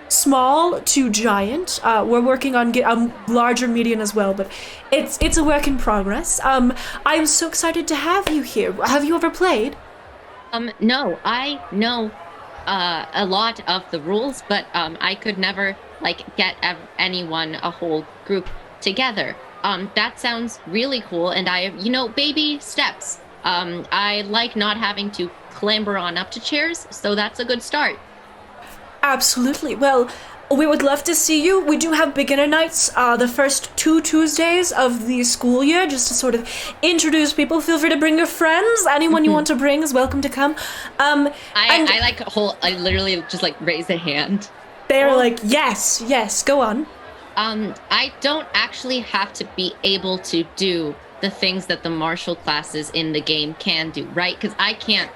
Speaker 1: small to giant. We're working on larger median as well, but it's a work in progress. I'm so excited to have you here. Have you ever played?
Speaker 3: No, I know a lot of the rules, but I could never like get a whole group together. That sounds really cool, and baby steps. I like not having to clamber on up to chairs, so that's a good start.
Speaker 1: Absolutely. Well, we would love to see you. We do have beginner nights the first 2 Tuesdays of the school year, just to sort of introduce people. Feel free to bring your friends. Anyone you want to bring is welcome to come. I
Speaker 3: literally just like raise a hand.
Speaker 1: They're like, yes, go on.
Speaker 3: I don't actually have to be able to do the things that the martial classes in the game can do, right? Because I can't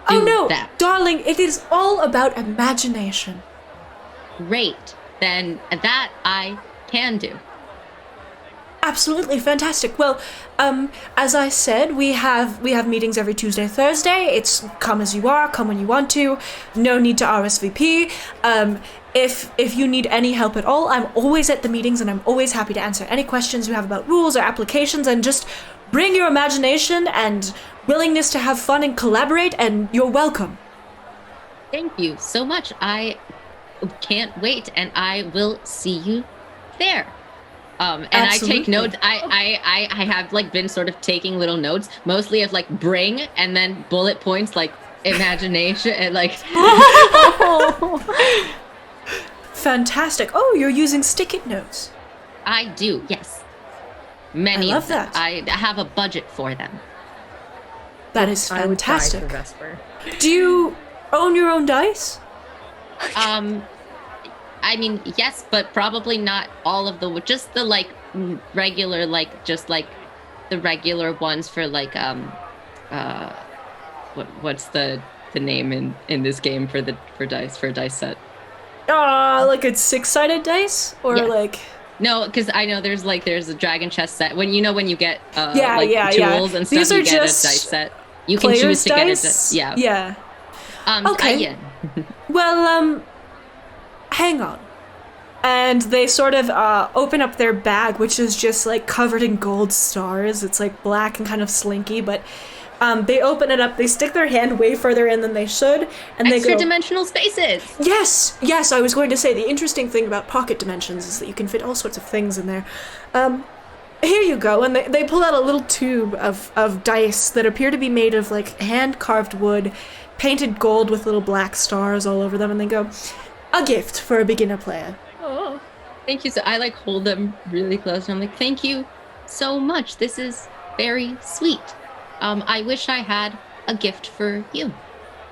Speaker 3: do that.
Speaker 1: Darling, it is all about imagination.
Speaker 3: Great. Then that I can do.
Speaker 1: Absolutely fantastic. Well, as I said, we have meetings every Tuesday, Thursday. It's come as you are, come when you want to. No need to RSVP. If you need any help at all, I'm always at the meetings, and I'm always happy to answer any questions you have about rules or applications, and just bring your imagination and willingness to have fun and collaborate, and you're welcome.
Speaker 3: Thank you so much. I can't wait, and I will see you there. And
Speaker 1: Absolutely.
Speaker 3: I take notes. I have like been sort of taking little notes, mostly of like bring, and then bullet points like imagination and like.
Speaker 1: Fantastic. Oh, you're using stick-it notes.
Speaker 3: I do, yes. Many
Speaker 1: I love
Speaker 3: of them.
Speaker 1: that.
Speaker 3: I have a budget for them.
Speaker 1: That is
Speaker 8: I would die
Speaker 1: fantastic.
Speaker 8: for Vesper.
Speaker 1: Do you own your own dice?
Speaker 3: I mean, yes, but probably not all of the, just the like regular, like just like the regular ones for like what's the name in this game for a dice set?
Speaker 1: Like a 6-sided dice or like.
Speaker 3: No, because I know there's a dragon chest set. When you get tools and stuff,
Speaker 1: These are
Speaker 3: you get
Speaker 1: just
Speaker 3: a dice set. You can choose to
Speaker 1: dice?
Speaker 3: get yeah.
Speaker 1: Okay. Well, hang on. And they sort of open up their bag, which is just like covered in gold stars. It's like black and kind of slinky, but they open it up. They stick their hand way further in than they should, and they go,
Speaker 3: extra dimensional spaces.
Speaker 1: Yes. I was going to say the interesting thing about pocket dimensions is that you can fit all sorts of things in there. Here you go. And they pull out a little tube of dice that appear to be made of like hand-carved wood, painted gold with little black stars all over them, and they go, a gift for a beginner player.
Speaker 3: Oh, thank you. So I like hold them really close, and I'm like, thank you so much. This is very sweet. I wish I had a gift for you.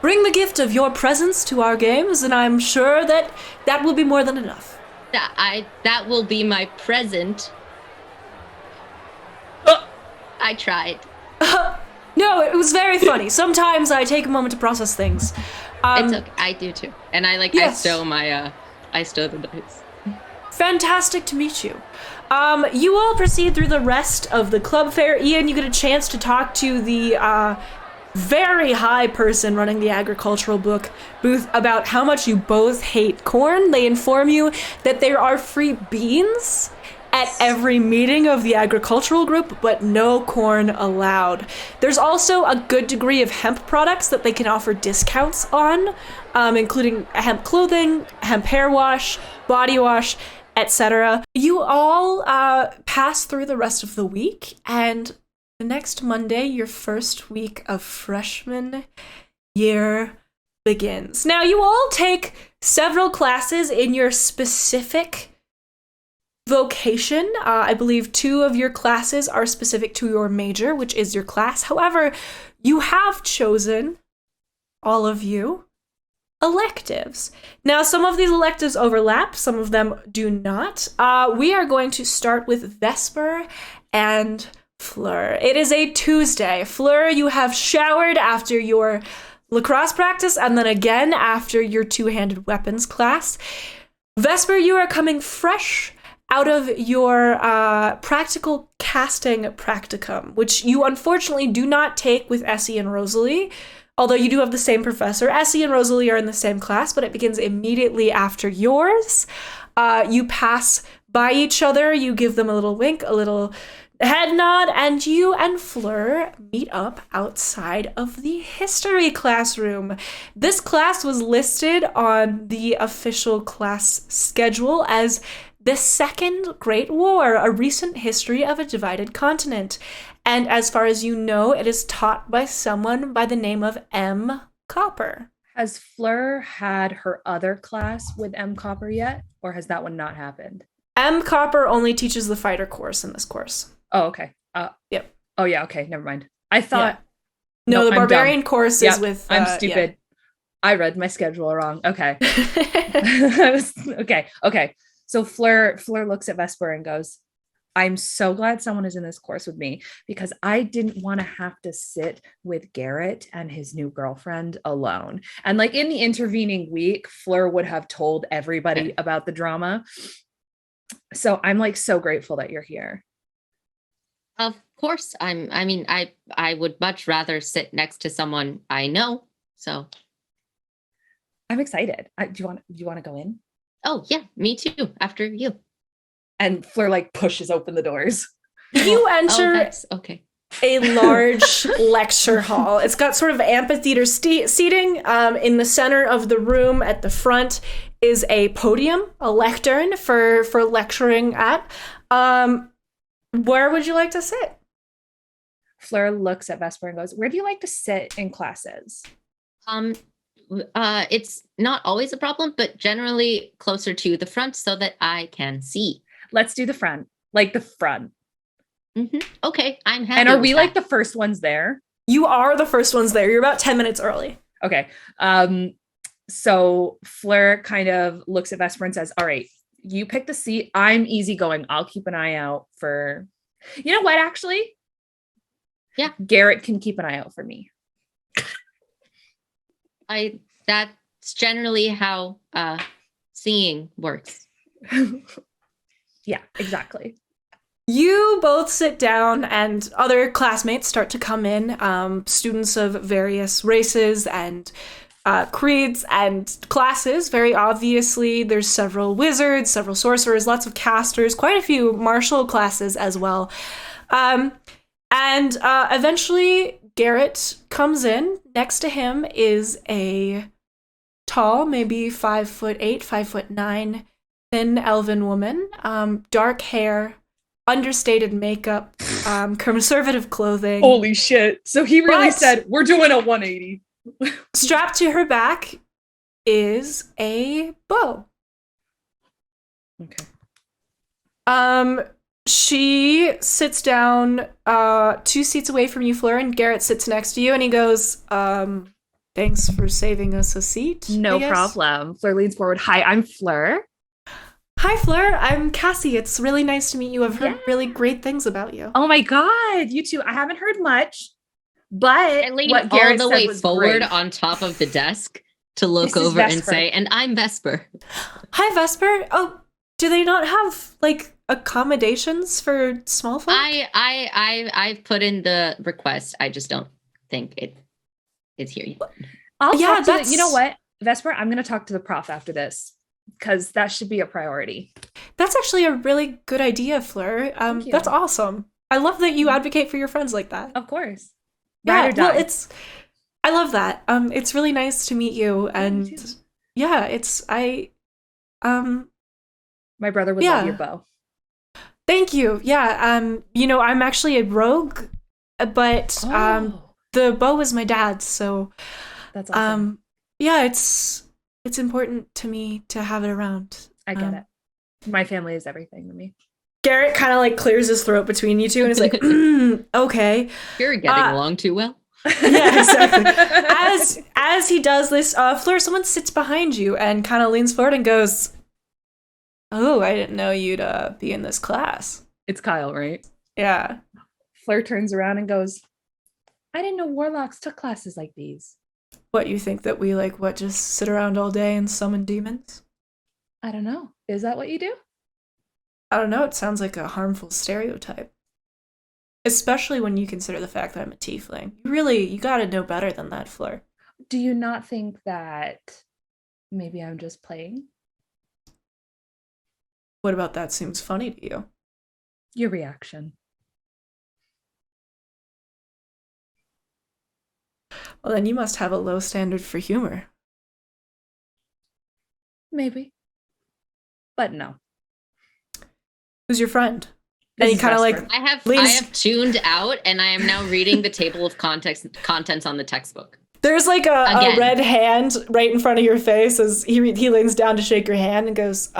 Speaker 1: Bring the gift of your presence to our games, and I'm sure that will be more than enough.
Speaker 3: That will be my present. I tried.
Speaker 1: No, it was very funny. Sometimes I take a moment to process things.
Speaker 3: It's okay. I do too. And
Speaker 1: yes.
Speaker 3: I stow the dice.
Speaker 1: Fantastic to meet you. You all proceed through the rest of the club fair. Ian, you get a chance to talk to the very high person running the agricultural book booth about how much you both hate corn. They inform you that there are free beans at every meeting of the agricultural group, but no corn allowed. There's also a good degree of hemp products that they can offer discounts on, including hemp clothing, hemp hair wash, body wash, etc. You all pass through the rest of the week, and the next Monday, your first week of freshman year begins. Now, you all take several classes in your specific vocation. I believe 2 of your classes are specific to your major, which is your class. However, you have chosen, all of you, electives. Now, some of these electives overlap, some of them do not. We are going to start with Vesper and Fleur. It is a Tuesday. Fleur, you have showered after your lacrosse practice and then again after your two-handed weapons class. Vesper, you are coming fresh out of your practical casting practicum, which you unfortunately do not take with Essie and Rosalie, although you do have the same professor. Essie and Rosalie are in the same class, but it begins immediately after yours. You pass by each other, you give them a little wink, a little head nod, and you and Fleur meet up outside of the history classroom. This class was listed on the official class schedule as the Second Great War, a recent history of a divided continent. And as far as you know, it is taught by someone by the name of M. Copper.
Speaker 8: Has Fleur had her other class with M. Copper yet? Or has that one not happened?
Speaker 1: M. Copper only teaches the fighter course in this course.
Speaker 8: Oh, okay.
Speaker 1: Yep.
Speaker 8: Oh, yeah, okay, never mind. I thought...
Speaker 1: Yeah. No, the
Speaker 8: I'm
Speaker 1: barbarian
Speaker 8: dumb.
Speaker 1: course is with...
Speaker 8: I'm stupid.
Speaker 1: Yeah.
Speaker 8: I read my schedule wrong. Okay. Okay. So Fleur looks at Vesper and goes, I'm so glad someone is in this course with me because I didn't want to have to sit with Garrett and his new girlfriend alone. And like in the intervening week, Fleur would have told everybody about the drama. So I'm like so grateful that you're here.
Speaker 3: Of course. I would much rather sit next to someone I know. So
Speaker 8: I'm excited. Do you want to go in?
Speaker 3: Oh, yeah, me too. After you.
Speaker 8: And Fleur like pushes open the doors.
Speaker 1: You enter
Speaker 3: okay.
Speaker 1: a large lecture hall. It's got sort of amphitheater seating. In the center of the room at the front is a podium, a lectern for lecturing at. Where would you like to sit?
Speaker 8: Fleur looks at Vesper and goes, where do you like to sit in classes?
Speaker 3: It's not always a problem, but generally closer to the front so that I can see.
Speaker 8: Let's do the front, like the front.
Speaker 3: Mm-hmm. Okay, I'm happy.
Speaker 8: And are we like the first ones there?
Speaker 1: You are the first ones there. You're about 10 minutes early.
Speaker 8: Okay. So Fleur kind of looks at Vesper and says, all right, you pick the seat. I'm easygoing. I'll keep an eye out for, you know what, actually?
Speaker 3: Yeah.
Speaker 8: Garrett can keep an eye out for me.
Speaker 3: That's generally how seeing works.
Speaker 8: Yeah, exactly.
Speaker 1: You both sit down and other classmates start to come in, students of various races and creeds and classes. Very obviously, there's several wizards, several sorcerers, lots of casters, quite a few martial classes as well. And eventually, Garrett comes in. Next to him is a tall, maybe 5'8", 5'9", thin elven woman, dark hair, understated makeup, conservative clothing.
Speaker 8: Holy shit. So he really
Speaker 1: But-
Speaker 8: said, we're doing a 180.
Speaker 1: Strapped to her back is a bow.
Speaker 8: Okay.
Speaker 1: She sits down 2 seats away from you, Fleur, and Garrett sits next to you, and he goes, thanks for saving us a seat.
Speaker 8: No
Speaker 1: I guess."
Speaker 8: problem. Fleur leans forward. Hi, I'm Fleur.
Speaker 1: Hi, Fleur. I'm Cassie. It's really nice to meet you. I've heard really great things about you.
Speaker 8: Oh my God, you two. I haven't heard much, but
Speaker 3: I lean
Speaker 8: what
Speaker 3: all
Speaker 8: Garrett
Speaker 3: the
Speaker 8: said
Speaker 3: way
Speaker 8: was
Speaker 3: forward
Speaker 8: great.
Speaker 3: on top of the desk to look
Speaker 8: This is
Speaker 3: over and
Speaker 8: Vesper.
Speaker 3: say, and I'm Vesper.
Speaker 1: Hi, Vesper. Oh, do they not have, like, accommodations for small folk?
Speaker 3: I've put in the request. I just don't think it's here yet.
Speaker 8: I'll
Speaker 1: Yeah,
Speaker 8: talk to
Speaker 1: that's-
Speaker 8: you know what, Vesper, I'm going to talk to the prof after this because that should be a priority.
Speaker 1: That's actually a really good idea, Fleur.
Speaker 8: Thank you.
Speaker 1: That's awesome. I love that you advocate for your friends like that.
Speaker 8: Of course.
Speaker 1: Yeah,
Speaker 8: Ride or die.
Speaker 1: well, I love that. It's really nice to meet you, and
Speaker 8: too.
Speaker 1: yeah,
Speaker 8: My brother would
Speaker 1: yeah.
Speaker 8: love your bow.
Speaker 1: thank you. Yeah, I'm actually a rogue, but the bow is my dad's, so
Speaker 8: That's awesome.
Speaker 1: yeah, it's important to me to have it around.
Speaker 8: I get it. My family is everything to me.
Speaker 1: Garrett kind of like clears his throat between you two, and he's like, okay.
Speaker 3: You're getting along too well.
Speaker 1: Yeah, exactly. As he does this, Fleur, someone sits behind you and kind of leans forward and goes, "Oh, I didn't know you'd be in this class."
Speaker 8: It's Kyle, right?
Speaker 1: Yeah.
Speaker 8: Fleur turns around and goes, I didn't know warlocks took classes like these.
Speaker 1: What, you think that we just sit around all day and summon demons?
Speaker 8: I don't know. Is that what you do?
Speaker 1: I don't know. It sounds like a harmful stereotype. Especially when you consider the fact that I'm a tiefling. You gotta know better than that, Fleur.
Speaker 8: Do you not think that maybe I'm just playing?
Speaker 1: What about that seems funny to you?
Speaker 8: Your reaction.
Speaker 1: Well, then you must have a low standard for humor.
Speaker 8: Maybe. But no.
Speaker 1: Who's your friend?
Speaker 8: This
Speaker 1: And he
Speaker 8: is
Speaker 1: kind of
Speaker 8: Vesper.
Speaker 1: like
Speaker 3: I
Speaker 1: leans-
Speaker 3: have tuned out, and I am now reading the table of contents on the textbook.
Speaker 1: There's like a
Speaker 3: Again.
Speaker 1: red hand right in front of your face as he leans down to shake your hand and goes,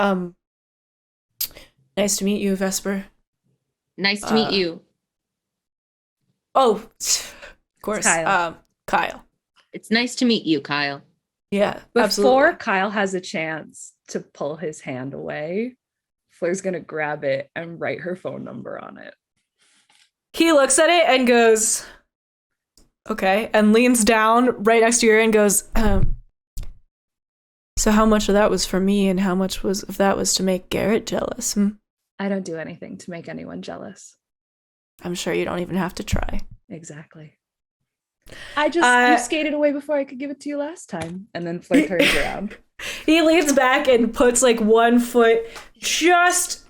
Speaker 1: nice to meet you, Vesper.
Speaker 3: Nice to meet you.
Speaker 1: Oh, of course.
Speaker 8: Kyle.
Speaker 1: Kyle.
Speaker 3: It's nice to meet you, Kyle.
Speaker 1: Yeah,
Speaker 8: Before
Speaker 1: absolutely.
Speaker 8: Kyle has a chance to pull his hand away, Fleur's gonna grab it and write her phone number on it.
Speaker 1: He looks at it and goes, okay, and leans down right next to your ear and goes, so how much of that was for me and how much of that was to make Garrett jealous?
Speaker 8: I don't do anything to make anyone jealous.
Speaker 1: I'm sure you don't even have to try.
Speaker 8: Exactly. I just you skated away before I could give it to you last time. And then Fleur turns around.
Speaker 1: He leans back and puts like one foot just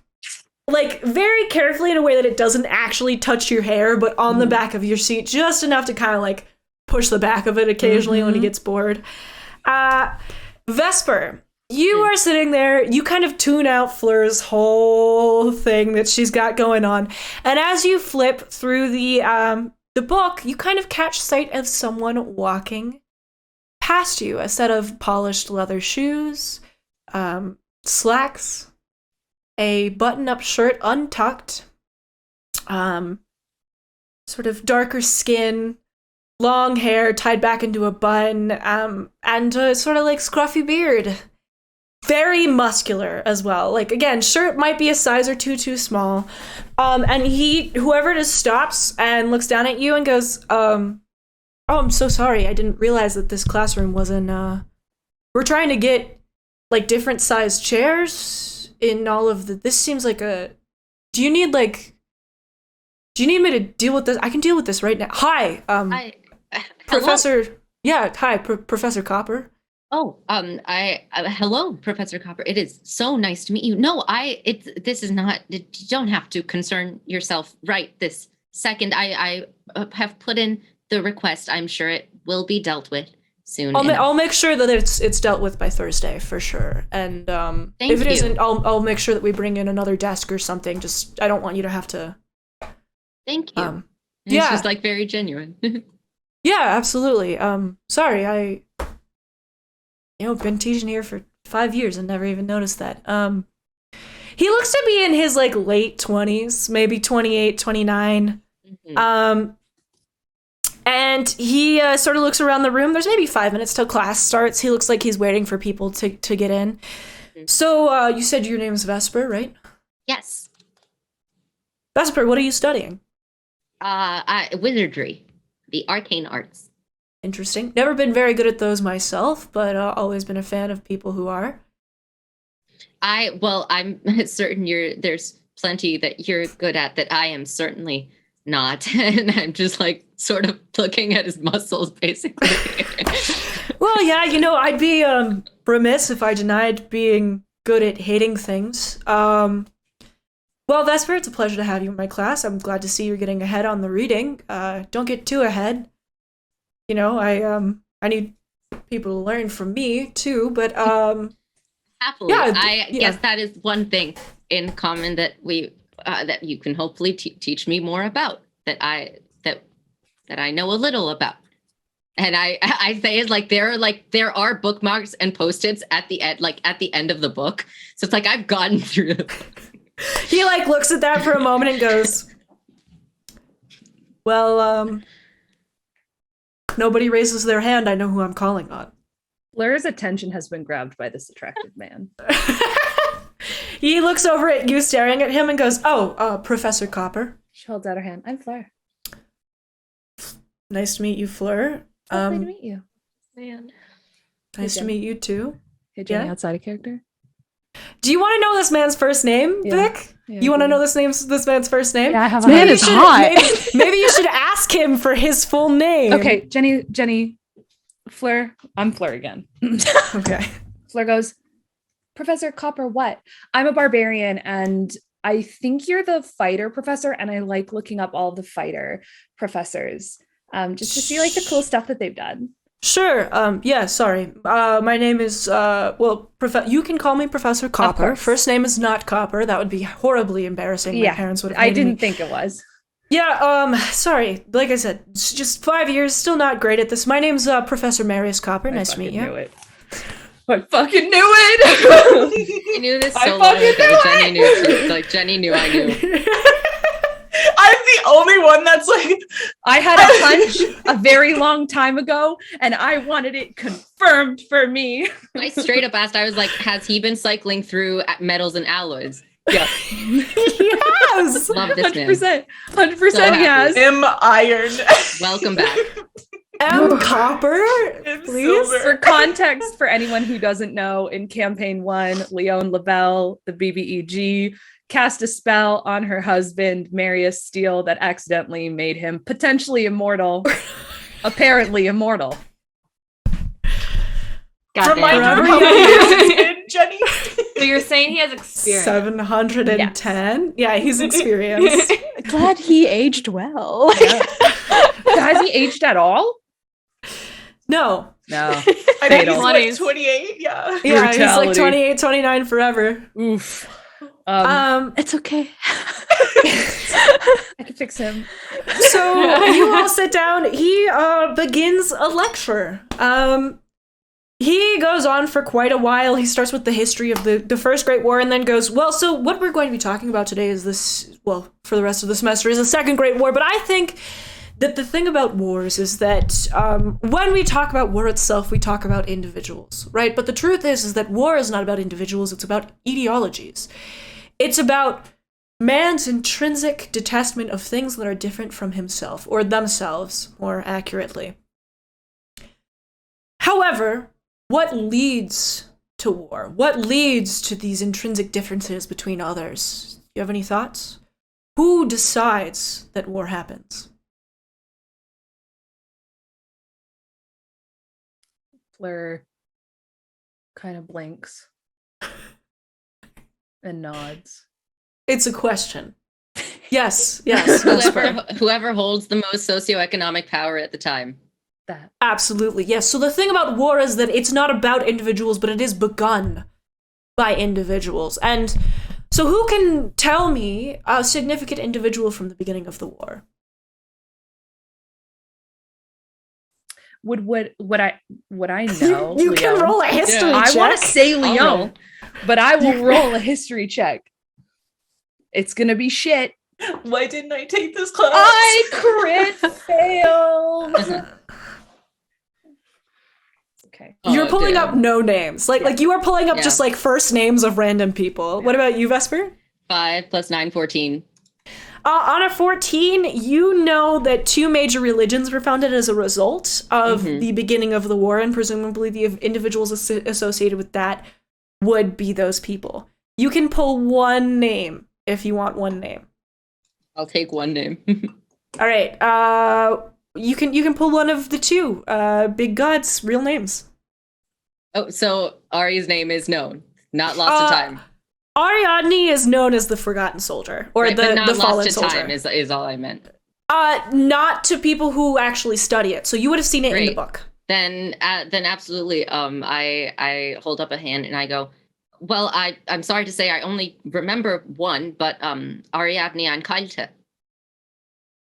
Speaker 1: like very carefully in a way that it doesn't actually touch your hair, but on the back of your seat, just enough to kind of like push the back of it occasionally when he gets bored. Vesper, you are sitting there, you kind of tune out Fleur's whole thing that she's got going on. And as you flip through the book, you kind of catch sight of someone walking past you, a set of polished leather shoes, slacks, a button-up shirt untucked, sort of darker skin, long hair tied back into a bun, and a sort of like scruffy beard. Very muscular as well. Like, again, shirt might be a size or two too small. And whoever just stops and looks down at you and goes, oh, I'm so sorry. I didn't realize that this classroom wasn't, we're trying to get, like, different sized chairs in all of this seems like do you need me to deal with this? I can deal with this right now. Hi, Professor, Professor Copper.
Speaker 3: Oh, hello, Professor Copper. It is so nice to meet you. No, this is not, you don't have to concern yourself right this second. I have put in the request. I'm sure it will be dealt with soon.
Speaker 1: I'll make sure that it's dealt with by Thursday for sure. And if it isn't, I'll make sure that we bring in another desk or something. Just, I don't want you to have to.
Speaker 3: Thank you. It's just like very genuine.
Speaker 1: Yeah, absolutely. Sorry, been teaching here for 5 years and never even noticed that. He looks to be in his like late 20s, maybe 28, 29. Mm-hmm. And he sort of looks around the room. There's maybe 5 minutes till class starts. He looks like he's waiting for people to get in. Mm-hmm. So you said your name is Vesper, right?
Speaker 3: Yes.
Speaker 1: Vesper, what are you studying?
Speaker 3: Wizardry, the arcane arts.
Speaker 1: Interesting. Never been very good at those myself, but always been a fan of people who are.
Speaker 3: I'm certain there's plenty that you're good at that I am certainly not. And I'm just like sort of looking at his muscles, basically.
Speaker 1: Well, yeah, I'd be remiss if I denied being good at hating things. Well, Vesper, it's a pleasure to have you in my class. I'm glad to see you're getting ahead on the reading. Don't get too ahead. I need people to learn from me too, but
Speaker 3: happily, I guess that is one thing in common that we that you can hopefully teach me more about, that I know a little about. And I say is like there are bookmarks and post-its at the end of the book, so it's like I've gotten through the book.
Speaker 1: He like looks at that for a moment and goes, well, nobody raises their hand, I know who I'm calling on.
Speaker 8: Fleur's attention has been grabbed by this attractive man.
Speaker 1: He looks over at you staring at him and goes, Professor Copper.
Speaker 8: She holds out her hand. I'm Fleur.
Speaker 1: Nice to meet you, Fleur.
Speaker 8: Lovely to meet you.
Speaker 3: Man.
Speaker 1: Nice to meet you too.
Speaker 8: Hey, Jenny, outside of character.
Speaker 1: Do you want to know this man's first name, Vic?
Speaker 8: Yeah,
Speaker 1: you want to know this man's first name?
Speaker 8: Yeah, I have
Speaker 9: a man is hot.
Speaker 1: Maybe you should ask him for his full name.
Speaker 8: Okay, Jenny, Fleur. I'm Fleur again.
Speaker 1: Okay.
Speaker 8: Fleur goes, Professor Copper, what? I'm a barbarian, and I think you're the fighter professor, and I like looking up all the fighter professors, just to see like the cool stuff that they've done.
Speaker 1: Sure. Yeah, sorry. My name is, you can call me Professor Copper. First name is not Copper. That would be horribly embarrassing.
Speaker 8: Yeah,
Speaker 1: my parents would have
Speaker 8: I didn't think it was.
Speaker 1: Yeah, sorry. Like I said, it's just 5 years, still not great at this. My name's Professor Marius Copper. Nice to meet you.
Speaker 6: I fucking knew it!
Speaker 3: I knew this so long ago. Jenny knew too. Like, Jenny knew I knew.
Speaker 6: I'm the only one that's like,
Speaker 8: I had a hunch a very long time ago, and I wanted it confirmed for me.
Speaker 3: I straight up asked, I was like, has he been cycling through metals and alloys?
Speaker 8: Yeah.
Speaker 1: Yes!
Speaker 3: Love this
Speaker 8: 100%.
Speaker 3: man.
Speaker 8: 100%
Speaker 3: So
Speaker 8: he has.
Speaker 6: M iron.
Speaker 3: Welcome back.
Speaker 1: M Copper, please.
Speaker 6: Silver.
Speaker 8: For context, for anyone who doesn't know, in campaign 1, Leon Lavelle, the BBEG, cast a spell on her husband, Marius Steele, that accidentally made him potentially immortal. Apparently immortal.
Speaker 6: Reminder of how many years it's been, Jenny.
Speaker 4: So you're saying he has experience?
Speaker 1: 710? Yeah, he's experienced.
Speaker 9: Glad he aged well.
Speaker 8: Yeah. Has he aged at all?
Speaker 1: No.
Speaker 8: No.
Speaker 6: I think he's
Speaker 8: Fatal.
Speaker 6: like 28, yeah.
Speaker 1: Yeah, he's like
Speaker 8: Brutality.
Speaker 1: 28, 29 forever.
Speaker 8: Oof.
Speaker 9: It's okay.
Speaker 8: I can fix him.
Speaker 1: So you all sit down. He begins a lecture. He goes on for quite a while. He starts with the history of the First Great War and then goes, well, so what we're going to be talking about today is this, well, for the rest of the semester, is the Second Great War. But I think that the thing about wars is that when we talk about war itself, we talk about individuals, right? But the truth is that war is not about individuals, it's about ideologies. It's about man's intrinsic detestment of things that are different from himself, or themselves, more accurately. However, what leads to war? What leads to these intrinsic differences between others? Do you have any thoughts? Who decides that war happens?
Speaker 8: Fleur kind of blinks and nods.
Speaker 1: It's a question. Yes, Vesper.
Speaker 3: whoever holds the most socioeconomic power at the time.
Speaker 8: That.
Speaker 1: Absolutely, yes. So the thing about war is that it's not about individuals, but it is begun by individuals. And so who can tell me a significant individual from the beginning of the war?
Speaker 8: Would I know?
Speaker 1: You can roll a history check.
Speaker 8: I want to say
Speaker 3: I'll
Speaker 8: Leon,
Speaker 3: roll.
Speaker 8: but I will roll a history check. It's gonna be shit.
Speaker 6: Why didn't I take this class?
Speaker 8: I crit failed. Okay.
Speaker 1: You're pulling
Speaker 3: damn.
Speaker 1: up no names. Like you are pulling up just like first names of random people. What about you, Vesper?
Speaker 3: 5 + 9, 14.
Speaker 1: On a 14, you know that 2 major religions were founded as a result of the beginning of the war, and presumably the individuals associated with that would be those people. You can pull one name if you want one name.
Speaker 3: I'll take one name.
Speaker 1: All right. You can pull one of the 2 big gods' real names.
Speaker 3: Oh, so Ari's name is known, not lost to time.
Speaker 1: Ariadne is known as the Forgotten Soldier, or
Speaker 3: Right, but
Speaker 1: the
Speaker 3: not
Speaker 1: Fallen
Speaker 3: lost to
Speaker 1: Soldier.
Speaker 3: time is all I meant.
Speaker 1: Not to people who actually study it. So you would have seen it in the
Speaker 3: Great.
Speaker 1: book.
Speaker 3: Then absolutely. I hold up a hand and I go, well, I'm sorry to say I only remember one, but Ariadne and Kalte.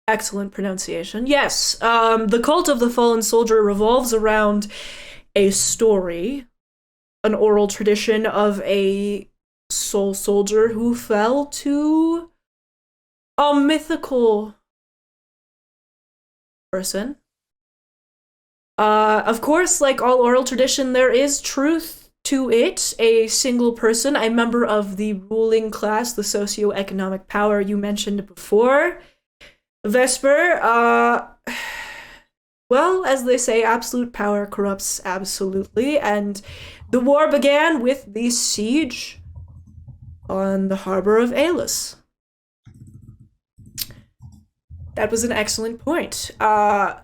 Speaker 1: Excellent pronunciation. Yes, the cult of the Fallen Soldier revolves around a story, an oral tradition of a soul soldier who fell to a mythical person. Of course, like all oral tradition, there is truth to it. A single person, a member of the ruling class, the socioeconomic power you mentioned before, Vesper, well, as they say, absolute power corrupts absolutely, and the war began with the siege on the harbor of Eylas. That was an excellent point.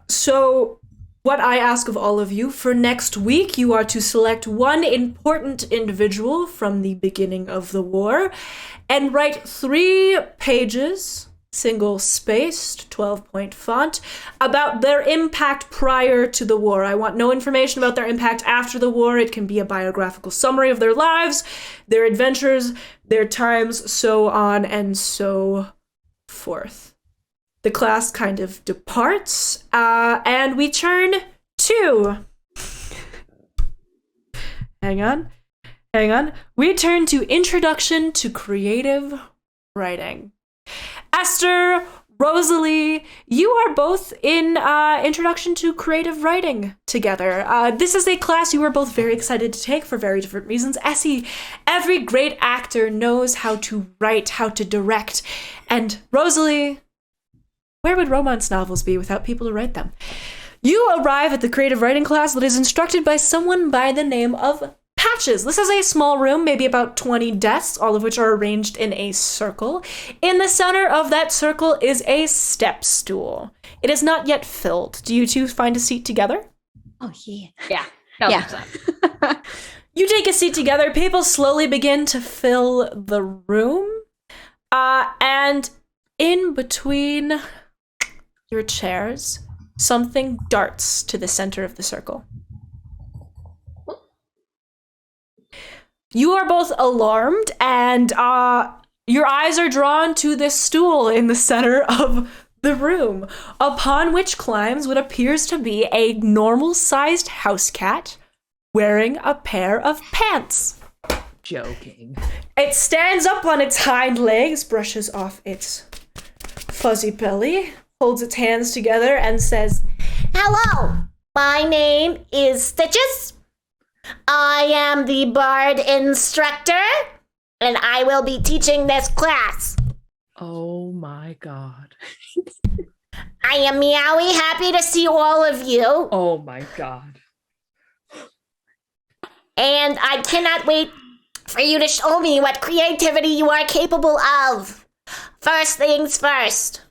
Speaker 1: So what I ask of all of you, for next week, you are to select one important individual from the beginning of the war and write 3 pages, single-spaced, 12-point font, about their impact prior to the war. I want no information about their impact after the war. It can be a biographical summary of their lives, their adventures, their times, so on and so forth. The class kind of departs, and we turn to... Hang on. We turn to Introduction to Creative Writing. Esther, Rosalie, you are both in Introduction to Creative Writing together. This is a class you are both very excited to take for very different reasons. Essie, every great actor knows how to write, how to direct. And Rosalie, where would romance novels be without people to write them? You arrive at the creative writing class that is instructed by someone by the name of Patches. This is a small room, maybe about 20 desks, all of which are arranged in a circle. In the center of that circle is a step stool. It is not yet filled. Do you two find a seat together?
Speaker 2: Oh, yeah.
Speaker 4: Yeah.
Speaker 2: Yeah.
Speaker 1: You take a seat together. People slowly begin to fill the room. And in between your chairs, something darts to the center of the circle. You are both alarmed, and your eyes are drawn to this stool in the center of the room, upon which climbs what appears to be a normal-sized house cat wearing a pair of pants.
Speaker 8: Joking.
Speaker 1: It stands up on its hind legs, brushes off its fuzzy belly, holds its hands together and says,
Speaker 7: Hello, my name is Stitches. I am the Bard instructor, and I will be teaching this class.
Speaker 8: Oh my god.
Speaker 7: I am Meowie, happy to see all of you,
Speaker 8: Oh my god.
Speaker 7: and I cannot wait for you to show me what creativity you are capable of. First things first.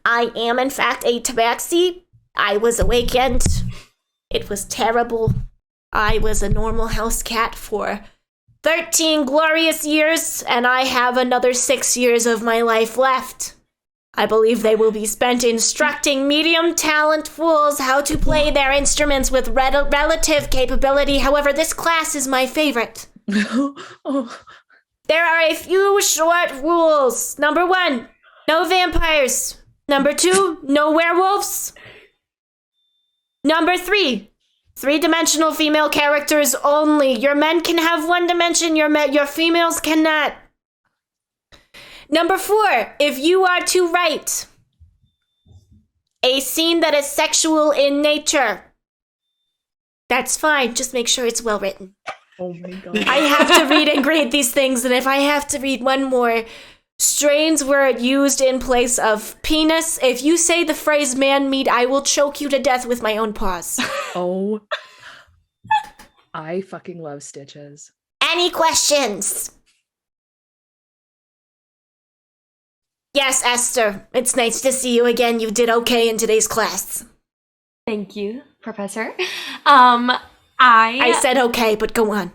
Speaker 7: I am, in fact, a tabaxi. I was awakened. It was terrible. I was a normal house cat for 13 glorious years, and I have another 6 years of my life left. I believe they will be spent instructing medium talent fools how to play their instruments with relative capability. However, this class is my favorite.
Speaker 8: Oh.
Speaker 7: There are a few short rules. Number 1, no vampires. Number 2, no werewolves. Number 3, 3-dimensional female characters only. Your men can have 1 dimension, your females cannot. Number 4, if you are to write a scene that is sexual in nature, that's fine. Just make sure it's well written.
Speaker 8: Oh my god.
Speaker 7: I have to read and grade these things, and if I have to read one more, strains were used in place of penis. If you say the phrase man meat, I will choke you to death with my own paws.
Speaker 8: Oh. I fucking love Stitches.
Speaker 7: Any questions? Yes, Esther. It's nice to see you again. You did okay in today's class.
Speaker 4: Thank you, Professor.
Speaker 7: I said okay, but go on.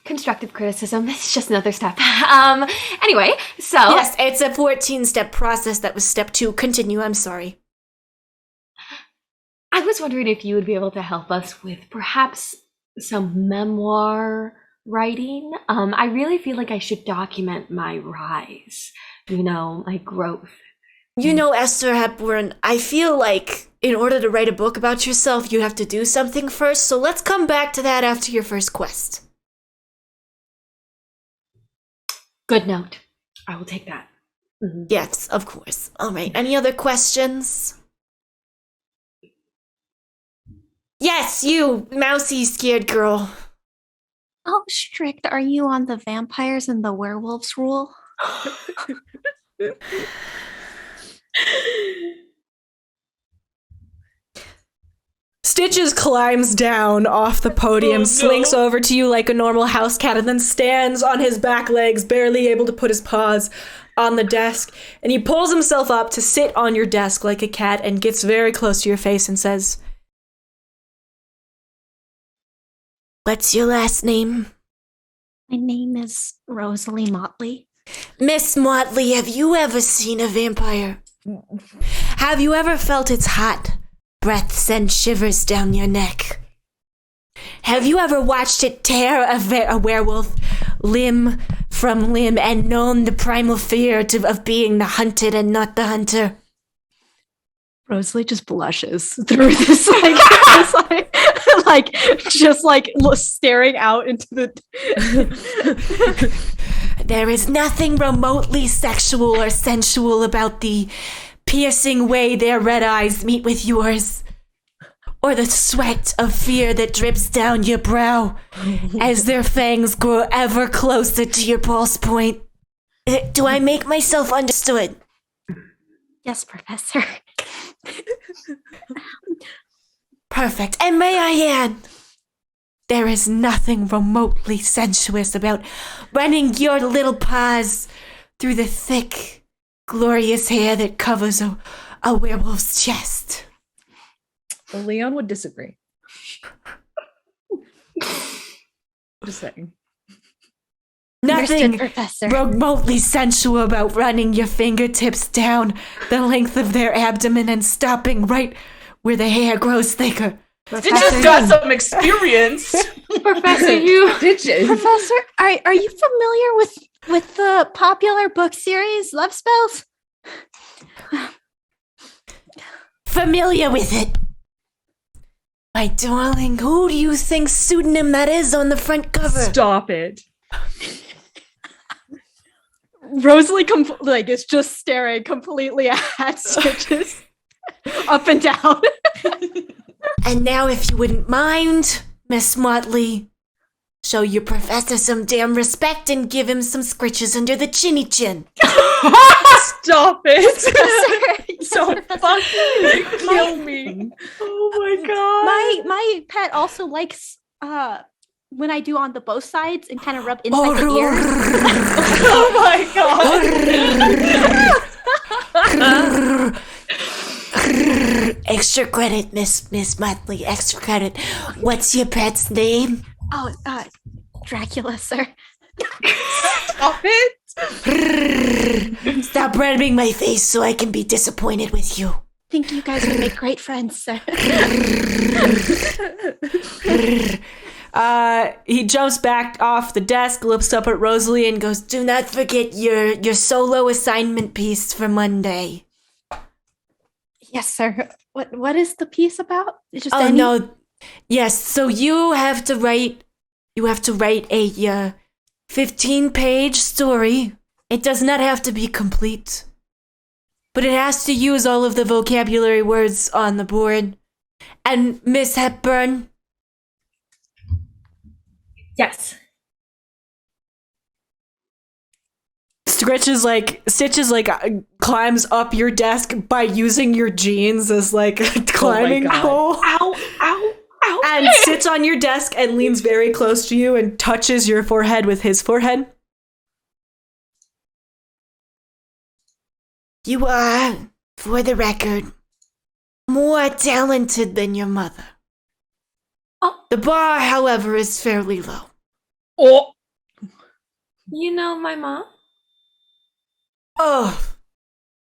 Speaker 4: Constructive criticism. It's just another step. Anyway, so
Speaker 7: Yes, it's a 14-step process. That was step 2. Continue, I'm sorry.
Speaker 4: I was wondering if you would be able to help us with perhaps some memoir writing. I really feel like I should document my rise, my growth.
Speaker 7: You know, Esther Hepburn, I feel like in order to write a book about yourself, you have to do something first, so let's come back to that after your first quest.
Speaker 4: Good note. I will take that. Mm-hmm.
Speaker 7: Yes, of course. All right, any other questions? Yes, you, mousy scared girl.
Speaker 2: How strict are you on the vampires and the werewolves rule?
Speaker 1: Stitches climbs down off the podium, slinks over to you like a normal house cat, and then stands on his back legs, barely able to put his paws on the desk. And he pulls himself up to sit on your desk like a cat and gets very close to your face and says,
Speaker 7: What's your last name?
Speaker 2: My name is Rosalie Motley.
Speaker 7: Miss Motley, have you ever seen a vampire? Have you ever felt its hot breath send shivers down your neck? Have you ever watched it tear a werewolf limb from limb and known the primal fear of being the hunted and not the hunter?
Speaker 9: Rosalie just blushes through this, staring out into the.
Speaker 7: There is nothing remotely sexual or sensual about the piercing way their red eyes meet with yours, or the sweat of fear that drips down your brow as their fangs grow ever closer to your pulse point. Do I make myself understood?
Speaker 2: Yes, Professor.
Speaker 7: Perfect. And may I add, there is nothing remotely sensuous about running your little paws through the thick, glorious hair that covers a werewolf's chest.
Speaker 8: Well, Leon would disagree. Just saying.
Speaker 7: Nothing
Speaker 2: Professor.
Speaker 7: remotely sensual about running your fingertips down the length of their abdomen and stopping right where the hair grows thicker.
Speaker 6: Stitches got some experience.
Speaker 4: Professor, you
Speaker 8: Stitches.
Speaker 2: Professor, are you familiar with the popular book series Love Spells?
Speaker 7: Familiar with it. My darling, who do you think pseudonym that is on the front cover?
Speaker 8: Stop it.
Speaker 9: Rosalie is just staring completely at Stitches up and down.
Speaker 7: And now, if you wouldn't mind, Miss Motley, show your professor some damn respect and give him some scritches under the chinny chin.
Speaker 6: Stop it.
Speaker 2: Yes,
Speaker 6: Don't fucking kill me.
Speaker 1: Oh my god.
Speaker 2: My pet also likes when I do on the both sides and kind of rub inside the ear.
Speaker 6: Oh my god.
Speaker 7: Extra credit, Miss Motley. Extra credit. What's your pet's name?
Speaker 2: Oh, Dracula, sir.
Speaker 6: Stop it.
Speaker 7: Stop rubbing my face so I can be disappointed with you.
Speaker 2: Think you guys would make great friends, sir.
Speaker 1: He jumps back off the desk, looks up at Rosalie, and goes,
Speaker 7: Do not forget your solo assignment piece for Monday.
Speaker 2: Yes, sir. What is the piece about? It's just
Speaker 7: No. Yes, so you have to write a 15-page story. It does not have to be complete, but it has to use all of the vocabulary words on the board. And Miss Hepburn,
Speaker 4: Yes.
Speaker 1: Stitches climbs up your desk by using your jeans as like a climbing pole.
Speaker 6: Ow.
Speaker 1: And sits on your desk and leans very close to you and touches your forehead with his forehead.
Speaker 7: you are, for the record, more talented than your mother.
Speaker 4: Oh.
Speaker 7: The bar, however, is fairly low.
Speaker 6: Oh.
Speaker 4: You know my mom?
Speaker 7: Oh,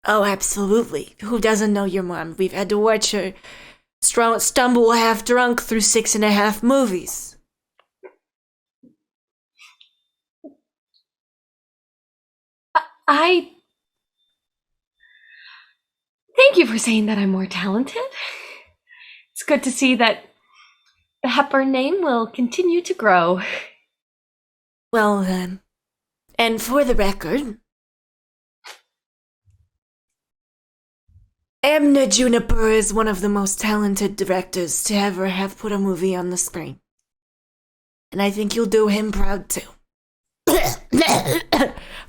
Speaker 7: absolutely. Who doesn't know your mom? We've had to watch her stumble half drunk through 6.5 movies.
Speaker 4: I thank you for saying that I'm more talented. It's good to see that the Hepburn name will continue to grow.
Speaker 7: Well, and for the record, Amna Juniper is one of the most talented directors to ever have put a movie on the screen. And I think you'll do him proud too.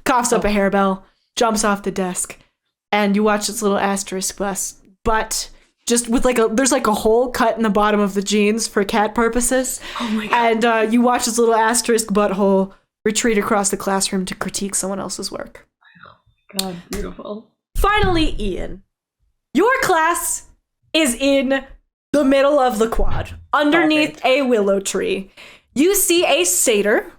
Speaker 1: Coughs up a hairbell, jumps off the desk, and you watch this little asterisk bus, but just with there's a hole cut in the bottom of the jeans for cat purposes.
Speaker 4: Oh my god.
Speaker 1: And you watch this little asterisk butthole retreat across the classroom to critique someone else's work.
Speaker 4: God, beautiful.
Speaker 1: Finally, Ian, your class is in the middle of the quad, underneath a willow tree. You see a satyr,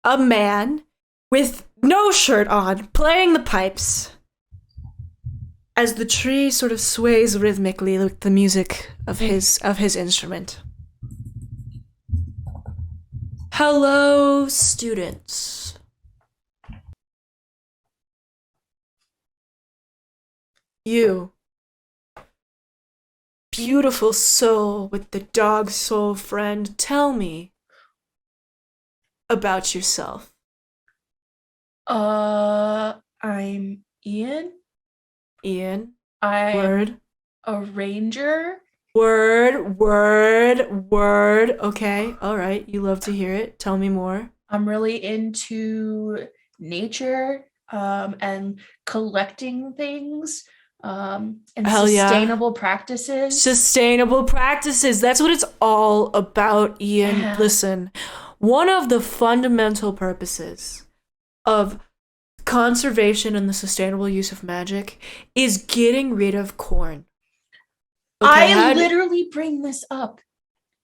Speaker 1: a man with no shirt on, playing the pipes as the tree sort of sways rhythmically with the music of his instrument. Hello, students. You, beautiful soul with the dog soul friend, tell me about yourself.
Speaker 6: I'm Ian.
Speaker 1: Ian.
Speaker 6: I'm
Speaker 1: Word.
Speaker 6: a ranger.
Speaker 1: Word. Okay, all right. You love to hear it. Tell me more.
Speaker 6: I'm really into nature, and collecting things, and
Speaker 1: Hell yeah.
Speaker 6: sustainable practices.
Speaker 1: Sustainable practices. That's what it's all about, Ian.
Speaker 6: Yeah.
Speaker 1: Listen, one of the fundamental purposes of conservation and the sustainable use of magic is getting rid of corn.
Speaker 6: I literally bring this up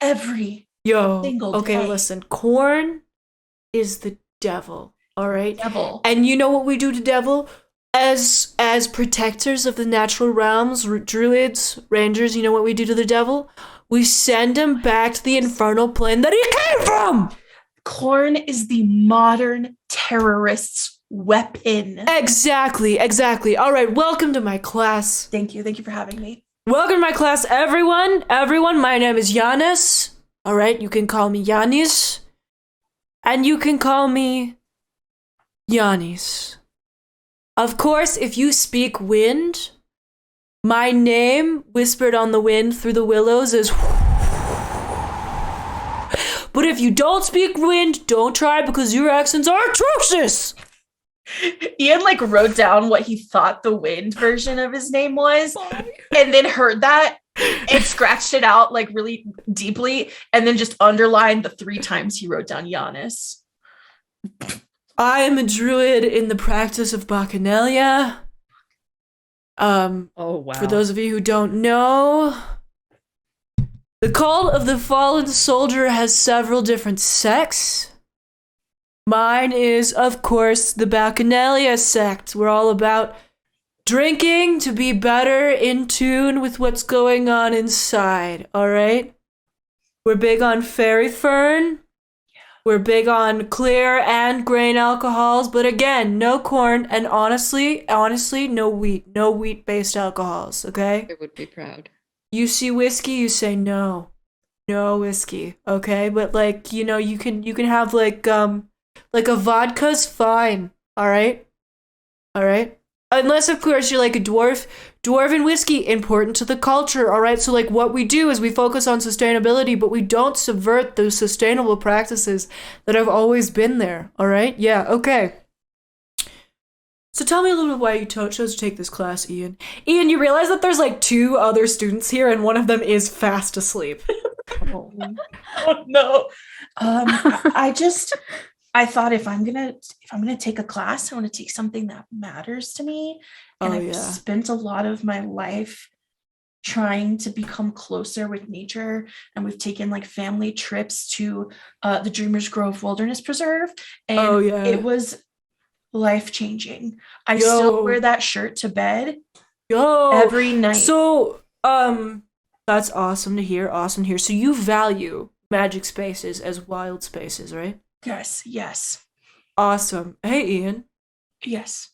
Speaker 6: every single
Speaker 1: okay,
Speaker 6: day.
Speaker 1: listen. Corn is the devil, all right?
Speaker 6: Devil.
Speaker 1: And you know what we do to devil? As protectors of the natural realms, druids, rangers, you know what we do to the devil? We send him back to the infernal plane that he came from!
Speaker 6: Corn is the modern terrorist's weapon.
Speaker 1: Exactly. All right, welcome to my class.
Speaker 6: Thank you for having me.
Speaker 1: Welcome to my class, everyone. My name is Giannis. All right, you can call me Giannis. And you can call me Giannis. Of course, if you speak wind, my name whispered on the wind through the willows is. But if you don't speak wind, don't try because your accents are atrocious.
Speaker 6: Ian like wrote down what he thought the wind version of his name was, and then heard that and scratched it out like really deeply, and then just underlined the 3 times he wrote down Giannis.
Speaker 1: I am a druid in the practice of Bacchanalia.
Speaker 8: Oh wow.
Speaker 1: For those of you who don't know, the cult of the fallen soldier has several different sects. Mine is, of course, the Bacchanalia sect. We're all about drinking to be better in tune with what's going on inside, all right? We're big on fairy fern. We're big on clear and grain alcohols, but again, no corn, and honestly, no wheat-based alcohols, okay?
Speaker 3: I would be proud.
Speaker 1: You see whiskey, you say no whiskey, okay? But like, you know, you can have like a vodka's fine, all right? Unless, of course, you're like a dwarf. Dwarven whiskey, important to the culture, all right? So, like, what we do is we focus on sustainability, but we don't subvert those sustainable practices that have always been there, all right? Yeah, okay. So tell me a little bit why you chose to take this class, Ian. Ian, you realize that there's, like, 2 other students here, and one of them is fast asleep.
Speaker 6: Oh no. I thought if I'm gonna take a class, I want to take something that matters to me. And I've spent a lot of my life trying to become closer with nature. And we've taken like family trips to the Dreamers Grove Wilderness Preserve. And it was life-changing. I still wear that shirt to bed every night.
Speaker 1: So that's awesome to hear. So you value magic spaces as wild spaces, right?
Speaker 6: Yes.
Speaker 1: Awesome. Hey, Ian.
Speaker 6: Yes.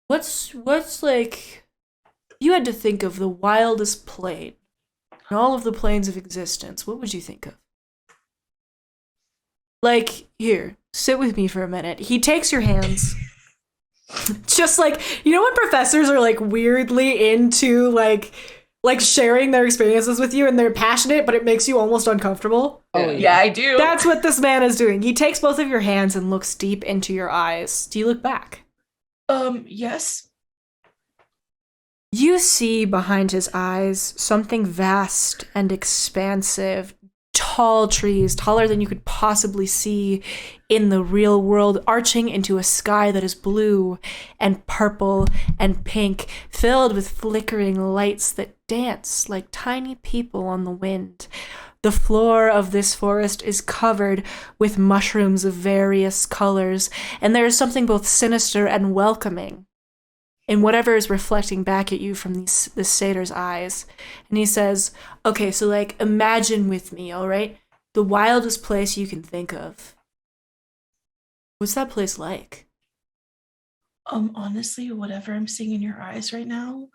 Speaker 1: What's like, you had to think of the wildest plane in all of the planes of existence. What would you think of? Like, here, sit with me for a minute. He takes your hands. Just like, you know when professors are like weirdly into like sharing their experiences with you and they're passionate, but it makes you almost uncomfortable?
Speaker 6: Oh, yeah, I do.
Speaker 1: That's what this man is doing. He takes both of your hands and looks deep into your eyes. Do you look back?
Speaker 6: Yes.
Speaker 1: You see behind his eyes something vast and expansive. Tall trees, taller than you could possibly see in the real world, arching into a sky that is blue and purple and pink, filled with flickering lights that dance like tiny people on the wind. The floor of this forest is covered with mushrooms of various colors, and there is something both sinister and welcoming in whatever is reflecting back at you from this satyr's eyes. And he says, okay, so like imagine with me, all right? The wildest place you can think of. What's that place like?
Speaker 6: Honestly, whatever I'm seeing in your eyes right now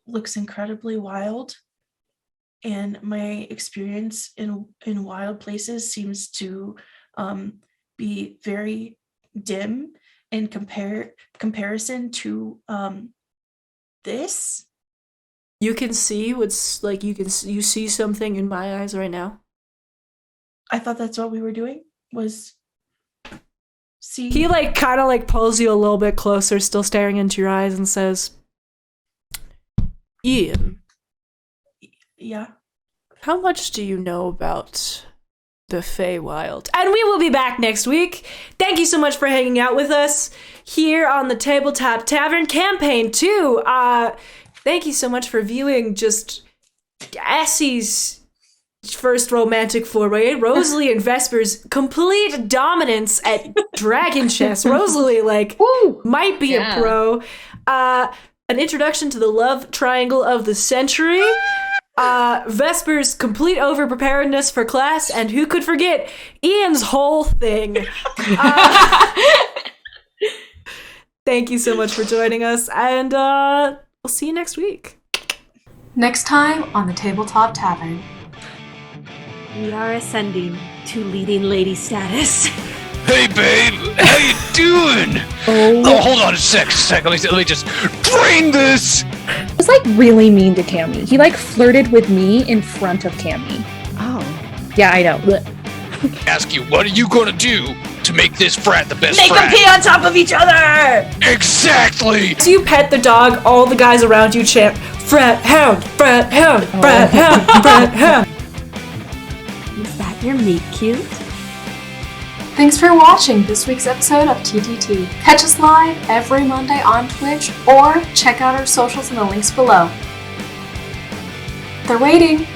Speaker 6: looks incredibly wild. And my experience in wild places seems to be very dim in comparison to this.
Speaker 1: You can see what's like, you see something in my eyes right now.
Speaker 6: I thought that's what we were doing, was see.
Speaker 1: He like kind of like pulls you a little bit closer, still staring into your eyes, and says, Ian.
Speaker 6: Yeah.
Speaker 1: How much do you know about the Feywild? And we will be back next week. Thank you so much for hanging out with us here on the Tabletop Tavern Campaign 2. Thank you so much for viewing just Essie's first romantic foray, Rosalie and Vesper's complete dominance at dragon chess. Rosalie, like, might be a pro. An introduction to the love triangle of the century. Vesper's complete overpreparedness for class, and who could forget Ian's whole thing. Thank you so much for joining us, and we'll see you next week.
Speaker 10: Next time on the Tabletop Tavern.
Speaker 4: We are ascending to leading lady status.
Speaker 11: Hey babe, how you doing? Oh, hold on a sec. Let me just drain this.
Speaker 8: He was like really mean to Cami. He like flirted with me in front of Cami.
Speaker 9: Oh.
Speaker 8: Yeah, I know. Blech.
Speaker 11: Ask you, what are you gonna do to make this frat the best
Speaker 6: Make them
Speaker 11: frat?
Speaker 6: pee on top of each other!
Speaker 11: Exactly!
Speaker 1: As you pet the dog, all the guys around you chant, frat hound, frat hound, frat hound, frat hound.
Speaker 4: Is that your meet cute?
Speaker 10: Thanks for watching this week's episode of TTT. Catch us live every Monday on Twitch or check out our socials in the links below. They're waiting!